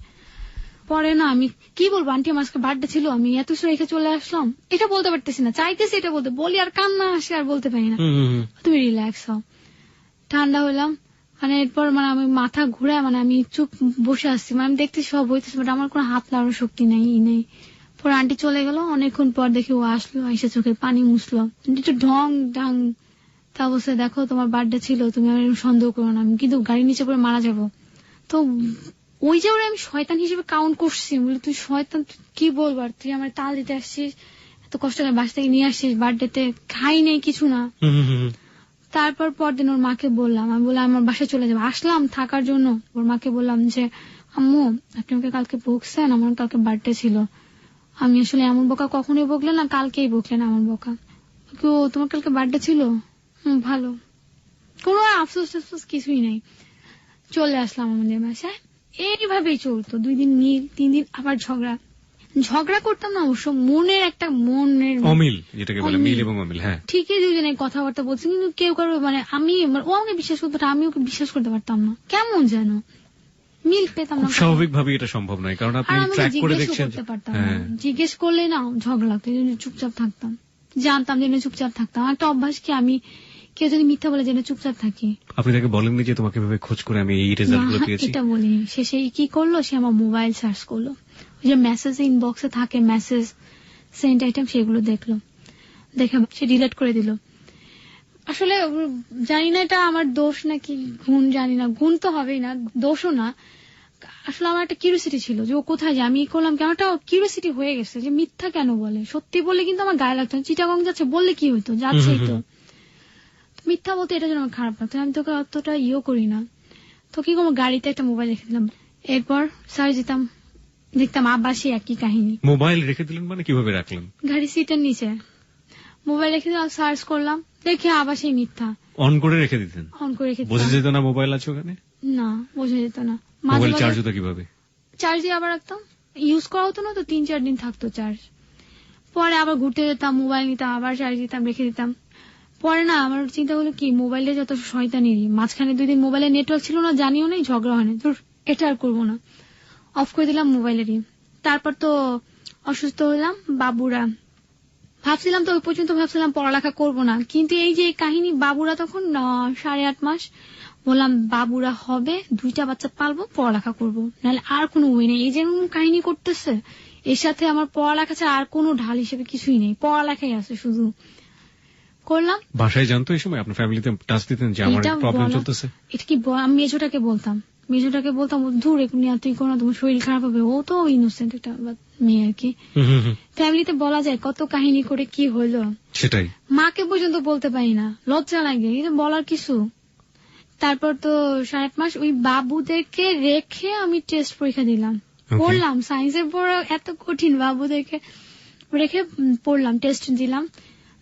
পরে না আমি কি বলবো, আন্টি আমার আজকে বার্থডে ছিল, আমি এত কিছু রেখে চলে আসলাম, এটা বলতে পারতেছি না, চাইতেছি এটা বলতে, বলি আর কান্না আসে আর বলতে পারি না। তুমি রিল্যাক্স হও, ঠান্ডা হইলাম। মানে এরপর মানে আমি মাথা ঘুরায়, মানে আমি চুপ বসে আসছি, মানে আমি দেখতে সব হইতেছে, বাট আমার কোনো হাত লাগানোর শক্তি নেই। পরে আন্টি চলে গেল, অনেকক্ষণ পর দেখি ও আসলো, এসে চোখের পানি মুছলো, একটু ঢং ঢং। তা বলছে, দেখো তোমার বার্থডে ছিল, তুমি আমার সন্দেহ করো না, আমি কিন্তু গাড়ির নিচে পড়ে মারা যাবো। তো ওই যে ওরা আমি শয়তান হিসেবে কাউন্ট করছি, বলে তুই শয়তান, কি বলবো, আর তুই আমার তাল দিতে আসছিস, এত কষ্ট করে বাসা থেকে নিয়ে আসছিস, বার্থডেতে খাই নেই কিছু না। তারপর পরদিন ওর মাকে বললাম, আমি বললাম আমার বাসায় চলে যাবো, আসলাম থাকার জন্য। ওর মাকে বললাম যে আম্মু আপনি আমাকে কালকে বকছেন, আমার কালকে বার্থডে ছিল, আমি আসলে এমন বকা কখনোই বকলেন না, কালকেই বকলেন আমার বকা। ও তোমার কালকে বার্থডে ছিল? ভালো, কোনো আফসোস টাফসোস কিছুই নাই। চলে আসলাম আমাদের বাসায়, এইভাবেই চলতো 2 দিন মিল, 3 দিন আবার ঝগড়া করতাম না অবশ্য, মনের অমিল, যেটাকে বলে মিল এবং অমিল। হ্যাঁ, ঠিকই দুজনে কথাবার্তা বলছি, কিন্তু কেউ কারো মানে ও আমাকে বিশ্বাস করতো না, আমি ওকে বিশ্বাস করতে পারতাম না, কেমন যেন মিল পেতাম না। স্বাভাবিকভাবে এটা সম্ভব নয়, কারণ আপনি ট্র্যাক করে দেখছেন। জিজ্ঞেস করলে না ঝগড়া লাগতো, এই জন্য চুপচাপ থাকতাম, জানতাম যে চুপচাপ থাকতাম। একটা অভ্যাস কি, আমি কেউ যদি মিথ্যা বলে যেন চুপচাপ থাকি। আপনি তাকে বলেননি যে তোমাকে ভাবে খোঁজ করে আমি এই রেজাল্ট গুলো পেয়েছি? এটা বলি। সে কি করলো, সে আমার মোবাইল সার্চ করলো, ওই যে মেসেজ ইনবক্সে থাকে মেসেজ সেন্ট আইটেম, সেগুলো দেখলো, দেখে সে ডিলিট করে দিল। আসলে জানি না এটা আমার দোষ নাকি গুণ, জানি না, গুণ তো হবেই না, দোষও না। আসলে আমার একটা কিউরিওসিটি ছিল যে ও কোথায় যায়, আমি করলাম কেন, একটা কিউরিওসিটি হয়ে গেছে যে মিথ্যা কেন বলে। সত্যি বলে কিন্তু আমার গায়ে লাগতো, চিটাগং যাচ্ছে বললে কি হইতো, যাচ্ছেই তো। মিথ্যা বলতে এটা যেন আমার খারাপ লাগতো, আমি তোকে অতটা করি না। তো কি করবো, গাড়িতে একটা মোবাইল রেখে দিলাম, এরপর সার্চ দিতাম, দেখতাম আবার সেই একই কাহিনী। মোবাইল রেখে দিলেন মানে কিভাবে রাখলেন? গাড়ি সিটের নিচে মোবাইল রেখে দিলাম, সার্চ করলাম, দেখে আবার সেই মিথ্যা। অন করে রেখে দিতেন? অন করে রেখে দিতাম। বোঝা যেত না মোবাইল আছে ওখানে? না, বোঝা যেত না। মোবাইল চার্জ হতো কিভাবে? চার্জ দিয়ে আবার রাখতাম, ইউজ করা হতো না তো, 3-4 দিন থাকতো চার্জ। পরে আবার ঘুরতে যেতাম, মোবাইল নিতাম, আবার চার্জ দিতাম, রেখে দিতাম। পরে না আমার চিন্তা হলো কি, মোবাইলে যত শয়তানিরই, মাঝখানে 2 দিন মোবাইলে নেটওয়ার্ক ছিল না, জানিও নেই, ঝগড়া হয়নি, তোর এটা আর করবো না, অফ করে দিলাম মোবাইলেরই। তারপর তো অসুস্থ হলাম, বাবুরা ভাবছিলাম তো, ওই পর্যন্ত ভাবছিলাম পড়ালেখা করবো না, কিন্তু এই যে কাহিনী, বাবুরা তখন 8.5 মাস, বললাম বাবুরা হবে, 2টা বাচ্চা পালবো, পড়ালেখা করবো, নাহলে আর কোনো ওয়ে নেই। এই যে কাহিনী করতেছে, এর সাথে আমার পড়ালেখা ছাড়া আর কোনো ঢাল হিসেবে কিছুই নেই, পড়ালেখাই আছে শুধু। করলাম। বাসায় জানতো এই সময়? আপনার ফ্যামিলিতে টাচ দিতেন যে আমার প্রবলেম চলতেছে? এটা কি আমি মেজোটাকে বলতাম দূর এগুলি তুই কোনো, তোমার শরীর খারাপ হবে, ও তো ইনোসেন্ট একটা মেয়ে আর কি। ফ্যামিলিতে বলা যায় কত কাহিনী করে কি হইলো, সেটাই মাকে পর্যন্ত বলতে পারি না, লজ্জা লাগে, এটা বলার কিছু। তারপর তো 7.5 মাস ওই বাবুদেরকে রেখে আমি টেস্ট পরীক্ষা দিলাম, পড়লাম, সায়েন্সের পড়া এত কঠিন, বাবুদেরকে রেখে পড়লাম, টেস্ট দিলাম,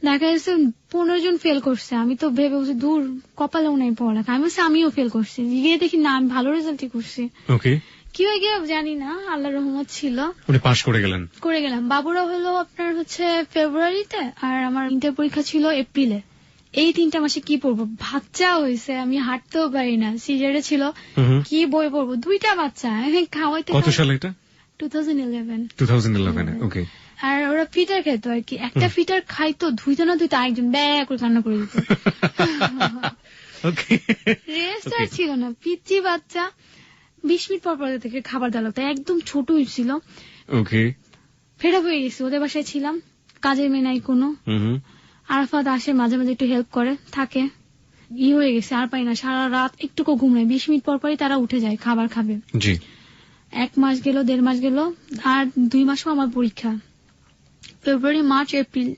দেখা যাচ্ছে 15 জন ফেল করছে। আমি তো ভেবে বলছি দূর, কপালেও নাই পড়ালেখা, আমি বলছি আমিও ফেল করছি, গিয়ে দেখি না আমি ভালো রেজাল্টই করছি। কি হয়ে গিয়ে জানি না, আল্লাহ রহমত ছিল, পাশ করে গেলাম। বাবুরা হলো আপনার ফেব্রুয়ারিতে, আর আমার ইন্টার পরীক্ষা ছিল এপ্রিলে। এই 3টা মাসে কি পড়বো, বাচ্চা হয়েছে, আমি হাঁটতেও পারি না, সিজারে ছিল, কি বই পড়বো, 2টা বাচ্চা খাওয়াইতে। কত সালে এটা? 2011। ওকে। আর ওরা ফিটার খেত আর কি, একটা ফিটার খাইতো, ধুইতো না ধুইতো, আরেকজন ব্যাগ করে কান্না করে দিত। রেস্ট আর ছিল না, পিচ্ছি বাচ্চা, 20 মিনিট পর পর থেকে খাবার দেওয়া লাগতো, একদম ছোট ছিল। ফেরা হয়ে গেছি, ওদের বাসায় ছিলাম, কাজের মেয়ে নাই কোনো। আরাফাত আসে মাঝে মাঝে, একটু হেল্প করে থাকে, হয়ে গেছে, আর পাই না, সারা রাত একটুকু ঘুম নাই, 20 মিনিট পর পরই তারা উঠে যায় খাবার খাবে। 1 মাস গেল, 1.5 মাস গেল, আর 2 মাসও আমার পরীক্ষা, ফেব্রুয়ারি মার্চ এপ্রিল,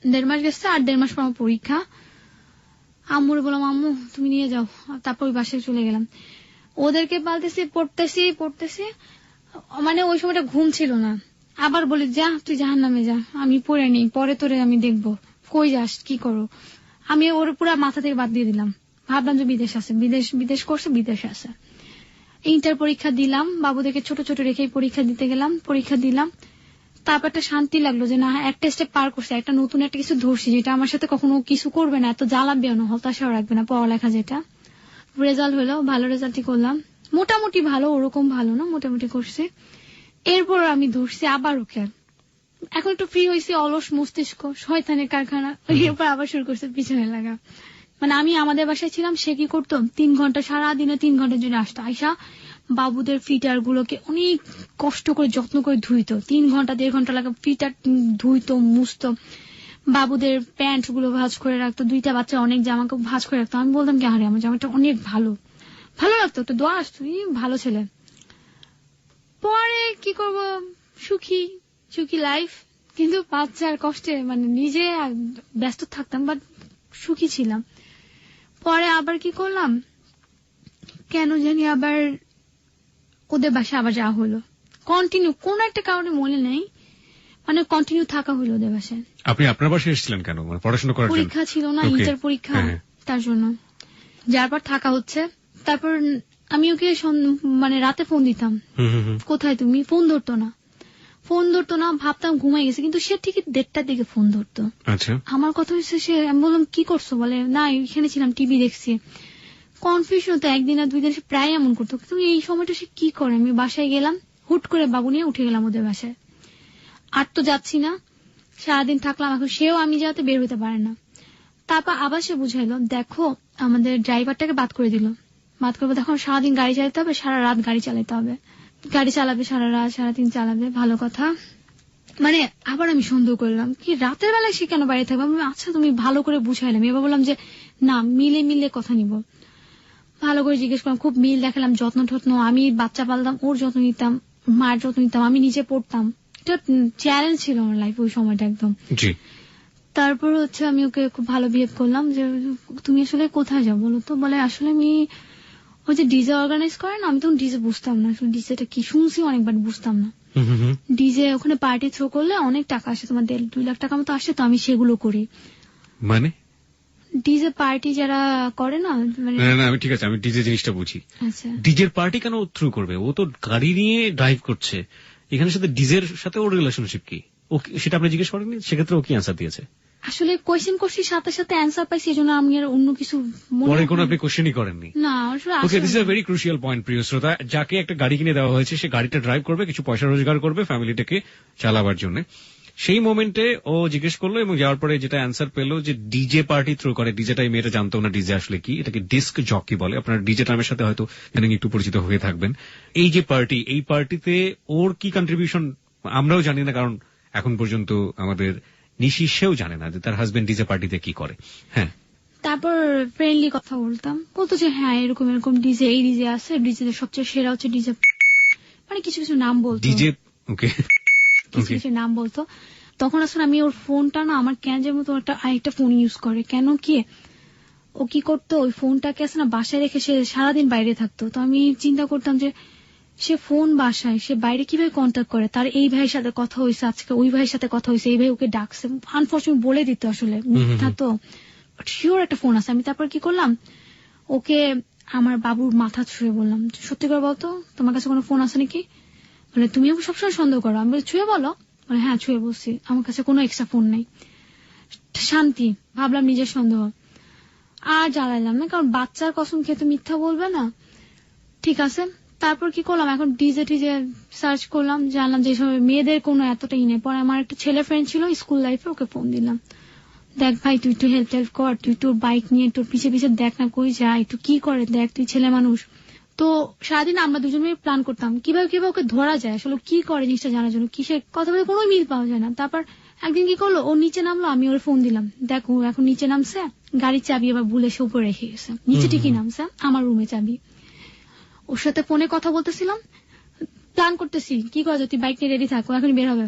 1.5 মাস গেছে, আর 1.5 মাস পর আমার পরীক্ষা। আম্মুরে বললাম আম্মু তুমি নিয়ে যাও, তারপর ওই বাসায় চলে গেলাম, ওদেরকে পালতেছি, পড়তেছি, মানে ওই সময়টা ঘুম ছিল না। আবার বলি যা তুই জাহান্নামে যা, আমি পড়ে নেই, পরে তোরে আমি দেখবো, কই যাস কি করো। আমি ওর পুরা মাথা থেকে বাদ দিয়ে দিলাম, ভাবলাম যে বিদেশ আছে, বিদেশ করছে, বিদেশে আছে। ইন্টার পরীক্ষা দিলাম, বাবুদেরকে ছোট ছোট রেখে পরীক্ষা দিতে গেলাম, পরীক্ষা দিলাম। তারপর একটা শান্তি লাগলো যে না, একটা স্টেপ পার করছে, একটা নতুন একটা কিছু ধরছি, যেটা আমার সাথে কখনো কিছু করবে না, এত জ্বালাবেও না, হতাশাও রাখবে না, পড়ালেখা যেটা। রেজাল্ট হলো, ভালো রেজাল্টই করলাম, মোটামুটি ভালো, ওরকম ভালো না, মোটামুটি করছি। এরপর আমি ধরছি আবার ওকে, এখন একটু ফ্রি হয়েছি, অলস মস্তিষ্ক, শয়তানের কারখানা, এরপর আবার শুরু করছে পিছনে লাগা। মানে আমি আমাদের বাসায় ছিলাম, সে কি করতো, 3 ঘন্টা, সারাদিনে 3 ঘন্টার জন্য আসতো, আইসা বাবুদের ফিটার গুলোকে অনেক কষ্ট করে যত্ন করে ধুইতো, 3 ঘন্টা 1.5 ঘন্টা লাগে, ফিটার ধুইতো, মুছতো, বাবুদের প্যান্ট গুলো ভাঁজ করে রাখতো, 2টা বাচ্চা অনেক জামা ভাঁজ করে রাখতো। আমি বলতাম কি আরে আমার জামাটা অনেক ভালো লাগতো, একটু দোয়া আসতো, ভালো ছেলে। পরে কি করব, সুখী লাইফ, কিন্তু বাচ্চার কষ্টে মানে নিজে ব্যস্ত থাকতাম, বাট সুখী ছিলাম। পরে আবার কি করলাম, কেন জানি আবার ওদের বাসায় আবার যাওয়া হলো, কন্টিনিউ, কোন একটা কারণে মনে নেই, মানে কন্টিনিউ থাকা হইলো ওদের বাসায়। আপনি আপনার বাসায় এসেছিলেন কেন? মানে পড়াশোনা করার জন্য? পরীক্ষা ছিল না, ইন্টার পরীক্ষা, তার জন্য। যার পর থাকা হচ্ছে, তারপর আমি ওকে মানে রাতে ফোন দিতাম, কোথায় তুমি, ফোন ধরতো না, ভাবতাম ঘুমাই গেছে, কিন্তু সে ঠিকই 1:30টার দিকে ফোন ধরতো। আচ্ছা, আমার কথা হচ্ছে, সে আমি বললাম কি করছো, বলে না এখানে ছিলাম, টিভি দেখছি। কনফিউশন হতো, 1 দিন আর 2 দিন সে প্রায় এমন করতো, কিন্তু এই সময়টা সে কি করে। আমি বাসায় গেলাম, হুট করে বাবু নিয়ে উঠে গেলাম ওদের বাসায়, আর তো যাচ্ছি না, সারাদিন থাকলাম। এখন সেও আমি যাতে বের হতে পারে না। তারপর আবার সে বুঝাইলো, দেখো আমাদের ড্রাইভারটাকে বাদ করে দিল, বাদ করবো, দেখো সারাদিন গাড়ি চালাতে হবে, সারা রাত গাড়ি চালাতে হবে, গাড়ি চালাবে সারা রাত, সারাদিন চালাবে, ভালো কথা। মানে আবার আমি সন্দেহ করলাম কি রাতের বেলায় সে কেন বাইরে থাকবে। আচ্ছা তুমি ভালো করে বুঝাইলাম, এবার বললাম যে না, মিলে কথা নিব। ভালো করে জিজ্ঞেস করলাম, খুব মিল দেখালাম, যত্ন টত্ন, আমি বাচ্চা পালতাম, ওর যত্ন নিতাম, মায়ের যত্ন নিতাম, আমি নিজে পড়তাম। এটা চ্যালেঞ্জ ছিল আমার লাইফে ওই সময়টা একদম। তারপর হচ্ছে আমি ওকে খুব ভালো বিহেভ করলাম যে তুমি আসলে কোথায় যাও বলো তো। বলে আসলে আমি ওই যে ডিজে অর্গানাইজ করে না, আমি তখন ডিজে বুঝতাম না, আসলে ডিজেটা কি, শুনছি অনেকবার, বুঝতাম না। ডিজে ওখানে পার্টি থ্রো করলে অনেক টাকা আসে, তোমার 1.5-2 লাখ টাকা মতো আসে, তো আমি সেগুলো করি। মানে ডিজে পার্টি যারা করে না, মানে না আমি ঠিক আছে, আমি ডিজে জিনিসটা বুঝি। আচ্ছা, ডিজের পার্টি কেন থ্রু করবে? ও তো গাড়ি নিয়ে ড্রাইভ করছে, এখানে সাথে ডিজের সাথে ওর রিলেশনশিপ কি, ও সেটা আপনি জিজ্ঞেস করেননি? সেক্ষেত্রে ও কি অ্যান্সার দিয়েছে? আসলে কোয়েশ্চেন করছি, সাথে সাথে অ্যান্সার পাইছি, এই জন্য আমি আর অন্য কিছু পরে কোনো আপনি কোয়েশ্চেনই করেননি? না। Okay, this is a very crucial point, প্রিয় শ্রোতা। যাকে একটা গাড়ি কিনে দেওয়া হয়েছে, সে গাড়িটা ড্রাইভ করবে, কিছু পয়সা রোজগার করবে ফ্যামিলিটাকে চালাবার জন্য। সেই মোমেন্টে ও জিজ্ঞেস করলো এবং যাওয়ার পরে যেটা অ্যান্সার পেলো যে ডিজে পার্টি থ্রু করে। ডিজেটা মেয়েটা জানতো না ডিজে আসলে কি, এটাকে ডিস্ক জকি বলে। আপনার ডিজে টার্মের সাথে হয়তো একটু পরিচিত হয়ে থাকবেন। এই যে পার্টি, এই পার্টিতে ওর কি কন্ট্রিবিউশন আমরাও জানি না, কারণ এখন পর্যন্ত আমাদের নিশি সেও জানে না যে তার হাজবেন্ড ডিজে পার্টিতে কি করে। হ্যাঁ, তারপর ফ্রেন্ডলি কথা বলতো যে হ্যাঁ এরকম এরকম ডিজে, এই ডিজে আছে, ডিজে সবচেয়ে সেরা হচ্ছে ডিজে, মানে কিছু কিছু নাম বলতো, ডিজে ওকে কিছু কিছু নাম বলতো। তখন আসলে আমি ওর ফোনটা না, আমার ক্যানের মতো আরেকটা ফোন ইউজ করে, কেন কি ও কি করতো, ওই ফোনটাকে আছে না বাসায় রেখে সে সারাদিন বাইরে থাকতো। তো আমি চিন্তা করতাম যে সে ফোন বাসায়, সে বাইরে কিভাবে কন্ট্যাক্ট করে, তার এই ভাইয়ের সাথে কথা হয়েছে আজকে, ওই ভাইয়ের সাথে কথা হয়েছে, এই ভাই ওকে ডাকছে, আনফরচুনেট বলে দিত আসলে মিথ্যা তো, বাট শিওর একটা ফোন আছে। আমি তারপর কি করলাম, ওকে আমার বাবুর মাথা ছুঁয়ে বললাম, সত্যি করে বলতো তোমার কাছে কোনো ফোন আছে নাকি। বলে তুমি সবসময় সন্দেহ করো। আমি বলি ছুঁয়ে বলো। বলে হ্যাঁ ছুঁয়ে বলছি, আমার কাছে কোনো এক্সট্রা ফোন নেই। শান্তি, ভাবলাম নিজের সন্দেহ, আর জ্বালাইলাম না, কারণ বাচ্চার কসম খেয়ে তো মিথ্যা বলবে না। ঠিক আছে, তারপর কি করলাম, এখন ডিজে টিজে সার্চ করলাম, জানলাম যে সময় মেয়েদের কোনো এতটাই নেই। পরে আমার একটা ছেলে ফ্রেন্ড ছিল স্কুল লাইফে, ওকে ফোন দিলাম, দেখ ভাই তুই একটু হেল্প কর, তুই তোর বাইক নিয়ে তোর পিছে পিছে দেখ না কই যায়, একটু কি করে দেখ, তুই ছেলে মানুষ। তো সারাদিন আমরা দুজন মিলে প্ল্যান করতাম কিভাবে কিভাবে ওকে ধরা যায়, আসলে কি করে জিনিসটা জানার জন্য, কিসের কথা বলে কোনো মিল পাওয়া যায় না। তারপর একদিন কি করলো, ও নিচে নামলো, আমি ওর ফোন দিলাম, দেখো এখন নিচে নামছে, গাড়ির চাবি আবার ভুলে সে উপরে রেখে গেছে, নিচে ঠিকই নামছে, আমার রুমে চাবি। ওর সাথে ফোনে কথা বলতেছিলাম, প্ল্যান করতেছি কি করা যায়, তুই বাইক নিয়ে রেডি থাকো, এখন বের হবে,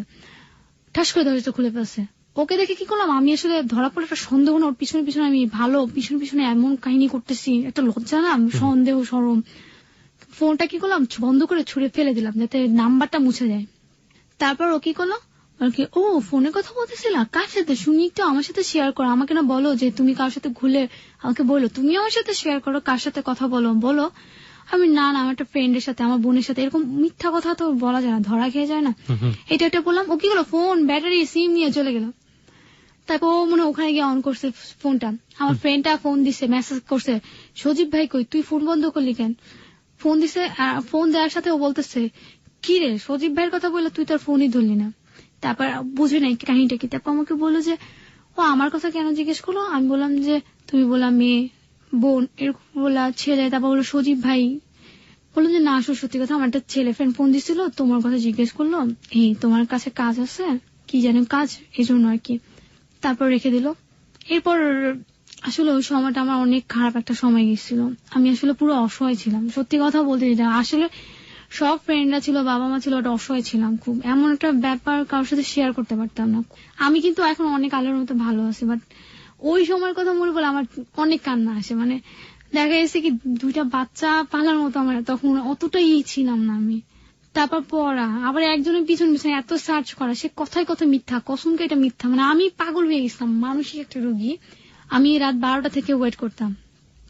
ঠাস করে দরজা খুলে ফেলছে। ওকে দেখে কি করলাম, আমি আসলে ধরা পড়ে একটা সন্দেহ না, ওর পিছনে পিছনে আমি ভালো পিছনে পিছনে এমন কাহিনী করতেছি, একটা লজ্জা না, সন্দেহ সরম। ফোনটা কি করলাম, বন্ধ করে ছুঁড়ে ফেলে দিলাম যাতে নাম্বারটা মুছে যায়। তারপর ও কি করলো, ও ফোনে কথা বলতেছিল কার সাথে শুনি, একটু আমার সাথে শেয়ার করো, আমাকে না বলো যে তুমি কার সাথে ঘুরে, আমাকে বলো তুমি আমার সাথে শেয়ার করো কার সাথে কথা বলো। আমি না আমার একটা ফ্রেন্ডের সাথে, আমার বোনের সাথে, এরকম মিথ্যা কথা তো বলা যায় না, ধরা খেয়ে যায় না। এটা একটা বললাম, ও কি গেলো ফোন ব্যাটারি সিম নিয়ে চলে গেল। তারপর ও মনে ওখানে গিয়ে অন করছে ফোনটা, আমার ফ্রেন্ডটা ফোন দিছে, মেসেজ করছে, সজীব ভাই কই, তুই ফোন বন্ধ করলি কেন। ফোন দিছে, ফোন দেওয়ার সাথে ও বলতেছে কি রে সজীব ভাইয়ের কথা বললে তুই তার ফোনই ধরলি না। তারপর বুঝে নাই কাহিনীটা কি। তারপর আমাকে বললো যে ও আমার কথা কেন জিজ্ঞেস করলো। আমি বললাম যে তুমি বললাম মেয়ে বোন, এরকম বললা ছেলে। তারপর বললো সজীব ভাই। বললো যে না আসলে সত্যি কথা, আমার একটা ছেলে ফ্রেন্ড ফোন দিছিল, তোমার কথা জিজ্ঞেস করলো, এই তোমার কাছে কাজ আছে, কি জানো কাজ, এই জন্য আর কি। তারপর রেখে দিল। এরপর আসলে ওই সময়টা আমার অনেক খারাপ একটা সময় গেছিল, আমি আসলে পুরো অসহায় ছিলাম, সত্যি কথা বলতে যেটা। আসলে সব ফ্রেন্ডরা ছিল, বাবা মা ছিল, ওটা অসহায় ছিলাম খুব, এমন একটা ব্যাপার কারোর সাথে শেয়ার করতে পারতাম না। আমি কিন্তু এখন অনেক আলোর মতো ভালো আছি, বাট ওই সময়ের কথা মনে পড়লে আমার অনেক কান্না আসে। মানে দেখা গেছে কি 2টা বাচ্চা পালার মতো আমার তখন অতটাই ছিলাম না আমি। তারপর পড়া, আবার একজনের পিছনে পিছনে এত সার্চ করা, সে কথায় কথা মিথ্যা, কসমকে এটা মিথ্যা, মানে আমি পাগল হয়ে গেছিলাম, মানসিক একটা রোগী। আমি রাত 12টা থেকে ওয়েট করতাম,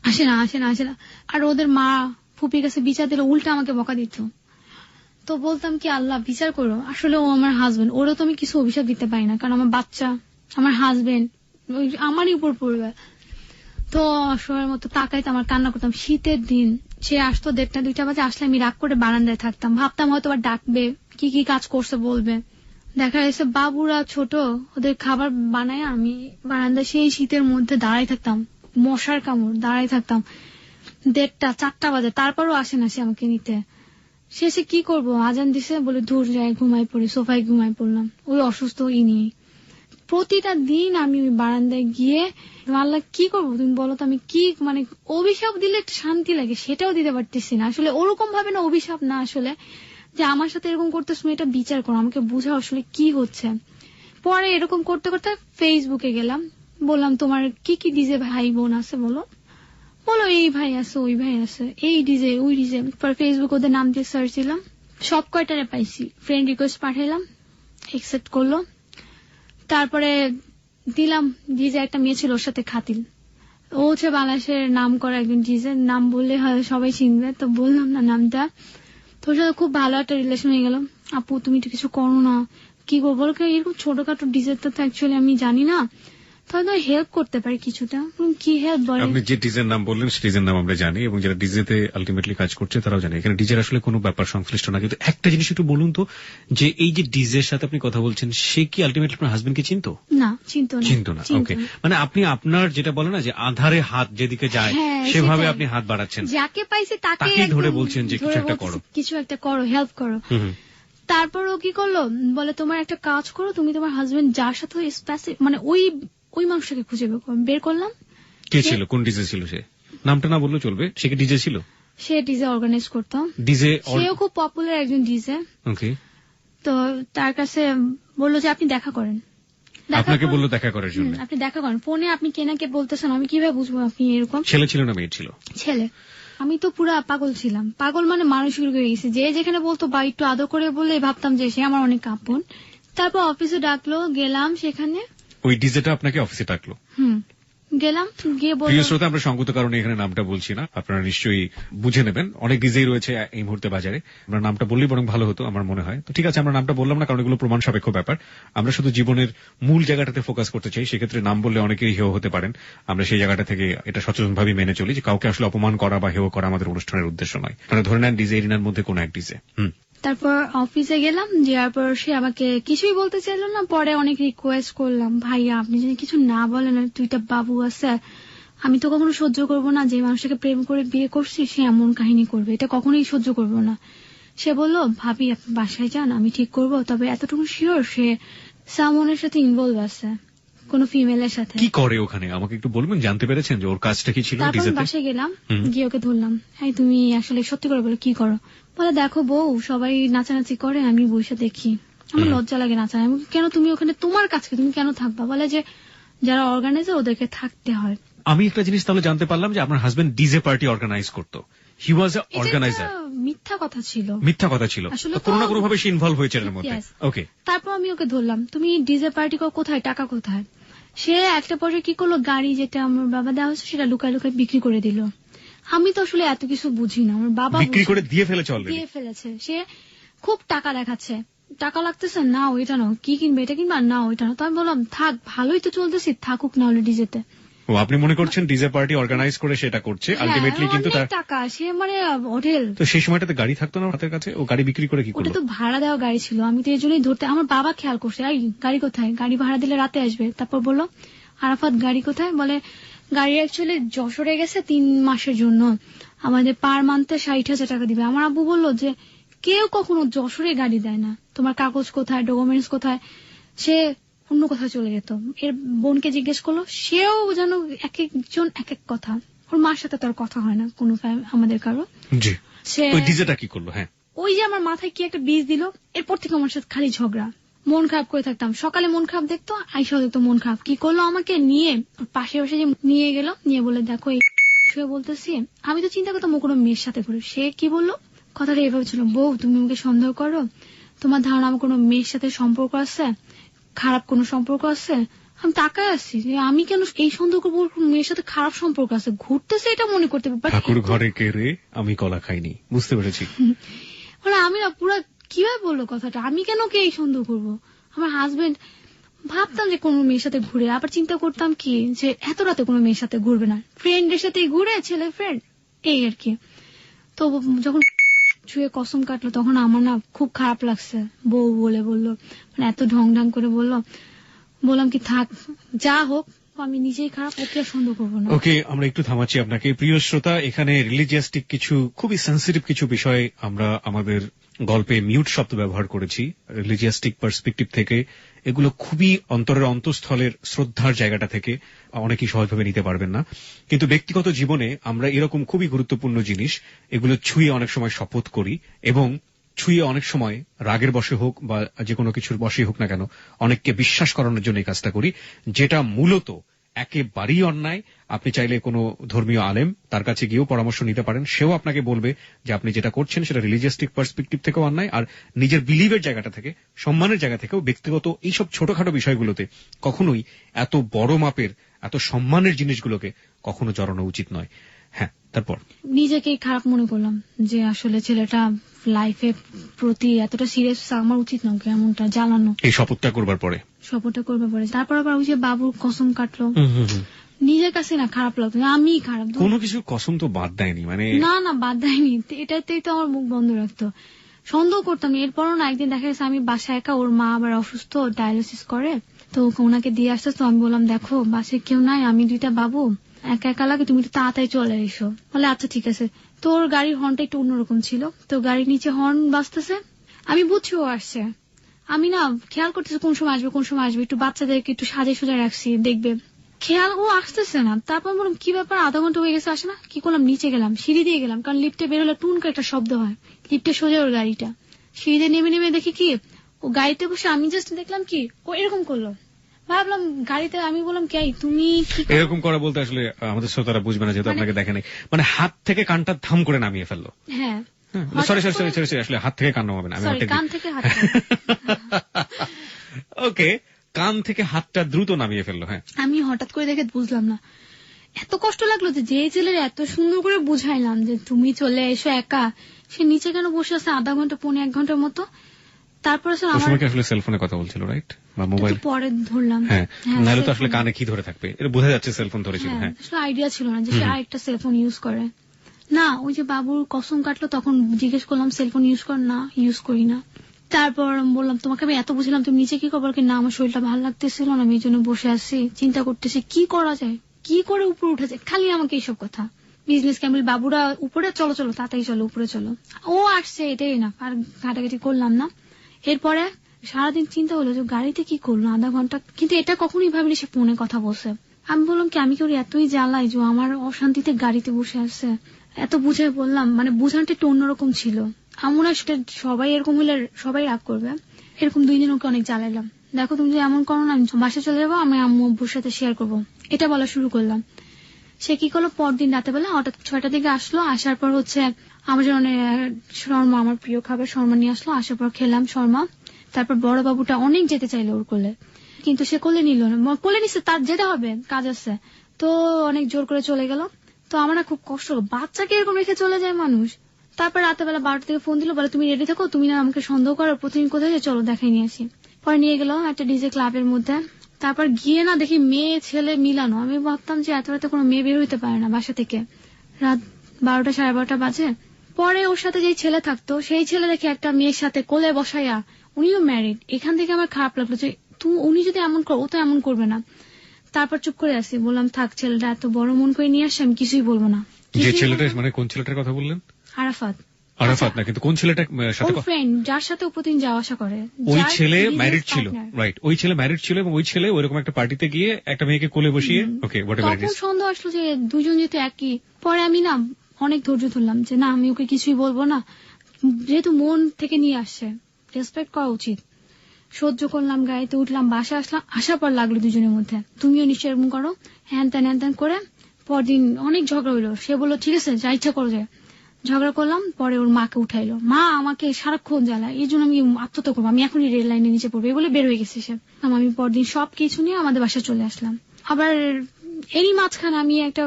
আসে না আসে না আসে না। আর ওদের মা ফুপির কাছে বিচার দিলে উল্টা আমাকে বকা দিত। তো বলতাম কি আল্লাহ বিচার করো, আসলে ও আমার হাজবেন্ড, ওরও তো আমি কিছু অভিশাপ দিতে পারি না, কারণ আমার বাচ্চা, আমার হাজবেন্ড আমারই উপর পড়বে। তো অসহায়ের মতো তাকাইতে আমার কান্না করতাম। শীতের দিন সে আসতো 1:30 2টা বাজে, আসলে আমি রাগ করে বারান্দায় থাকতাম, ভাবতাম হয়তো আবার ডাকবে, কি কি কাজ করছে বলবে। দেখা গেছে বাবুরা ছোট, ওদের খাবার বানায় আমি বারান্দায় সেই শীতের মধ্যে দাঁড়াই থাকতাম, মশার কামড়, দাঁড়াই থাকতাম 1:30 4টা বাজে, তারপরও আসে না সে আমাকে নিতে। শেষে কি করব, আজান দিছে বলে দূর যায়, ঘুমাই পড়ি, সোফায় ঘুমাই পড়লাম, ওই অসুস্থ ই নিয়ে। প্রতিটা দিন আমি ওই বারান্দায় গিয়ে আল্লাহ কি করবো তুমি বলো তো, আমি কি মানে অভিশাপ দিলে একটু শান্তি লাগে, সেটাও দিতে পারতেছি না। আসলে ওরকম ভাবে না, অভিশাপ না আসলে, যে আমার সাথে এরকম করতেছ, তুমি এটা বিচার করো, আমাকে বুঝাও আসলে কি হচ্ছে। পরে এরকম করতে করতে ফেসবুকে গেলাম, বললাম তোমার কি কি ডিজে ভাই বোন আছে বলো, বলো এই ভাই আছে ওই ভাই আছে, এই ডিজে ওই ডিজে। পরে ফেসবুক ওদের নাম দিয়ে সার্চ দিলাম, সব কয়টারে পাইছি, ফ্রেন্ড রিকোয়েস্ট পাঠাইলাম, একসেপ্ট করলো। তারপরে দিলাম, ডিজে একটা মেয়ে ছিল ওর সাথে খাতিল, ও হচ্ছে বাংলাদেশের নাম করা একজন ডিজে, নাম বললে হয় সবাই চিনবে, তো বললাম না নামটা। তোর সাথে খুব ভালো একটা রিলেশন হয়ে গেল, আপু তুমি তো কিছু করো না, কি করবো, এরকম ছোটখাটো ডিজে তো অ্যাকচুয়ালি আমি জানি না, তাহলে হেল্প করতে পারি কিছুটা। কি হেল্প বলে? আপনি যে ডিজের নাম বললেন সেই ডিজের নাম আমরা জানি, এবং যারা ডিজেতে আলটিমেটলি কাজ করছে তারাও জানে, এখানে ডিজের আসলে কোনো ব্যাপার সংশ্লিষ্ট না। কিন্তু একটা জিনিস একটু বলুন তো, যে এই যে ডিজের সাথে আপনি কথা বলছেন, সে কি আলটিমেটলি আপনার হাজবেন্ডকে চিনতো? না, চিনতো না। ওকে, মানে আপনি আপনার যেটা বলেন না, যে আধারে হাত যেদিকে যায় সেভাবে আপনি হাত বাড়াচ্ছেন, যাকে পাইছে তাকে ধরে বলছেন যে কিছু একটা করো, কিছু একটা করো, হেল্প করো। তারপর ও কি করলো বলে, তোমার একটা কাজ করো, তুমি তোমার হাজবেন্ড যার সাথে মানে ওই মানুষটাকে খুঁজে বের করলাম। কে ছিল, কোন ডিজে ছিল সে? নামটা না বললেও চলবে। সে কি ডিজে ছিল? সে ডিজে অর্গানাইজ করতো, সেও খুব পপুলার একজন ডিজে। ওকে, তো তার কাছে বললো যে আপনি দেখা করেন, আপনাকে বললো দেখা করার জন্য, আপনি দেখা করেন ফোনে, আপনি কেনাকে বলতেছেন, আমি কিভাবে বুঝবো আপনি এরকম? ছেলে ছিল না মেয়ে ছিল? ছেলে। আমি তো পুরা পাগল ছিলাম, পাগল মানে মানসিক রোগ হয়ে গেছে, যে যেখানে বলতো বা একটু আদর করে বললে ভাবতাম যে সে আমার অনেক আপন। তারপর অফিসে ডাকলো, গেলাম সেখানে, ওই ডিজেটা আপনাকে অফিসে ডাকলো? গেলাম, গিয়ে বলল, প্রিয় শ্রোতা, আমরা সঙ্গত কারণে এখানে নামটা বলছি না, আপনারা নিশ্চয়ই বুঝে নেবেন, অনেক ডিজেই রয়েছে এই মুহূর্তে বাজারে, আমরা নামটা বললেই বরং ভালো হতো আমার মনে হয়। তো ঠিক আছে, আমরা নামটা বললাম না, কারণ এগুলো প্রমাণ সাপেক্ষ ব্যাপার, আমরা শুধু জীবনের মূল জায়গাটাতে ফোকাস করতে চাই। সেক্ষেত্রে নাম বললে অনেকেই হেয় হতে পারেন, আমরা সেই জায়গাটা থেকে এটা সচেতনভাবে মেনে চলি, যে কাউকে আসলে অপমান করা বা হেয় করা আমাদের অনুষ্ঠানের উদ্দেশ্য নয়। মানে ধরে নেন ডিজে এরিনার মধ্যে কোন এক ডিজে। তারপর অফিসে গেলাম, যাওয়ার পর সে আমাকে কিছুই বলতে চাইলো না। পরে অনেক রিকোয়েস্ট করলাম, ভাইয়া আপনি যদি কিছু না বলেন, দুইটা বাবু আছে, আমি তো কখনো সহ্য করবো না, যে মানুষটাকে প্রেম করে বিয়ে করছি সে এমন কাহিনী করবে, এটা কখনোই সহ্য করবো না। সে বলল, ভাবি আপনি বাসায় যান, আমি ঠিক করবো, তবে এতটুকু শিওর সে সামনের সাথে ইনভলভ আছে, কোন ফিমেলের সাথে। কি করে ওখানে আমাকে একটু বলবেন, জানতে পেরেছেন যে ওর কাজটা কি ছিল? তারপর বাসায় গেলাম, গিয়ে ওকে ধরলাম, হ্যাঁ তুমি আসলে সত্যি করে বলো কি করো? বলে, দেখো বউ, সবাই নাচানাচি করে, আমি বসে দেখি, আমার লজ্জা লাগে নাচা, কেন তুমি ওখানে তোমার কাছে তুমি কেন থাকবা? বলে যে যারা অর্গানাইজার ওদেরকে থাকতে হয়। আমি একটা জিনিস তাহলে জানতে পারলাম যে আপনার হাজবেন্ড ডিজে পার্টি অর্গানাইজ করতো, হি ওয়াজ আ অর্গানাইজার। মিথ্যা কথা ছিল, মিথ্যা কথা ছিল, কোনো না কোনো ভাবে সে ইনভলভ হয়েছে এর মধ্যে। ওকে, তারপর আমি ওকে ধরলাম, তুমি ডিজে পার্টি কোথায়, টাকা কোথায়? সে একটা পর্যায়ে কি করলো, গাড়ি যেটা আমার বাবা দেওয়া হচ্ছে সেটা লুকায় লুকায় বিক্রি করে দিল। আমি তো আসলে এত কিছু বুঝি না, আমার বাবা বিক্রি করে দিয়ে ফেলেছে। সে খুব টাকা দেখাচ্ছে, টাকা লাগতেছে, না ওইটা নাও, কি কিনবে এটা কিনবা, না ওইটা না। তো আমি বললাম থাক, ভালোই তো চলতেছি, থাকুক না হলে ডিজেতে। ও, আপনি মনে করছেন ডিজে পার্টি অর্গানাইজ করে সেটা করছে, আলটিমেটলি কিন্তু তার টাকা, সে মানে হোটেল। তো সেই সময়টাতে গাড়ি থাকতো না হাতের কাছে, ও গাড়ি বিক্রি করে কি করলো? ওটা তো ভাড়া দেওয়া গাড়ি ছিল, আমি তো এই জন্যই ধরতে, আমার বাবা খেয়াল করছে, এই গাড়ি কোথায়, গাড়ি ভাড়া দিলে রাতে আসবে। তারপর বললো, আরাফাত গাড়ি কোথায়? বলে গাড়ি অ্যাকচুয়ালি যশোরে গেছে 3 মাসের জন্য, আমাদের পার মান্থে 60,000 টাকা দিবে। আমার আব্বু বললো যে কেউ কখনো যশোরে গাড়ি দেয় না, তোমার কাগজ কোথায়, ডকুমেন্টস কোথায়? সে অন্য কোথাও চলে যেত। এর বোনকে জিজ্ঞেস করলো, সেও যেন এক একজন এক এক কথা, ওর মার সাথে তার কথা হয় না কোনো আমাদের কারো। ওই ডিজেটা কি করলো? হ্যাঁ, ওই যে আমার মাথায় কি একটা বীজ দিল, এরপর থেকে আমার সাথে খালি ঝগড়া, মন খারাপ করে থাকতাম। সকালে মন খারাপ দেখতো, আইসাও দেখতো মন খারাপ। কি করলো, আমাকে নিয়ে পাশে বসে যে নিয়ে গেল, নিয়ে বলে দেখো এই বলতেছি, আমি তো চিন্তা করতাম ও কোনো মেয়ের সাথে করে। সে কি বললো, কথাটা এভাবে ছিল, বউ তুমি আমাকে সন্দেহ করো, তোমার ধারণা আমার কোনো মেয়ের সাথে সম্পর্ক আছে, খারাপ কোনো সম্পর্ক আছে? আমি তাকায় আসছি যে আমি কেন এই সন্দেহ করবো, মেয়ের সাথে খারাপ সম্পর্ক আছে, ঘুরতেছে এটা মনে করতে পারবো। ঠাকুর ঘরে কে রে, আমি কলা খাইনি, বুঝতে পেরেছি। মানে আমি না পুরো কিভাবে বললো কথাটা, আমি কেন কে এই সন্দেহ করবো? আমার হাজবেন্ড, ভাবতাম যে কোনো মেয়ের সাথে ঘুরে, আবার চিন্তা করতাম কি যে এত রাতে কোনো মেয়ের সাথে ঘুরবে না, ফ্রেন্ডের সাথে ঘুরে, ছেলে ফ্রেন্ড, এই আর কি। তো যখন ছুঁয়ে কসম কাটলো তখন আমার না খুব খারাপ লাগছে। বউ বলে বললো, মানে এত ঢং ঢং করে বললো, বললাম কি থাক যা হোক, আমি নিজেই খারাপ, ওকে সন্দেহ করবো না। ওকে, আমরা একটু থামাচ্ছি আপনাকে। প্রিয় শ্রোতা, এখানে রিলিজিয়াস্টিক কিছু খুবই সেন্সিটিভ কিছু বিষয় আমরা আমাদের গল্পে মিউট শব্দ ব্যবহার করেছি রিলিজিয়াস্টিক পার্সপেক্টিভ থেকে। এগুলো খুবই অন্তরের অন্তঃস্থলের শ্রদ্ধার জায়গাটা থেকে, অনেকেই সহজভাবে নিতে পারবেন না। কিন্তু ব্যক্তিগত জীবনে আমরা এরকম খুবই গুরুত্বপূর্ণ জিনিস এগুলো ছুঁয়ে অনেক সময় শপথ করি, এবং ছুঁয়ে অনেক সময় রাগের বশে হোক বা যে কোনো কিছুর বশে হোক না কেন অনেককে বিশ্বাস করানোর জন্য এই কাজটা করি, যেটা মূলত একেবারেই অন্যায়। আপনি চাইলে কোনো ধর্মীয় আলেম তার কাছে গিয়েও পরামর্শ নিতে পারেন, সেও আপনাকে বলবে যে আপনি যেটা করছেন সেটা রিলিজিয়াস্টিক পার্সপেক্টিভ থেকেও অন্যায়, আর নিজের বিলিভের জায়গাটা থেকে, সম্মানের জায়গা থেকেও ব্যক্তিগত এইসব ছোটখাটো বিষয়গুলোতে কখনোই এত বড় মাপের এত সম্মানের জিনিসগুলোকে কখনো জড়ানো উচিত নয়। হ্যাঁ, তারপর নিজেকেই খারাপ মনে করলাম যে আসলে ছেলেটা লাইফের প্রতি এতটা সিরিয়াস, আমার উচিত নয় এমনটা জ্বালানো। এই শপথটা করবার পরে তারপর আবার ওই যে বাবুর কসম কাটলো, নিজের কাছে না খারাপ লাগতো, আমি খারাপ। কোনো কিছু কসম তো বাদ দেয়নি, মানে না বাদ দেয়নি, এটাতেই তো আমার মুখ বন্ধ রাখতো, সন্দেহ করতাম। এরপরও না একদিন দেখা গেছে আমি বাসায় একা, ওর মা আবার অসুস্থ, ডায়ালিসিস করে, তো ওনাকে দিয়ে আসতে, তো আমি বললাম দেখো বাসায় কেউ নাই, আমি দুইটা বাবু, একা একা লাগে, তুমি একটু তাড়াতাড়ি চলে এসো। বলে আচ্ছা ঠিক আছে। তো ওর গাড়ির হর্নটা একটু অন্যরকম ছিল, তো গাড়ির নিচে হর্ন বাজতেছে, আমি বুঝছি ও আসছে, আমি না খেয়াল করতেছি কোন সময় আসবে, একটু বাচ্চাদেরকে একটু সাজে সোজা রাখছি দেখবে, খেয়াল ও আসতেছে না। তারপর বললাম কি ব্যাপার, আধা ঘন্টা হয়ে গেছে আসে না, কি করলাম, নিচে গেলাম, সিঁড়ি দিয়ে গেলাম, কারণ লিফটে বেরোলে টুন করে একটা শব্দ হয়, লিফটে সোজা ওর গাড়িটা, সিঁড়িতে নেমে দেখি কি ও গাড়িতে বসে, আমি জাস্ট দেখলাম কি ও এরকম করলো, ভাবলাম গাড়িতে, আমি বললাম কে তুমি, এরকম করা বলতে আসলে আমাদের শ্রোতারা বুঝবে না যেহেতু আপনাকে দেখে নাই, মানে হাত থেকে কানটা থাম করে নামিয়ে ফেললো। হ্যাঁ সরি, আসলে হাত থেকে কান নামাবেন, আমি কান থেকে হাত ওকে, কান থেকে হাতটা দ্রুত নামিয়ে ফেললো। হ্যাঁ, আমি হঠাৎ করে দেখে বুঝলাম না, এত কষ্ট লাগলো যে ছেলের এত সুন্দর করে বুঝাইলাম যে তুমি চলে এসো একা, সে নিচে কেন বসে আছে আধা ঘন্টা পৌনে 1 ঘন্টার মতো। তারপর আসলে সেলফোনে কথা বলছিল, রাইট, বা মোবাইল পরে ধরলাম। হ্যাঁ, নাহলে তো আসলে কানে কি ধরে থাকবে, এটা বোঝা যাচ্ছে সেলফোন ধরেছিল। হ্যাঁ, আসলে আইডিয়া ছিল না যে সে আরেকটা সেলফোন ইউজ করে। না ওই যে বাবুর কসম কাটলো তখন জিজ্ঞেস করলাম সেলফোন ইউজ কর, না ইউজ করি না। তারপর বললাম তোমাকে আমি এত বুঝলাম, তুমি নিচে কি করবো, না আমার শরীরটা ভালো লাগতেছিল না, আমি এই জন্য বসে আছি, চিন্তা করতেছি কি করা যায়, কি করে উপরে উঠে যায়, খালি আমাকে এইসব কথা। বিজনেস ক্যাম্পেল বাবুরা উপরে, চলো তাড়াতাড়ি চলো উপরে চলো, ও আসছে এটাই না, আর ঘাটাঘাটি করলাম না। এরপরে সারাদিন চিন্তা হলো যে গাড়িতে কি করলো আধা ঘন্টা, কিন্তু এটা কখনোই ভাবিনি সে ফোনে কথা বলছে। আমি বললাম কি আমি কি ওর এতই জ্বালাই যে আমার অশান্তিতে গাড়িতে বসে আসছে, এত বুঝাই বললাম, মানে বুঝানটা একটু অন্যরকম ছিল। আমরা সেটা সবাই এরকম হলে সবাই রাগ করবে, এরকম 2 দিন ওকে অনেক জ্বালাইলাম, দেখো তুমি যদি এমন করো না আমি বাসায় চলে যাবো, আমি আম্মু আব্বুর সাথে শেয়ার করবো, এটা বলা শুরু করলাম। সে কি করলো, পরদিন রাতে বেলা হঠাৎ 6টার দিকে আসলো, আসার পর হচ্ছে আমার জন্য শর্মা, আমার প্রিয় খাবার শর্মা নিয়ে আসলো, আসার পর খেলাম শর্মা। তারপর বড় বাবুটা অনেক যেতে চাইলো ওর কোলে, কিন্তু সে কোলে নিল না, কোলে নিচ্ছে তার যেতে হবে কাজ আছে, তো অনেক জোর করে চলে গেল। তো আমার খুব কষ্ট, বাচ্চাকে এরকম রেখে চলে যায় মানুষ। তারপর রাতেবেলা 12টা থেকে ফোন দিল, বলে তুমি রেডি থাকো, তুমি না আমাকে সন্দেহ করো, প্রতিদিন কোথায় যায়, চলো দেখাই নিয়ে আসি। পরে নিয়ে গেল একটা ডিজে ক্লাবের মধ্যে, তারপর গিয়ে না দেখি মেয়ে ছেলে মিলানো। আমি ভাবতাম যে এত রাতে কোনো মেয়ে বের হইতে পারে না বাসা থেকে, রাত 12টা 12:30 বাজে। পরে ওর সাথে যেই ছেলে থাকতো সেই ছেলে দেখে একটা মেয়ের সাথে কোলে বসাইয়া, উনিও ম্যারিড। এখান থেকে আমার খারাপ লাগলো যে উনি যদি এমন করে ও তো এমন করবে না। তারপর চুপ করে আসি, বললাম থাক, ছেলেটা এত বড় মন করে নিয়ে আসছে, আমি কিছুই বলবো না। যে ছেলেটা, মানে কোন ছেলেটার কথা বললেন? আরাফাত না, কিন্তু কোন ছেলেটা সাথে ফ্রেন্ড, যার সাথে প্রতিদিন যাওয়া আসা করে, ওই ছেলে ম্যারিড ছিল, রাইট, ওই ছেলে ম্যারিড ছিল, এবং ওই ছেলে ওইরকম একটা পার্টিতে গিয়ে একটা মেয়েকে কোলে বসিয়ে, ওকে হোয়াটএভার ইট ইজ, তখন সন্দেহ আসলো যে দুজন যেহেতু একই। পরে আমি না অনেক ধৈর্য ধরলাম যে না আমি ওকে কিছুই বলবো না, যেহেতু মন থেকে নিয়ে আসছে রেসপেক্ট করা উচিত। সহ্য করলাম, গাড়িতে উঠলাম, বাসা আসলাম, আসার পর লাগলো দুজনের মধ্যে তুমিও নিশ্চয় এরকম করো, হ্যান ত্যান করে। পরদিন অনেক ঝগড়া হইলো, সে বললো ঠিক আছে যা ইচ্ছা করো যায়। ঝগড়া করলাম, পরে ওর মাকে উঠাইলো, মা আমাকে সারাক্ষণ জ্বালা, এই জন্য আমি আত্মহত্যা করবো, আমি এখনই রেল লাইনে নিচে পড়বো, এই বলে বের হয়ে গেছে সে। আমি পরদিন সবকিছু নিয়ে আমাদের বাসায় চলে আসলাম। আবার এরই মাঝখানে আমি একটা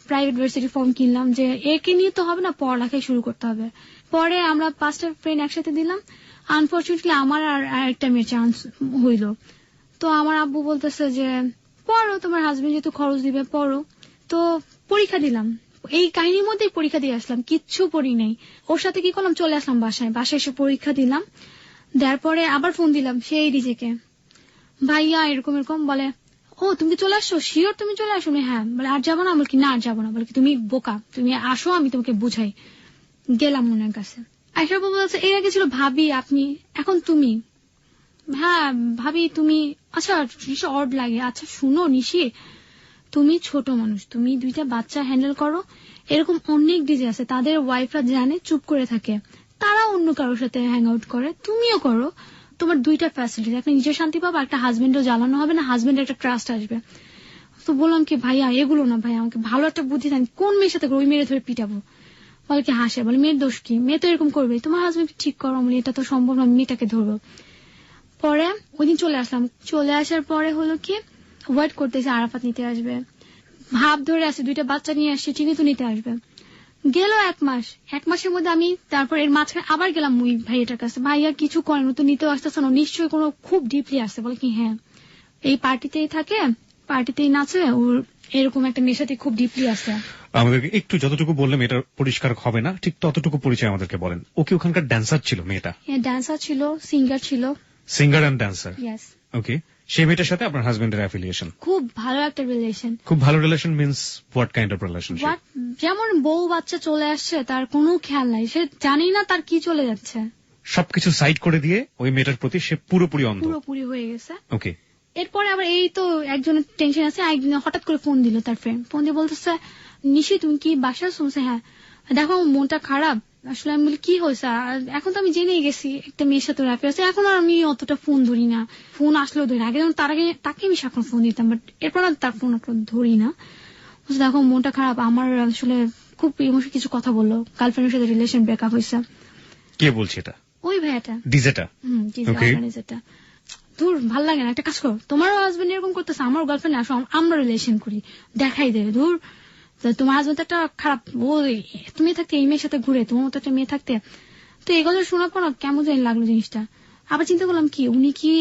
প্রাইভেট ভার্সিটি ফর্ম কিনলাম যে একে নিয়ে তো হবে না, পড়ালেখাই শুরু করতে হবে। পরে আমরা 5টা ফ্রেন্ড একসাথে দিলাম। আনফর্চুনেটলি আমার আর একটা মেয়ের চান্স হইল। তো আমার আব্বু বলতেছে যে পড়ো, তোমার হাজবেন্ড যেহেতু খরচ দিবে পড়ো। তো পরীক্ষা দিলাম, এই কাহিনীর মধ্যেই পরীক্ষা দিয়ে আসলাম, কিচ্ছু পড়ি নাই। ওর সাথে কি করলাম, চলে আসলাম বাসায় এসে পরীক্ষা দিলাম। দেওয়ার পরে আবার ফোন দিলাম সেই ডিজেকে, ভাইয়া এরকম এরকম, বলে ও তুমি চলে আসছো, শিওর তুমি চলে আসো? হ্যাঁ। বলে আর যাবো না? বল কি না আর যাবো না। বলে কি তুমি বোকা, তুমি আসো আমি তোমাকে বুঝাই। গেলাম ওনার কাছে। আয়শা বাবু বলছে এর আগে ছিল ভাবি আপনি, এখন তুমি। হ্যাঁ ভাবি তুমি। আচ্ছা নিশি অড লাগে। আচ্ছা শুনো নিশি, তুমি ছোট মানুষ, তুমি 2টা বাচ্চা হ্যান্ডেল করো, এরকম অনেক ডিজে আছে তাদের ওয়াইফরা জানে চুপ করে থাকে, তারা অন্য কারোর সাথে হ্যাং আউট করে, তুমিও করো। তোমার 2টা ফ্যাসিলিটি, একটা নিজের শান্তি পাবো, একটা হাজবেন্ডও জ্বালানো হবে না, হাজবেন্ডের একটা ট্রাস্ট আসবে। তো বললাম কি ভাইয়া এগুলো না, ভাই আমাকে ভালো একটা বুদ্ধি দেন, কোন মেয়ের সাথে ওই মেয়ের ধরে পিটাবো? বলে কি হাসে, বলে মেয়ের দোষ কি, মেয়ে তো এরকম করবে, তোমার হাজবেন্ড ঠিক করো। বলে এটা তো সম্ভব না, মেয়েটাকে ধরবো। পরে ওই দিন চলে আসলাম। চলে আসার পরে হলো কি ওয়েট করতেছে আরাফাত নিতে আসবে, ভাব ধরে আছে 2টা বাচ্চা নিয়ে আসছে, চিনি তো নিতে আসবে। গেল 1 মাস, 1 মাসের মধ্যে আমি তারপর এর মাঝখানে আবার গেলাম ওই ভাইয়াটার কাছে, ভাইয়া কিছু করেন তো নিতেও আসতেছে না, নিশ্চয়ই কোনো খুব ডিপলি আসছে। বলে কি হ্যাঁ এই পার্টিতেই থাকে, পার্টিতেই নাচে, ওর এরকম একটা নেশাতে খুব ডিপলি আসছে। আমাদেরকে একটু যতটুকু বললাম এটা পরিষ্কার হবে না, ঠিক ততটুকু পরিচয় আমাদেরকে বলেন। ও কি ওখানকার ড্যান্সার ছিল মেয়েটা? ড্যান্সার ছিল, সিঙ্গার ছিল। Singer and dancer, yes. Okay. সেই মেয়েটার সাথে আপনার হাজবেন্ডের অ্যাফিলিয়েশন? খুব ভালো একটা রিলেশন। খুব ভালো relation means what kind of relationship? যেমন বউ বাচ্চা চলে আসছে, তার কোনো খেয়াল নাই, সে জানি না তার কি চলে যাচ্ছে, সবকিছু সাইড করে দিয়ে ওই মেয়েটার প্রতি সে পুরোপুরি অন্ধ, পুরোপুরি হয়ে গেছে। ওকে। এরপরে আবার এই তো একজনের টেনশন আছে, একদিন হঠাৎ করে ফোন দিল তার ফ্রেন্ড, ফোন দিয়ে বলতেছে নিশি তুমি কি বাসায় শুনছে? হ্যাঁ। দেখো মনটা খারাপ। আসলে আমি বলি কি হয়েছে? এখন তো আমি জেনেই গেছি একটা মেয়ের সাথে রাফি আছে, এখন আর আমি অতটা ফোন ধরি না, ফোন আসলেও ধরি না। আগে যেমন তার আগে তাকে আমি সারাক্ষণ ফোন দিতাম, বাট এরপর তার ফোন ধরি না। দেখো মনটা খারাপ আমার, আসলে খুব ইমোশনাল কিছু কথা বললো, গার্লফ্রেন্ডের সাথে রিলেশন ব্রেকআপ হয়েছে। কে বলছে এটা? ওই ভাইয়াটা, ডিজেটা। ডিজেটা। দূর ভাল লাগে না, একটা কাজ করো, তোমারও হাজবেন্ড এরকম করতেছে, আমার গার্লফ্রেন্ড আসো আমরা রিলেশন করি, দেখাই দেবে। দূর, তোমার হাজবেন্ড একটা খারাপ, ও তুমি থাকতে এই মেয়ের সাথে ঘুরে, তোমার মতো একটা মেয়ে থাকতে। তো এগুলো শোনার পর কেমন জানি লাগলো জিনিসটা। আবার চিন্তা করলাম কি উনি কি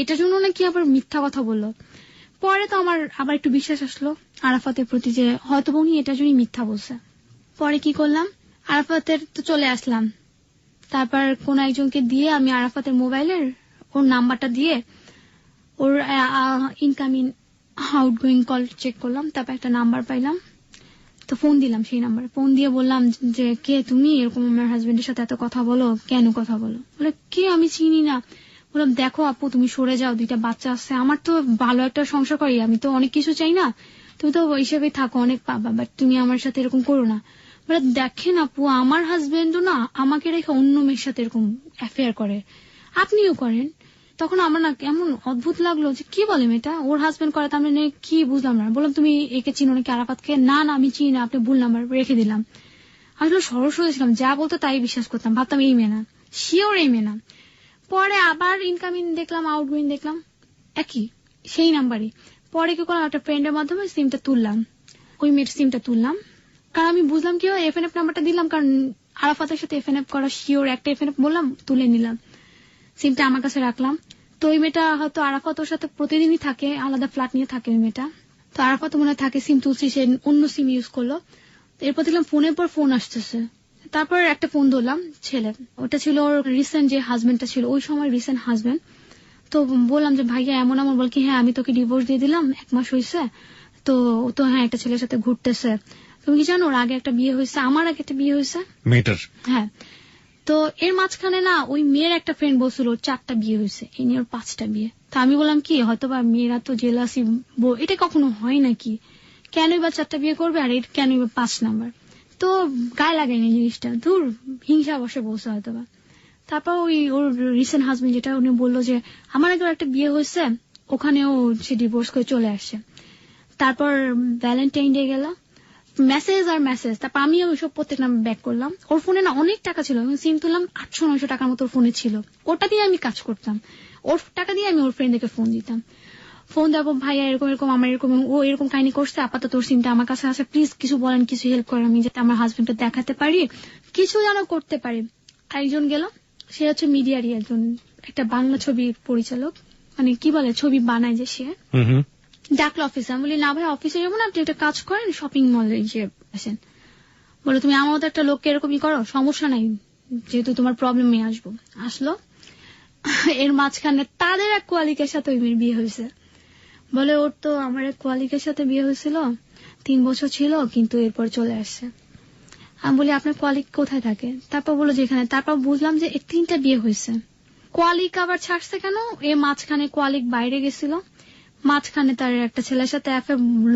এটার জন্য নাকি আবার মিথ্যা কথা বললো। পরে তো আমার আবার একটু বিশ্বাস আসলো আরাফাতের প্রতি যে হয়তো উনি এটার জন্যই মিথ্যা বলছে। পরে কি করলাম, আরাফাতের তো চলে আসলাম। তারপর কোন একজনকে দিয়ে আমি আরাফাতের মোবাইলের ওর নাম্বারটা দিয়ে ওর ইনকামিং আউটগোয়িং কল চেক করলাম, তারপর একটা নাম্বার পাইলাম, তো ফোন দিলাম সেই নাম্বারে। ফোন দিয়ে বললাম যে কে তুমি, এরকম আমার হাজবেন্ডের সাথে এত কথা বলো কেন, কথা বলো? বলে কে, আমি চিনি না। বললাম দেখো আপু তুমি সরে যাও, 2টা বাচ্চা আছে, আমার তো ভালো একটা সংসার করি, আমি তো অনেক কিছু চাই না, তুমি তো হিসেবে থাকো অনেক পাবা, বাট তুমি আমার সাথে এরকম করো না। বলে দেখেন আপু আমার হাজবেন্ডও না আমাকে রেখে অন্য মেয়ের সাথে এরকম অ্যাফেয়ার করে, আপনিও করেন। তখন আমার না কেমন অদ্ভুত লাগলো যে কি বলে মেয়েটা, ওর হাজবেন্ড করে, তার মানে কি বুঝলাম না। বললাম তুমি একে চিনো নাকি আরাফাতকে? না না আমি চিনি না, আপনি ভুল নাম্বার রেখে দিলাম। আসলে সরস্বতী ছিলাম, যা বলতো তাই বিশ্বাস করতাম, ভাবতাম এই মেয়ে না, শিওর এই মেয়ে না। পরে আবার ইনকামিং দেখলাম আউটগোয়িং দেখলাম একই, সেই নাম্বারই। পরে কি করলাম, একটা ফ্রেন্ডের মাধ্যমে সিমটা তুললাম, ওই মেয়ের সিমটা তুললাম, কারণ আমি বুঝলাম কি এফএনএফ নাম্বারটা দিলাম, কারণ আরাফাতের সাথে এফএনএফ করা শিওর, একটা এফএনএফ বললাম তুলে নিলাম, সিমটা আমার কাছে রাখলাম। তো ওই মেয়েটা হয়তো আরাফাত ওর সাথে প্রতিদিনই থাকে, আলাদা ফ্ল্যাট নিয়ে থাকে ওই মেয়েটা। তো আরাফাত মনে থাকে সিম তুলছি, সে অন্য সিম ইউজ করলো। এরপর দেখলাম ফোনের পর ফোন আসতেছে, তারপর একটা ফোন ধরলাম ছেলে, ওটা ছিল ওর রিসেন্ট যে হাজবেন্ডটা ছিল, ওই সময় রিসেন্ট হাজবেন্ড। তো বললাম যে ভাইয়া এমন এমন, বল কি হ্যাঁ আমি তোকে ডিভোর্স দিয়ে দিলাম 1 মাস হয়েছে, তো তো হ্যাঁ একটা ছেলের সাথে ঘুরতেছে, তুমি কি জানো ওর আগে একটা বিয়ে হয়েছে, আমার আগে একটা বিয়ে হয়েছে মেয়েটার। হ্যাঁ, তো এর মাঝখানে না ওই মেয়ের একটা ফ্রেন্ড বলছিল ওর 4টা বিয়ে হয়েছে, এই নিয়ে ওর 5টা বিয়ে। তো আমি বললাম কি হয়তো বা মেয়েরা তো জেলাসি, এটা কখনো হয় নাকি, কেনই বা 4টা বিয়ে করবে, আর এটা কেনই বা 5 নাম্বার। তো গায়ে লাগেনি জিনিসটা, দূর হিংসা বসে বসে হয়তো বা। তারপর ওই ওর রিসেন্ট হাজবেন্ড যেটা, উনি বললো যে আমার আগে একটা বিয়ে হয়েছে, ওখানেও সে ডিভোর্স করে চলে আসছে। তারপর ভ্যালেন্টাইন ডে গেল, মেসেজ আর মেসেজ। তারপর আমি ওইসব প্রত্যেক নাম্বার ব্যাক করলাম। ওর ফোনে না অনেক টাকা ছিল, সিম তুললাম 800-900 টাকার মতো ফোনে ছিল, ওটা দিয়ে আমি কাজ করতাম। ওর টাকা দিয়ে আমি ওর ফ্রেন্ডকে ফোন দিতাম। ফোন দেবো, ভাইয়া এরকম এরকম আমার এরকম ও এরকম কাহিনী করছে, আপাতত তোর সিমটা আমার কাছে আছে, প্লিজ কিছু বলেন, কিছু হেল্প করেন, আমি যাতে আমার হাজবেন্ডকে দেখাতে পারি, কিছু যেন করতে পারি। আরেকজন গেল, সে হচ্ছে মিডিয়ারই একজন, একটা বাংলা ছবির পরিচালক, মানে কি বলে ছবি বানায় যে সে। ডাকলো অফিসে। আমি বলি না ভাই অফিসে যাবো না, আপনি একটা কাজ করেন, শপিং মলে গিয়ে আসেন। বলে তুমি আমার মতো একটা লোককে এরকমই করো, সমস্যা নাই, যেহেতু তোমার প্রবলেমে আসবো। আসলো, এর মাঝখানে তাদের এক কোয়ালিকের সাথে ওই মেয়ের বিয়ে হয়েছে। বলে ওর তো আমার এক কোয়ালিকের সাথে বিয়ে হয়েছিল, 3 বছর ছিল, কিন্তু এরপর চলে আসছে। আমি বলি আপনার কোয়ালিক কোথায় থাকে? তারপর বলো যেখানে। তারপর বুঝলাম যে 3টা বিয়ে হয়েছে। কোয়ালিক আবার ছাড়ছে কেন? এ মাঝখানে কোয়ালিক বাইরে গেছিল, মাঝখানে তার একটা ছেলের সাথে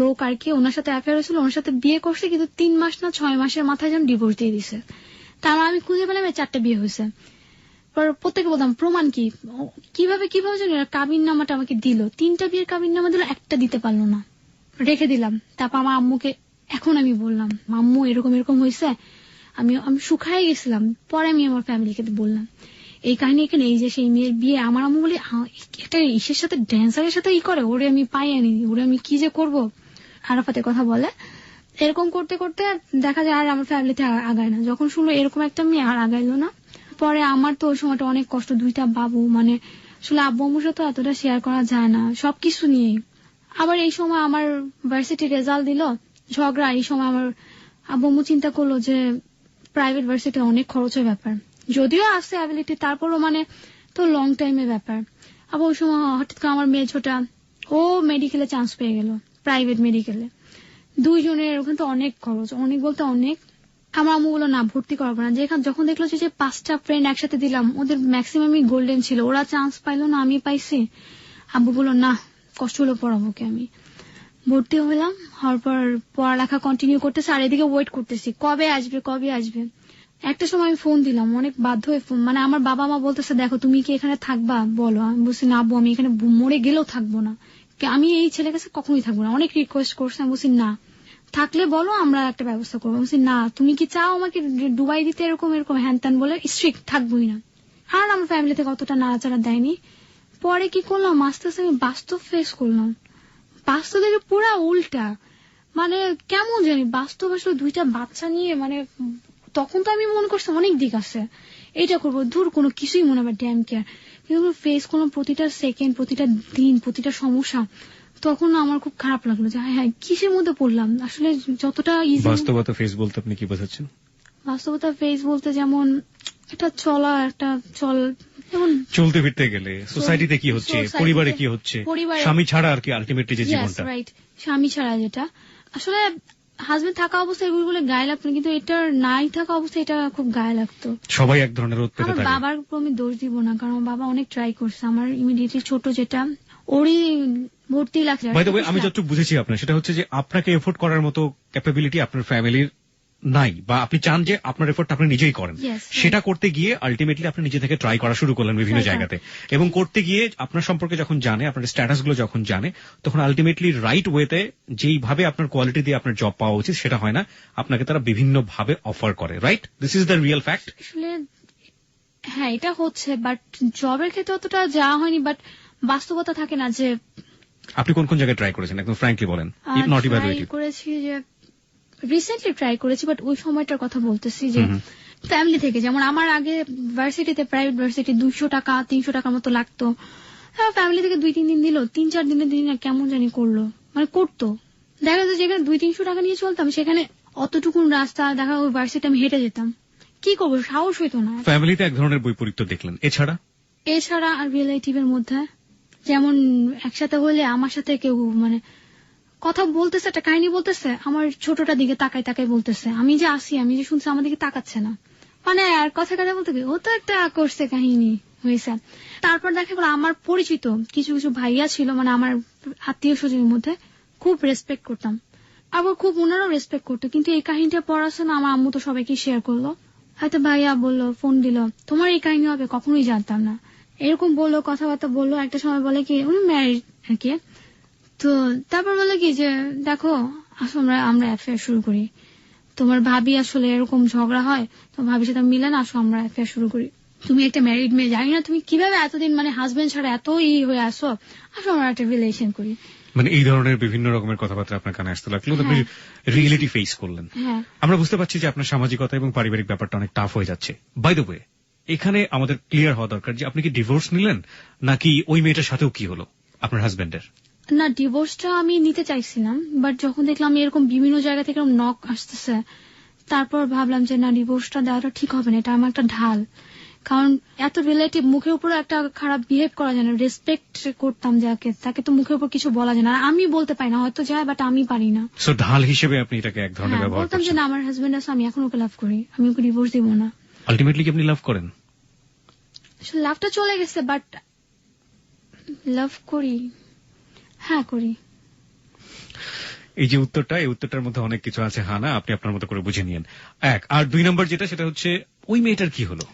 লোক আর কি, ওনার সাথে অ্যাফেয়ার হয়েছিল, ওনার সাথে বিয়ে করছে, কিন্তু 3 মাস না 6 মাসের মাথায় যেন ডিভোর্স দিয়ে দিছে। তার আমি খুঁজে পেলাম 4টা বিয়ে হয়েছে। প্রত্যেকে বলতাম প্রমাণ কি, কিভাবে জানি কাবিন নামাটা আমাকে দিল, 3টা বিয়ের কাবিন নামা দিল, একটা দিতে পারলো না, রেখে দিলাম। তারপর আমার আম্মুকে এখন আমি বললাম, আম্মু এরকম এরকম হয়েছে, আমি শুকায় গেছিলাম। পরে আমি আমার ফ্যামিলিকে বললাম এই কাহিনী, এখানে এই যে সেই মেয়ের বিয়ে। আমার আম্মু বলে একটা ইসের সাথে ড্যান্সারের সাথে করে, ওরে আমি পাই আনি, ওরে আমি কি যে করবো। আরাফাতের কথা বলে, এরকম করতে করতে দেখা যায় আর আমার ফ্যামিলিতে আগায় না। যখন শুনলো এরকম একটা মেয়ে, আর আগাইলো না। পরে আমার তো ওই সময়টা অনেক কষ্ট, 2টা বাবু, মানে আসলে আব্বু আম্মুর সাথে এতটা শেয়ার করা যায় না সবকিছু নিয়ে। আবার এই সময় আমার ভার্সিটি রেজাল্ট দিল, ঝগড়া। এই সময় আমার আব্বু আম্মু চিন্তা করলো যে প্রাইভেট ভার্সিটি অনেক খরচের ব্যাপার, যদিও আছে অ্যাবিলিটি, তারপরও মানে তো লং টাইমের ব্যাপার। আবার ওই সময় হঠাৎ করে আমার মেয়ে ছোটা, ও মেডিকেলে চান্স পেয়ে গেল, প্রাইভেট মেডিকেলে। 2 জনের ওখানে তো অনেক খরচ, অনেক বলতে অনেক। আমার আম্মু বললো না ভর্তি করাবো না। যখন দেখলো যে 5টা ফ্রেন্ড একসাথে দিলাম, ওদের ম্যাক্সিমামই গোল্ডেন ছিল, ওরা চান্স পাইলো না, আমি পাইছি। আব্বু বললো না, কষ্ট হলো পড়াবো কে। আমি ভর্তি হলাম, হওয়ার পর পড়ালেখা কন্টিনিউ করতেছি, আর এদিকে ওয়েট করতেছি কবে আসবে। একটা সময় আমি ফোন দিলাম, অনেক বাধ্য হয়ে ফোন, মানে আমার বাবা মা বলতেছে দেখো তুমি কি এখানে থাকবা বলো। আমি বলছি না আব্বু, আমি এখানে মরে গেলেও থাকবো না, আমি এই ছেলের কাছে কখনোই থাকবো না। অনেক রিকোয়েস্ট করছে, আমি বলছি না, থাকলে বলো আমরা একটা ব্যবস্থা করবো। বলছি না, তুমি কি চাও আমাকে ডুবাই দিতে, এরকম এরকম হ্যান ত্যান বলে স্ট্রিক্ট থাকবোই না। আর আমার ফ্যামিলি থেকে অতটা নাড়াচাড়া দেয়নি। পরে কি করলাম, আস্তে আস্তে আমি বাস্তব ফেস করলাম। বাস্তব থেকে পুরা উল্টা, মানে কেমন জানি বাস্তব আসলে 2টা বাচ্চা নিয়ে, মানে তখন তো আমি মনে করছি অনেক দিক আছে, এটা করবো, দূর কোনো কিছুই মনে হবে ড্যাম কেয়ার। কিন্তু ফেস করলাম প্রতিটা সেকেন্ড, প্রতিটা দিন, প্রতিটা সমস্যা। তখন আমার খুব খারাপ লাগলো যে হ্যাঁ কিসের মধ্যে পড়লাম আসলে। যতটা ইজি বাস্তবতা ফেস বলতে আপনি কি বোঝাচ্ছেন? বাস্তবতা ফেস বলতে যেমন একটা যেমন চলতে ফিরতে গেলে সোসাইটিতে কি হচ্ছে, পরিবারে কি হচ্ছে, স্বামী ছাড়া আর কি আলটিমেটলি যে জীবনটা, রাইট, স্বামী ছাড়া যেটা আসলে হাজবেন্ড থাকা অবস্থায় এগুলো বলে গায়ে লাগতো না, কিন্তু এটার নাই থাকা অবস্থায় এটা খুব গায়ে লাগতো। সবাই এক ধরনের রোদ পেতে থাকে। আমার বাবার উপর আমি দোষ দিব না, কারণ বাবা অনেক ট্রাই করছে। আমার ইমিডিয়েটলি ছোট যেটা, ওরই ভর্তি লাগছে। আমি যতটুকু বুঝেছি আপনার, সেটা হচ্ছে যে আপনাকে এফোর্ট করার মতো ক্যাপাবিলিটি আপনার ফ্যামিলির নাই, বা আপনি চান যে আপনার এফোর্ট আপনি নিজেই করেন। সেটা করতে গিয়ে আলটিমেটলি আপনি নিজে থেকে ট্রাই করা শুরু করলেন বিভিন্ন জায়গাতে, এবং করতে গিয়ে আপনার সম্পর্কে যখন জানে, আপনার স্ট্যাটাস গুলো যখন জানে, তখন আলটিমেটলি রাইট ওয়েতে যেইভাবে আপনার কোয়ালিটি দিয়ে আপনার জব পাওয়া উচিত সেটা হয় না, আপনাকে তারা বিভিন্ন ভাবে অফার করে। Right, this is the real fact. আসলে হ্যাঁ এটা হচ্ছে, বাট জবের ক্ষেত্রে অতটা যাওয়া হয়নি। বাট বাস্তবতা থাকে না যে আপনি কোন কোন জায়গায় ট্রাই করেছেন, একদম ফ্র্যাঙ্কলি বলেন। নট ইভালুয়েটিভ করেছি যে রিসেন্টলি ট্রাই করেছি, বাট ওই সময়টার কথা বলতেছি যে ফ্যামিলি থেকে, যেমন আমার আগে ভার্সিটিতে, প্রাইভেট ভার্সিটি 200 টাকা 300 টাকার মতো লাগতো। ফ্যামিলি থেকে 2-3 দিন দিল, 3-4 দিনের দিন কেমন জানি করলো, মানে করতো। দেখা যাচ্ছে যেখানে 200-300 টাকা নিয়ে চলতাম, সেখানে অতটুকুন রাস্তা দেখা ওই ভার্সিটি আমি হেঁটে যেতাম। কি করবো, সাহস হইতো না। ফ্যামিলিতে এক ধরনের বৈপরীত্য দেখলেন। এছাড়া আর রিলেটিভের মধ্যে যেমন একসাথে হলে আমার সাথে কেউ মানে কথা বলতেছে, একটা কাহিনী বলতেছে, আমার ছোটটা দিকে তাকাই বলতেছে, আমি যে আসি, আমি যে শুনছি, আমার দিকে তাকাচ্ছে না, মানে আর কথা বলতে গিয়ে ও তো একটা করছে কাহিনী হয়েছে। তারপর দেখা গেল আমার পরিচিত কিছু ভাইয়া ছিল, মানে আমার আত্মীয় স্বজনের মধ্যে খুব রেসপেক্ট করতাম, আবার খুব ওনারাও রেসপেক্ট করতো। কিন্তু এই কাহিনীটা পড়াশোনা আমার আম্মু তো সবাইকে শেয়ার করলো, হয়তো ভাইয়া বললো, ফোন দিল, তোমার এই কাহিনী হবে, কখনোই জানতাম না, এরকম বললো, কথাবার্তা বললো। একটা সময় বলে কি উনি ম্যারিড আর কি, তো তারপর বলে কি যে দেখো আসলে আমরা অ্যাফেয়ার শুরু করি। তোমার ভাবি আসলে এরকম ঝগড়া হয়, তোমার ভাবির সাথে মিলে না, আসলে আমরা অ্যাফেয়ার শুরু করি। তুমি একটা ম্যারিড মেয়ে, জানি না তুমি কিভাবে এতদিন মানে হাজবেন্ড ছাড়া এত হয়ে আসো, আসলে আমরা একটা রিলেশন করি। মানে এই ধরনের বিভিন্ন রকমের কথাবার্তা আপনার কানে আসতে লাগলো, আপনি রিয়েলিটি ফেস করলেন। আমরা বুঝতে পারছি যে আপনার সামাজিকতা এবং পারিবারিক ব্যাপারটা অনেক টাফ হয়ে যাচ্ছে। বাই দ্য ওয়ে, এখানে আমাদের ক্লিয়ার হওয়া দরকার যে আপনি কি ডিভোর্স নিলেন, নাকি ওই মেয়েটার সাথেও কি হলো আপনার হাজবেন্ডের? না, ডিভোর্সটা আমি নিতে চাইছিলাম, বাট যখন দেখলাম এরকম বিভিন্ন জায়গা থেকে নক আসতেছে, তারপর ভাবলাম যে না, ডিভোর্সটা দেওয়াটা ঠিক হবে না, এটা আমার একটা ঢাল। কারণ এত রিলেটিভ, মুখের উপর একটা খারাপ বিহেভ করা যায় না। রেসপেক্ট করতাম যাকে, তাকে তো মুখের উপর কিছু বলা যায় না। আমি বলতে পারি না, হয়তো যায়, বাট আমি পারি না। সো ঢাল হিসেবে আপনি এটাকে এক ধরনের ব্যবহার করছেন। বলতাম যে না, আমার হাজবেন্ড আছে, আমি এখন ওকে লাভ করি, আমি ওকে ডিভোর্স দিব না। আলটিমেটলি কি আপনি লাভ করেন? লাভটা চলে গেছে, বাট লাভ করি, হ্যাঁ করি। এই যে উত্তরটা, এই উত্তরটার মধ্যে অনেক কিছু আছে হানা, আপনি আপনার মতো করে বুঝে নিয়েন। এক আর 2 নম্বর যেটা, সেটা হচ্ছে ওই মেয়েটার কি হলো?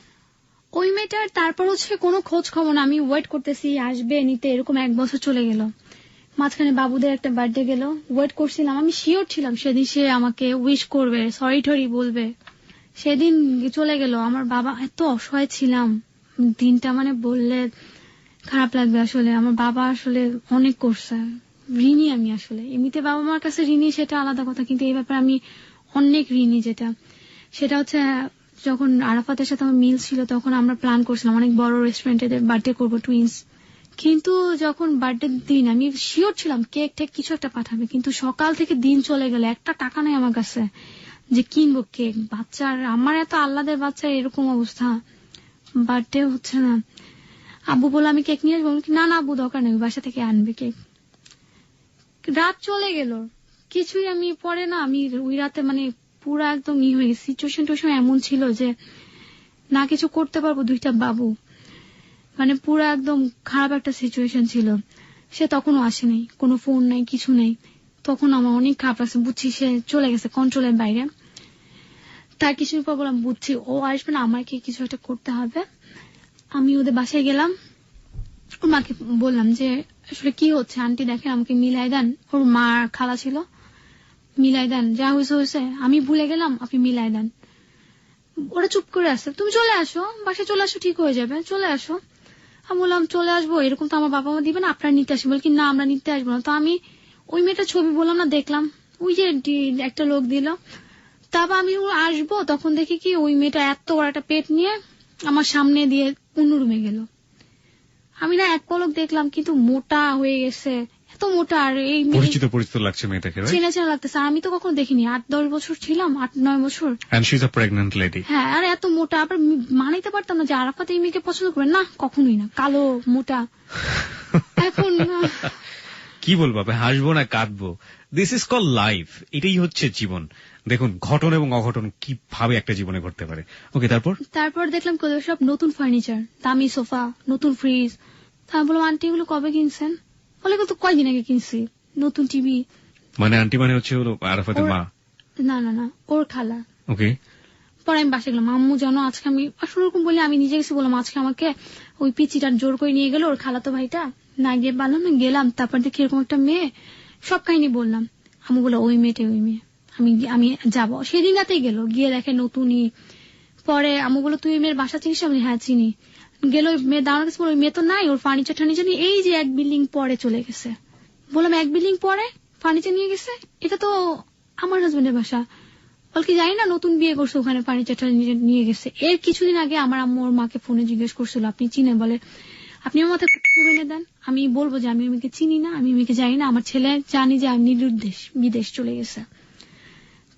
ওই মেয়েটার তারপর হচ্ছে কোনো খোঁজ খবর না। আমি ওয়েট করতেছি আসবে নিতে, এরকম 1 বছর চলে গেল। মাঝখানে বাবুদের একটা বার্থডে গেল, ওয়েট করছিলাম, আমি শিওর ছিলাম সেদিন সে আমাকে উইশ করবে, সরি টরি বলবে। সেদিন চলে গেল। আমার বাবা, এত অসহায় ছিলাম দিনটা, মানে বললে খারাপ লাগবে। আসলে আমার বাবা আসলে অনেক করছে, ঋণী আমি। আসলে এমনিতে বাবা মার কাছে ঋণী, সেটা আলাদা কথা, কিন্তু এই ব্যাপারে আমি অনেক ঋণী। সেটা হচ্ছে যখন আরাফাতের সাথে আমার মিল ছিল, তখন আমরা প্ল্যান করছিলাম অনেক বড় রেস্টুরেন্টে বার্থডে করবো, টুইন্স। কিন্তু যখন বার্থডে দিন, আমি শিওর ছিলাম কেক টেক কিছু একটা পাঠাবে, কিন্তু সকাল থেকে দিন চলে গেল, একটা টাকা নেই আমার কাছে যে কিনবো কেক। বাচ্চার, আমার এত আহ্লাদের বাচ্চার এরকম অবস্থা, বার্থডে হচ্ছে না। আব্বু বলে আমি কেক নিয়ে আসবো, না না আব্বু দরকার নেই, বাসা থেকে আনবে কেক। রাত চলে গেল, কিছুই আমি পরে না, আমি ওই রাতে মানে পুরো একদম হয়ে গেছে। সিচুয়েশন এমন ছিল যে না কিছু করতে পারবো, 2টা বাবু, মানে পুরো একদম খারাপ একটা সিচুয়েশন ছিল। সে তখনও আসেনি, কোনো ফোন নাই, কিছু নেই। তখন আমার অনেক খারাপ লাগছে, বুঝছি সে চলে গেছে কন্ট্রোলের বাইরে। তার কিছুদিন পর বললাম, বুঝছি ও আসবে না, আমাকে কিছু একটা করতে হবে। আমি ওদের বাসায় গেলাম, ওর মাকে বললাম যে আসলে কি হচ্ছে আন্টি, দেখেন আমাকে মিলাই দেন। ওর মা খালা ছিল, মিলাই দেন, যা হয়েছে হয়েছে, আমি ভুলে গেলাম, আপনি মিলাই দেন। ওরা চুপ করে আসছে, তুমি চলে আসো, বাসায় চলে আসো, ঠিক হয়ে যাবে, চলে আসো। আমি বললাম চলে আসবো, এরকম তো আমার বাবা মা দিবে না, আপনারা নিতে আসবেন। বল কি না, আমরা নিতে আসবো না। তো আমি ওই মেয়েটার ছবি বললাম না, দেখলাম ওই যে একটা লোক দিল। তারপর আমি আসবো, তখন দেখি কি ওই মেয়েটা এত বড় একটা পেট নিয়ে আমার সামনে দিয়ে অন্য রুমে গেল। আমি না এক পলক দেখলাম, কিন্তু মোটা হয়ে গেছে, এত মোটা। আর এই পরিচিত লাগছে মেয়েটাকে, চেনা চেনা লাগতেছে। আমি তো কখনো দেখিনি, 8-10 বছর ছিলাম, 8-9 বছর। and she's a pregnant lady। হ্যাঁ, আর এত মোটা। আবার মানাইতে পারতাম না যে আরাফাত এই মেয়েকে পছন্দ করবে, না কখনোই না, কালো মোটা। এখন কি বলবো, হাসবো না কাঁদবো, দিস ইজ কল লাইফ, এটাই হচ্ছে জীবন। দেখুন ঘটন এবং অঘটন কিভাবে একটা জীবনে ঘটতে পারে। ওকে, তারপর দেখলাম সব নতুন ফার্নিচার, দামি সোফা, নতুন ফ্রিজ। তা বললাম আন্টি এগুলো কবে কিনছেন? বলে তো কয়দিন আগে কিনছি। নতুন টিভি। মানে আন্টি মানে হচ্ছে আরাফাতের মা? না না না, ওর খালা। ওকে। পরে আমি বাসে গেলাম, আম্মু জানো আজকে আমি আসলে ওরকম বলি, আমি নিজে গেছি, বললাম আজকে আমাকে ওই পিচিটার জোর করে নিয়ে গেল ওর খালাতো ভাইটা, না গিয়ে পারলাম না, গেলাম। তারপর দেখি এরকম একটা মেয়ে, সব কাহিনী বললাম। আম্মু বললো ওই মেয়েটাই, ওই মেয়ে, আমি যাবো। সেদিন রাতেই গেল, গিয়ে দেখে নতুনই। পরে আম্মু বললো তুই ওই মেয়ের বাসা চিনিস? আমি হ্যাঁ চিনি। গেল, ওই মেয়ে দাঁড়ানো গেছে, ওই মেয়ে তো নাই, ওর ফার্নিচার টার্নিচার নিয়ে এই যে 1 বিল্ডিং পরে চলে গেছে। বললাম 1 বিল্ডিং পরে ফার্নিচার নিয়ে গেছে? এটা তো আমার হাজবেন্ডের বাসা। বলকি জানি না, নতুন বিয়ে করছে, ওখানে ফার্নিচারটা নিয়ে গেছে। এর কিছুদিন আগে আমার আম্মু ওর মাকে ফোনে জিজ্ঞেস করছিল আপনি চিনেন? বলে আপনি আমার মাথায় এনে দেন, আমি বলবো যে আমি মেয়েকে চিনি না, আমি মেয়েকে জানি না, আমার ছেলে জানি যে আমি বিদেশ চলে গেছে।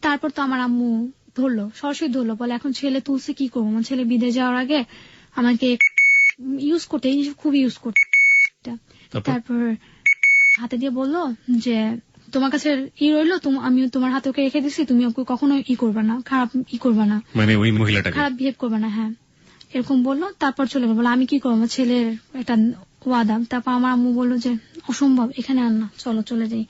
তারপর তো আমার আম্মু ধরলো, সরাসরি ধরলো, বলে এখন ছেলে তুলছে, কি করবো? আমার ছেলে বিদেশ যাওয়ার আগে আমাকে ইউজ করতে, এই জিনিস খুব ইউজ করতে। তারপর হাতে দিয়ে বললো যে তোমার কাছে রইলো, আমি তোমার হাতে ওকে রেখে দিচ্ছি, তুমি ওকে কখনো করবা না, খারাপ করবা না, মানে ওই মহিলাটা খারাপ বিহেভ করবা না। হ্যাঁ, এরকম বললো। তারপর চলে গেল। বলো আমি কি করবো, আমার ছেলের একটা ওয়াদা। তারপর আমার আম্মু বললো যে অসম্ভব, এখানে আন না, চলো চলে যাই।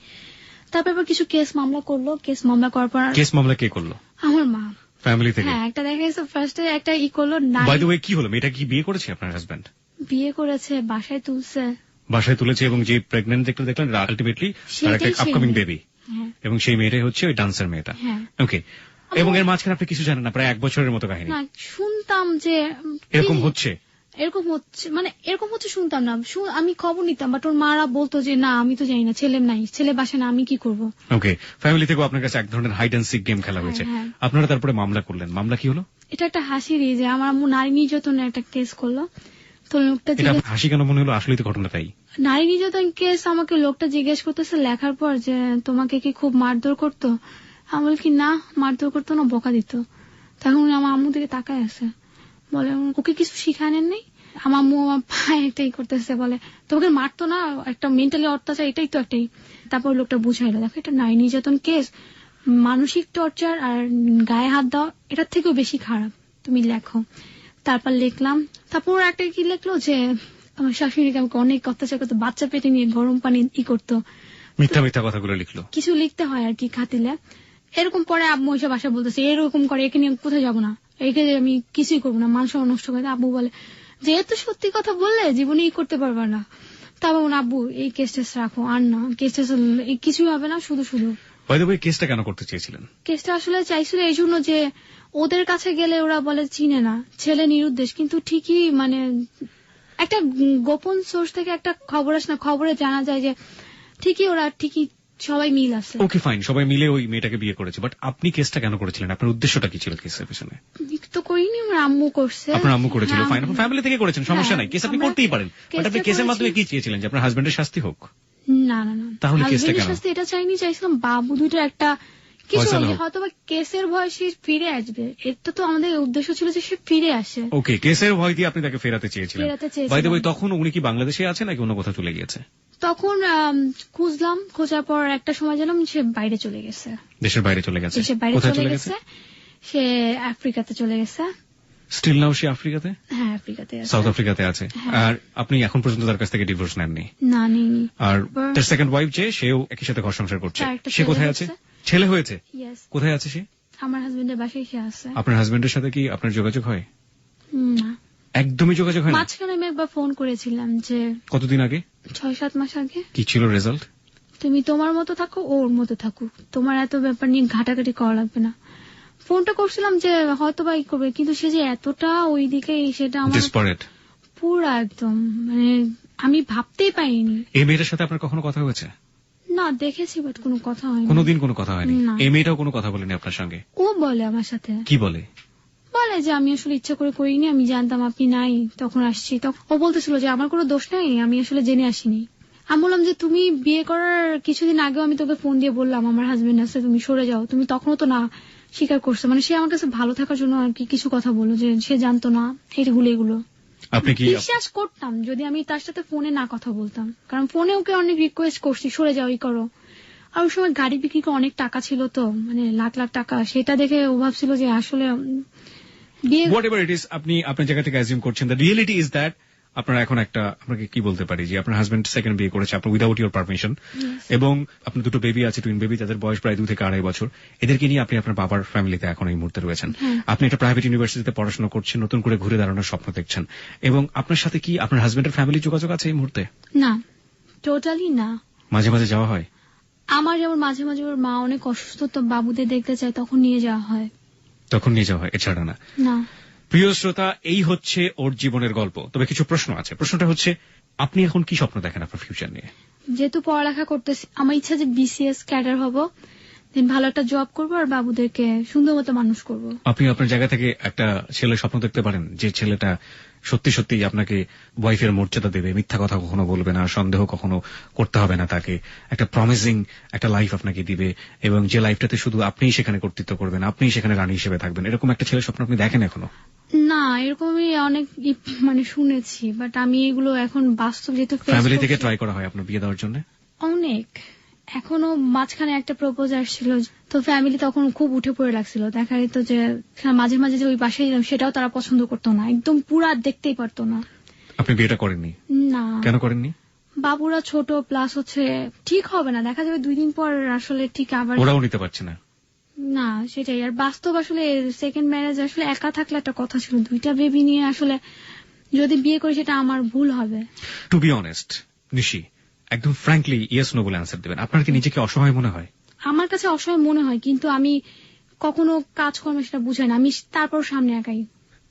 তারপর কিছু কেস মামলা করলো। কেস মামলা করার পর কেস মামলা কে করলো? আমার মা, ফ্যামিলি থেকে। হ্যাঁ, একটা দেখা গেছে ফার্স্টে একটা করলো। বাই দ্য ওয়ে, কি হলো? মেয়েটা কি বিয়ে করেছে আপনার হাজবেন্ড? বিয়ে করেছে, বাসায় তুলছে। বাসায় তুলেছে, এবং যে প্রেগন্যান্ট দেখলেন আলটিমেটলি তার একটা আপকামিং বেবি। হ্যাঁ। এবং সেই মেয়েটাই হচ্ছে ওই ডান্সের মেয়েটা। হ্যাঁ। ওকে, এবং এর মাঝখানে আপনি কিছু জানেন না, প্রায় 1 বছরের মতো কাহিনী। না, শুনতাম যে এরকম হচ্ছে মানে এরকম হচ্ছে শুনতাম না, আমি খবর নিতাম, বাট ওর মারা বলতো যে না আমি তো জানি না, ছেলে নাই, ছেলে বাসে না, আমি কি করব। ওকে, ফ্যামিলি থেকেও আপনার কাছে এক ধরনের হাইড অ্যান্ড সিক গেম খেলা হয়েছে। হ্যাঁ। আপনারা তারপরে মামলা করলেন, মামলা কি হলো? এটা একটা হাসিরই যে আমার আম্মু নারী নির্যাতনের একটা কেস করলো। তো লোকটা এটা হাসি কেন মনে হলো? আসলেই তো ঘটনা তাই। নারী নির্যাতন কেস, আমাকে লোকটা জিজ্ঞেস করতেছে লেখার পর যে তোমাকে কি খুব মারধর করতো? আমি বলি কি না, মারধর করতো না, বকা দিত। তখন আমার আম্মু দিকে তাকায় আছে, বলে ওকে কিছু শিখানেন নেই? আমার আম্মু আমার পায়ে একটাই করতেছে, বলে তোকে মারতো না, একটা মেন্টালি অত্যাচার, এটাই তো একটাই। তারপর লোকটা বুঝাইলো, দেখো এটা নারী নির্যাতন কেস, মানসিক টর্চার আর গায়ে হাত দেওয়া এটার থেকেও বেশি খারাপ, তুমি লেখো। তারপর লিখলাম। তারপর একটা কি লিখলো যে আমার শাশুড়িকে আমাকে অনেক অত্যাচার করতো, বাচ্চা পেটে নিয়ে গরম পানি করতো, মিথ্যা মিথ্যা কথাগুলো লিখলো। কিছু লিখতে হয় আর কি খাতিলে এরকম। পরে আব্বু ওইসব বাসা বলতেছে এরকম করে, একে নিয়ে কোথায় যাবো না, একে আমি কিছুই করবো না, মান সম্মান নষ্ট করে। আব্বু বলে যে এত সত্যি কথা বললে জীবনেই করতে পারবা না। তারপর আব্বু এই কেস টেস রাখো, আর না কেস টেস কিছুই হবে না, শুধু শুধু। বাই দ্য ওয়ে, কেসটা কেন করতে চেয়েছিলেন? কেসটা আসলে চাইছিল এই জন্য যে ওদের কাছে গেলে ওরা বলে চিনে না, ছেলে নিরুদ্দেশ, কিন্তু ঠিকই মানে একটা গোপন সোর্স থেকে একটা খবর আসে না, খবরে জানা যায় যে ঠিকই ওরা ঠিকই সবাই মিল আছে। ওকে ফাইন, সবাই মিলে ওই মেয়েটাকে বিয়ে করেছে, বাট আপনি কেসটা কেন করেছিলেন? আপনার উদ্দেশ্যটা কি ছিল কেসের পেছনে? তো করিনি, আমার আম্মু করছে। আপনার আম্মু করেছিল, হ্যাঁ, ফাইন, ফ্যামিলি থেকে করেছেন, সমস্যা নাই, কেস আপনি করতেই পারেন, বাট আপনি কেসের মাধ্যমে কি চেয়েছিলেন? যে আপনার হাজবেন্ডের শাস্তি হোক? না না না, তাহলে কেসটা কেন? শাস্তি এটা চাইনি, চাইছিলাম বাবু দুটো একটা কিছু হয়তো বা কেসের ভয় সে ফিরে আসবে, এটা তো আমাদের উদ্দেশ্য ছিল যে সে ফিরে আসে। ওকে, কেসের ভয় দিয়ে আপনি তাকে ফেরাতে চেয়েছিলেন। বাই দ্য ওয়ে, তখন উনি কি বাংলাদেশে আছে নাকি অন্য কোথাও চলে গিয়েছে? তখন খুঁজলাম, খোঁজার পর একটা সময় জানলাম সে বাইরে চলে গেছে, দেশের বাইরে চলে গেছে। দেশের বাইরে চলে গেছে, সে আফ্রিকাতে চলে গেছে। স্টিল নাও সে আফ্রিকাতে? হ্যাঁ, আফ্রিকাতে আছে, সাউথ আফ্রিকাতে আছে। আর আপনি এখন পর্যন্ত তার কাছ থেকে ডিভোর্স নেননি? না, নেইনি। আর তার সেকেন্ড ওয়াইফ যে, সেও একই সাথে ঘর সংসার করছে, সে কোথায় আছে? ছেলে হয়েছে? কোথায় আছে সে? আমার হাজবেন্ডের বাসায় সে আছে। আপনার হাজবেন্ডের সাথে কি আপনার যোগাযোগ হয়? না, একদমই যোগাযোগ হয় না। মাঝখানে আমি একবার ফোন করেছিলাম, যে কতদিন আগে? 6-7 মাস আগে। কি ছিল রেজাল্ট? তুমি তোমার মতো থাকো, ওর মতো থাকো, তোমার এত ব্যাপার নিয়ে ঘাটাঘাটি করা লাগবে না। ফোনটা করছিলাম যে হয়তো বা করবে, কিন্তু সে যে এতটা ওইদিকে, সেটা আমার পুরা একদম মানে আমি ভাবতেই পাইনি। এই মেয়েটার সাথে আপনার কখনো কথা হয়েছে? না, দেখেছি, বাট কোনো কথা হয়নি। কোনোদিন কোনো কথা হয়নি? এই মেয়েটাও কোনো কথা বলেনি আপনার সঙ্গে? ও বলে আমার সাথে। কি বলে? বলে যে আমি আসলে ইচ্ছা করে করিনি, আমি জানতাম আপনি নাই, তখন আসছি। তখন ও বলতেছিল যে আমার কোনো দোষ নাই, আমি আসলে জেনে আসিনি। আমি বললাম যে তুমি বিয়ে করার কিছুদিন আগেও আমি তোকে ফোন দিয়ে বললাম আমার হাজবেন্ড আছে, তুমি সরে যাও, তুমি তখনও তো না স্বীকার করছো। মানে সে আমার কাছে ভালো থাকার জন্য আর কি কিছু কথা বললো, যে সে জানতো না এগুলো। আপনি কি বিশ্বাস করতাম যদি আমি তার সাথে ফোনে না কথা বলতাম, কারণ ফোনে ওকে অনেক রিকোয়েস্ট করছি সরে যাও, করো। আর ওই সময় গাড়ি বিক্রি করে অনেক টাকা ছিল, তো মানে লাখ লাখ টাকা, সেটা দেখে ও ভাবছিল যে আসলে whatever it is, আপনি আপনার জায়গা থেকে অ্যাজিউম করছেন। দ্য রিয়েলিটি ইজ দ্যাট আপনারা এখন একটা, আপনাকে কি বলতে পারি, যে আপনার হাজবেন্ড সেকেন্ড বিয়ে করেছে আপনার উইদাউট ইউর পারমিশন, এবং আপনার দুটো বেবি আছে, টুইন বেবি, তাদের বয়স প্রায় 2 থেকে 2.5 বছর। এদেরকে নিয়ে আপনি আপনার বাবার ফ্যামিলিতে এখন এই মুহূর্তে রয়েছেন। আপনি একটা প্রাইভেট ইউনিভার্সিটিতে পড়াশোনা করছেন, নতুন করে ঘুরে দাঁড়ানোর স্বপ্ন দেখছেন, এবং আপনার সাথে কি আপনার হাজবেন্ডের ফ্যামিলি যোগাযোগ আছে এই মুহূর্তে? না, টোটালি না। মাঝে মাঝে যাওয়া হয়? আমার যেমন মাঝে মাঝে ওর মা অনেক অসুস্থ, তো বাবুদের দেখতে চায়, তখন নিয়ে যাওয়া হয়। তখন নিয়ে যাওয়া হয়, এছাড়া না? না। প্রিয় শ্রোতা, এই হচ্ছে ওর জীবনের গল্প। তবে কিছু প্রশ্ন আছে। প্রশ্নটা হচ্ছে, আপনি এখন কি স্বপ্ন দেখেন আপনার ফিউচার নিয়ে? যেহেতু পড়ালেখা করতেছি, আমার ইচ্ছা যে BCS ক্যাডার হব, দেন ভালো একটা জব করব, আর বাবুদেরকে সুন্দর মতো মানুষ করব। আপনি আপনার জায়গা থেকে একটা ছেলে স্বপ্ন দেখতে পারেন, যে ছেলেটা সত্যি সত্যি আপনাকে ওয়াইফের মর্যাদা দেবে, মিথ্যা কথা কখনো বলবে না, সন্দেহ কখনো করতে হবে না তাকে, একটা প্রমিজিং একটা লাইফ আপনাকে দিবে, এবং যে লাইফটাতে শুধু আপনিই সেখানে কর্তৃত্ব করবেন, আপনিই সেখানে রানী হিসেবে থাকবেন, এরকম একটা ছেলের স্বপ্ন আপনি দেখেন এখনো? না, এরকমই অনেক মানে শুনেছি, বাট আমি এগুলো এখন বাস্তব যেহেতু ফ্যামিলি থেকে ট্রাই করা হয় আপনার বিয়ে দেওয়ার জন্য অনেক। এখনো মাঝখানে একটা প্রপোজ আসছিল, তো ফ্যামিলি তখন খুব উঠে পড়ে লাগছিল। দেখা যেত যে মাঝে মাঝে যে ওই বাসায় যেতাম, সেটাও তারা পছন্দ করতো না, একদম পুরা দেখতেই পারতো না। আপনি বিয়েটা করেননি? না। কেন করেননি? বাবুরা ছোট, প্লাস হচ্ছে ঠিক হবে না, দেখা যাবে 2 দিন পর আসলে ঠিক আবার ওরাও নিতে পারছে না। না, সেটাই। আর বাস্তব আসলে সেকেন্ড ম্যারেজ আসলে একা থাকলে একটা কথা ছিল, 2টা বেবি নিয়ে আসলে যদি বিয়ে করি সেটা আমার ভুল হবে। টু বি অনেস্ট নিশি, একদম ফ্র্যাঙ্কলি ইয়েস নো বলে অ্যান্সার দেবেন। আপনার কি নিজেকে অসহায় মনে হয়? আমার কাছে অসহায় মনে হয়, কিন্তু আমি কখনো কাজকর্ম সেটা বুঝাই না, আমি তারপর সামনে একাই।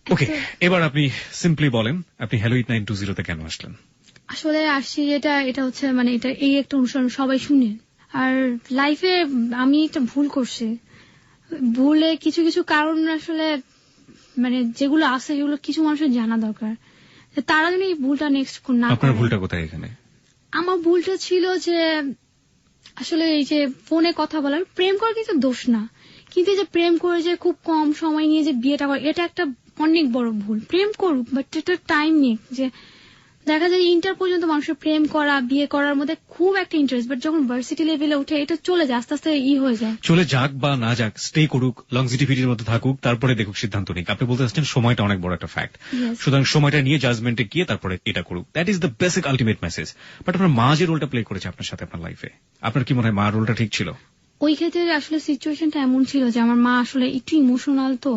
ওকে, এবার আপনি সিম্পলি বলেন আপনি হ্যালো ইট 920 তে কেন আসলেন? আসলে আসছি এটা হচ্ছে মানে এটা এই একটা অনুষ্ঠান সবাই শুনে, আর লাইফে আমি একটা ভুল করছি, ভুলে কিছু কিছু কারণ আসলে মানে যেগুলো আছে সেগুলো কিছু মানুষের জানা দরকার, তারা যেন এই ভুলটা নেক্সট না করে। আপনার ভুলটা কোথায় এখানে? আমার ভুলটা ছিল যে আসলে এই যে ফোনে কথা বলার, প্রেম করার কিছু দোষ না, কিন্তু এই যে প্রেম করে যে খুব কম সময় নিয়ে যে বিয়েটা করে, এটা একটা অনেক বড় ভুল। প্রেম করুক, বাট এটা টাইম নিয়ে, যে দেখা যায় ইন্টার পর্যন্ত মানুষের প্রেম করা বিয়ে করার মধ্যে খুব একটা ইন্টারেস্ট, বাট যখন ভার্সিটি লেভেলে উঠে এটা চলে যায়, আস্তে আস্তে হয়ে যায়। চলে যাক বা না যাক, স্টে করুক, লংজিটিভিটির মধ্যে থাকুক, তারপরে দেখুক সিদ্ধান্ত নিক। আপনি বলতে চাচ্ছেন সময়টা অনেক বড় একটা ফ্যাক্ট, সুতরাং সময়টা নিয়ে জাজমেন্টে গিয়ে তারপরে এটা করুক। That is the basic ultimate message. But আপনার মা যে রোলটা প্লে করেছে আপনার সাথে আপনার লাইফে, আপনার কি মনে হয় মা রোলটা ঠিক ছিল? ওই ক্ষেত্রে আসলে সিচুয়েশনটা এমন ছিল যে আমার মা আসলে একটু ইমোশনাল, তো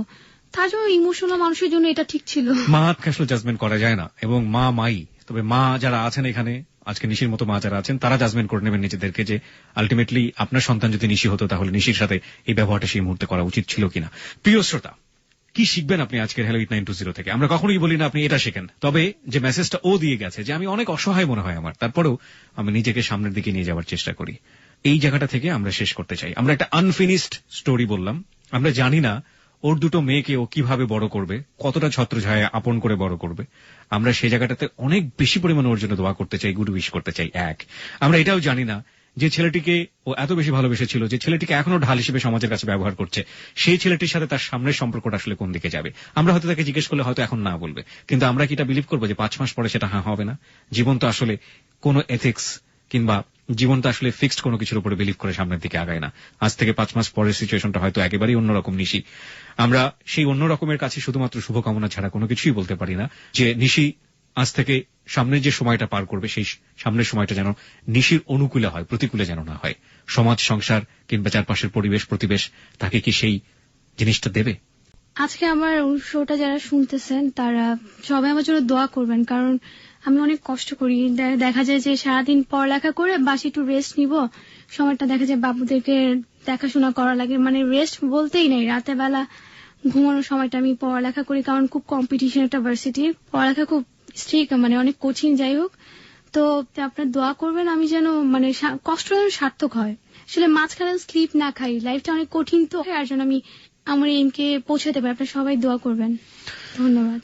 তার জন্য ইমোশনাল মানুষের জন্য এটা ঠিক ছিল। মাকে আসলে জাজমেন্ট করা যায় না, এবং মা মাই। তবে মা যারা আছেন এখানে আজকে, নিশির মতো মা যারা আছেন, তারা জাজমেন্ট করে নেবেন নিজেদেরকে যে আলটিমেটলি আপনার সন্তান যদি নিশি হতো তাহলে নিশির সাথে এই ব্যবহারটা সেই মুহূর্তে করা উচিত ছিল কিনা। প্রিয় শ্রোতা, কি শিখবেন আপনি আজকের হ্যালো ইট 920 থেকে? আমরা কখনোই বলি না আপনি এটা শেখেন, তবে যে মেসেজটা ও দিয়ে গেছে যে আমি অনেক অসহায় মনে হয় আমার, তারপরেও আমি নিজেকে সামনের দিকে নিয়ে যাওয়ার চেষ্টা করি, এই জায়গাটা থেকে আমরা শেষ করতে চাই। আমরা একটা আনফিনিশড স্টোরি বললাম, আমরা জানি না ওর দুটো মেয়েকে ও কিভাবে বড় করবে, কতটা ছত্রছায়া আপন করে বড় করবে। আমরা সেই জায়গাটাতে অনেক বেশি পরিমাণে ওর জন্য দোয়া করতে চাই, গুড উইশ করতে চাই। আমরা এটাও জানি না যে ছেলেটিকে ও এত বেশি ভালোবেসেছিল, যে ছেলেটিকে এখনো ঢাল হিসেবে সমাজের কাছে ব্যবহার করছে, সেই ছেলেটির সাথে তার সামনের সম্পর্কটা আসলে কোন দিকে যাবে। আমরা হয়তো তাকে জিজ্ঞেস করলে হয়তো এখন না বলবে, কিন্তু আমরা কি এটা বিলিভ করবো যে 5 মাস পরে সেটা হ্যাঁ হবে না? জীবন তো আসলে কোনো এথিক্স কিংবা জীবন তো আসলে ফিক্সড কোনো কিছুর উপরে বিলিভ করে সামনের দিকে আগায় না। আজ থেকে 5 মাস পরের সিচুয়েশনটা হয়তো একেবারেই অন্যরকম। নিশি, আমরা সেই অন্য রকমের কাছে শুধুমাত্র শুভকামনা ছাড়া কোনো কিছুই বলতে পারি না, যে নিশি আজ থেকে সামনের যে সময়টা পার করবে সেই সামনের সময়টা যেন নিশির অনুকূলে হয়, প্রতিকূলে যেন না হয়। সমাজ, সংসার কিংবা চারপাশের পরিবেশ প্রতিবেশ তাকে কি সেই জিনিসটা দেবে? আজকে আমার শোটা যারা শুনতেছেন তারা সবাই আমার জন্য দোয়া করবেন, কারণ আমি অনেক কষ্ট করি। দেখা যায় যে সারাদিন পড়ালেখা করে বাসে একটু রেস্ট নিব, সময়টা দেখা যায় বাবুদেরকে দেখাশোনা করা লাগে, মানে রেস্ট বলতেই নেই। রাতে বেলা ঘুমানোর সময়টা আমি পড়ালেখা করি, কারণ খুব কম্পিটিশন একটা ভার্সিটি, পড়ালেখা খুব স্ট্রিক্ট, মানে অনেক কোচিং, যাই হোক। তো আপনার দোয়া করবেন আমি যেন মানে কষ্ট যেন সার্থক হয়। আসলে মাঝখানে স্লিপ না খাই, লাইফটা অনেক কঠিন, তো আর যেন আমি আমার এমকে পৌঁছাতে পারি। আপনার সবাই দোয়া করবেন। ধন্যবাদ।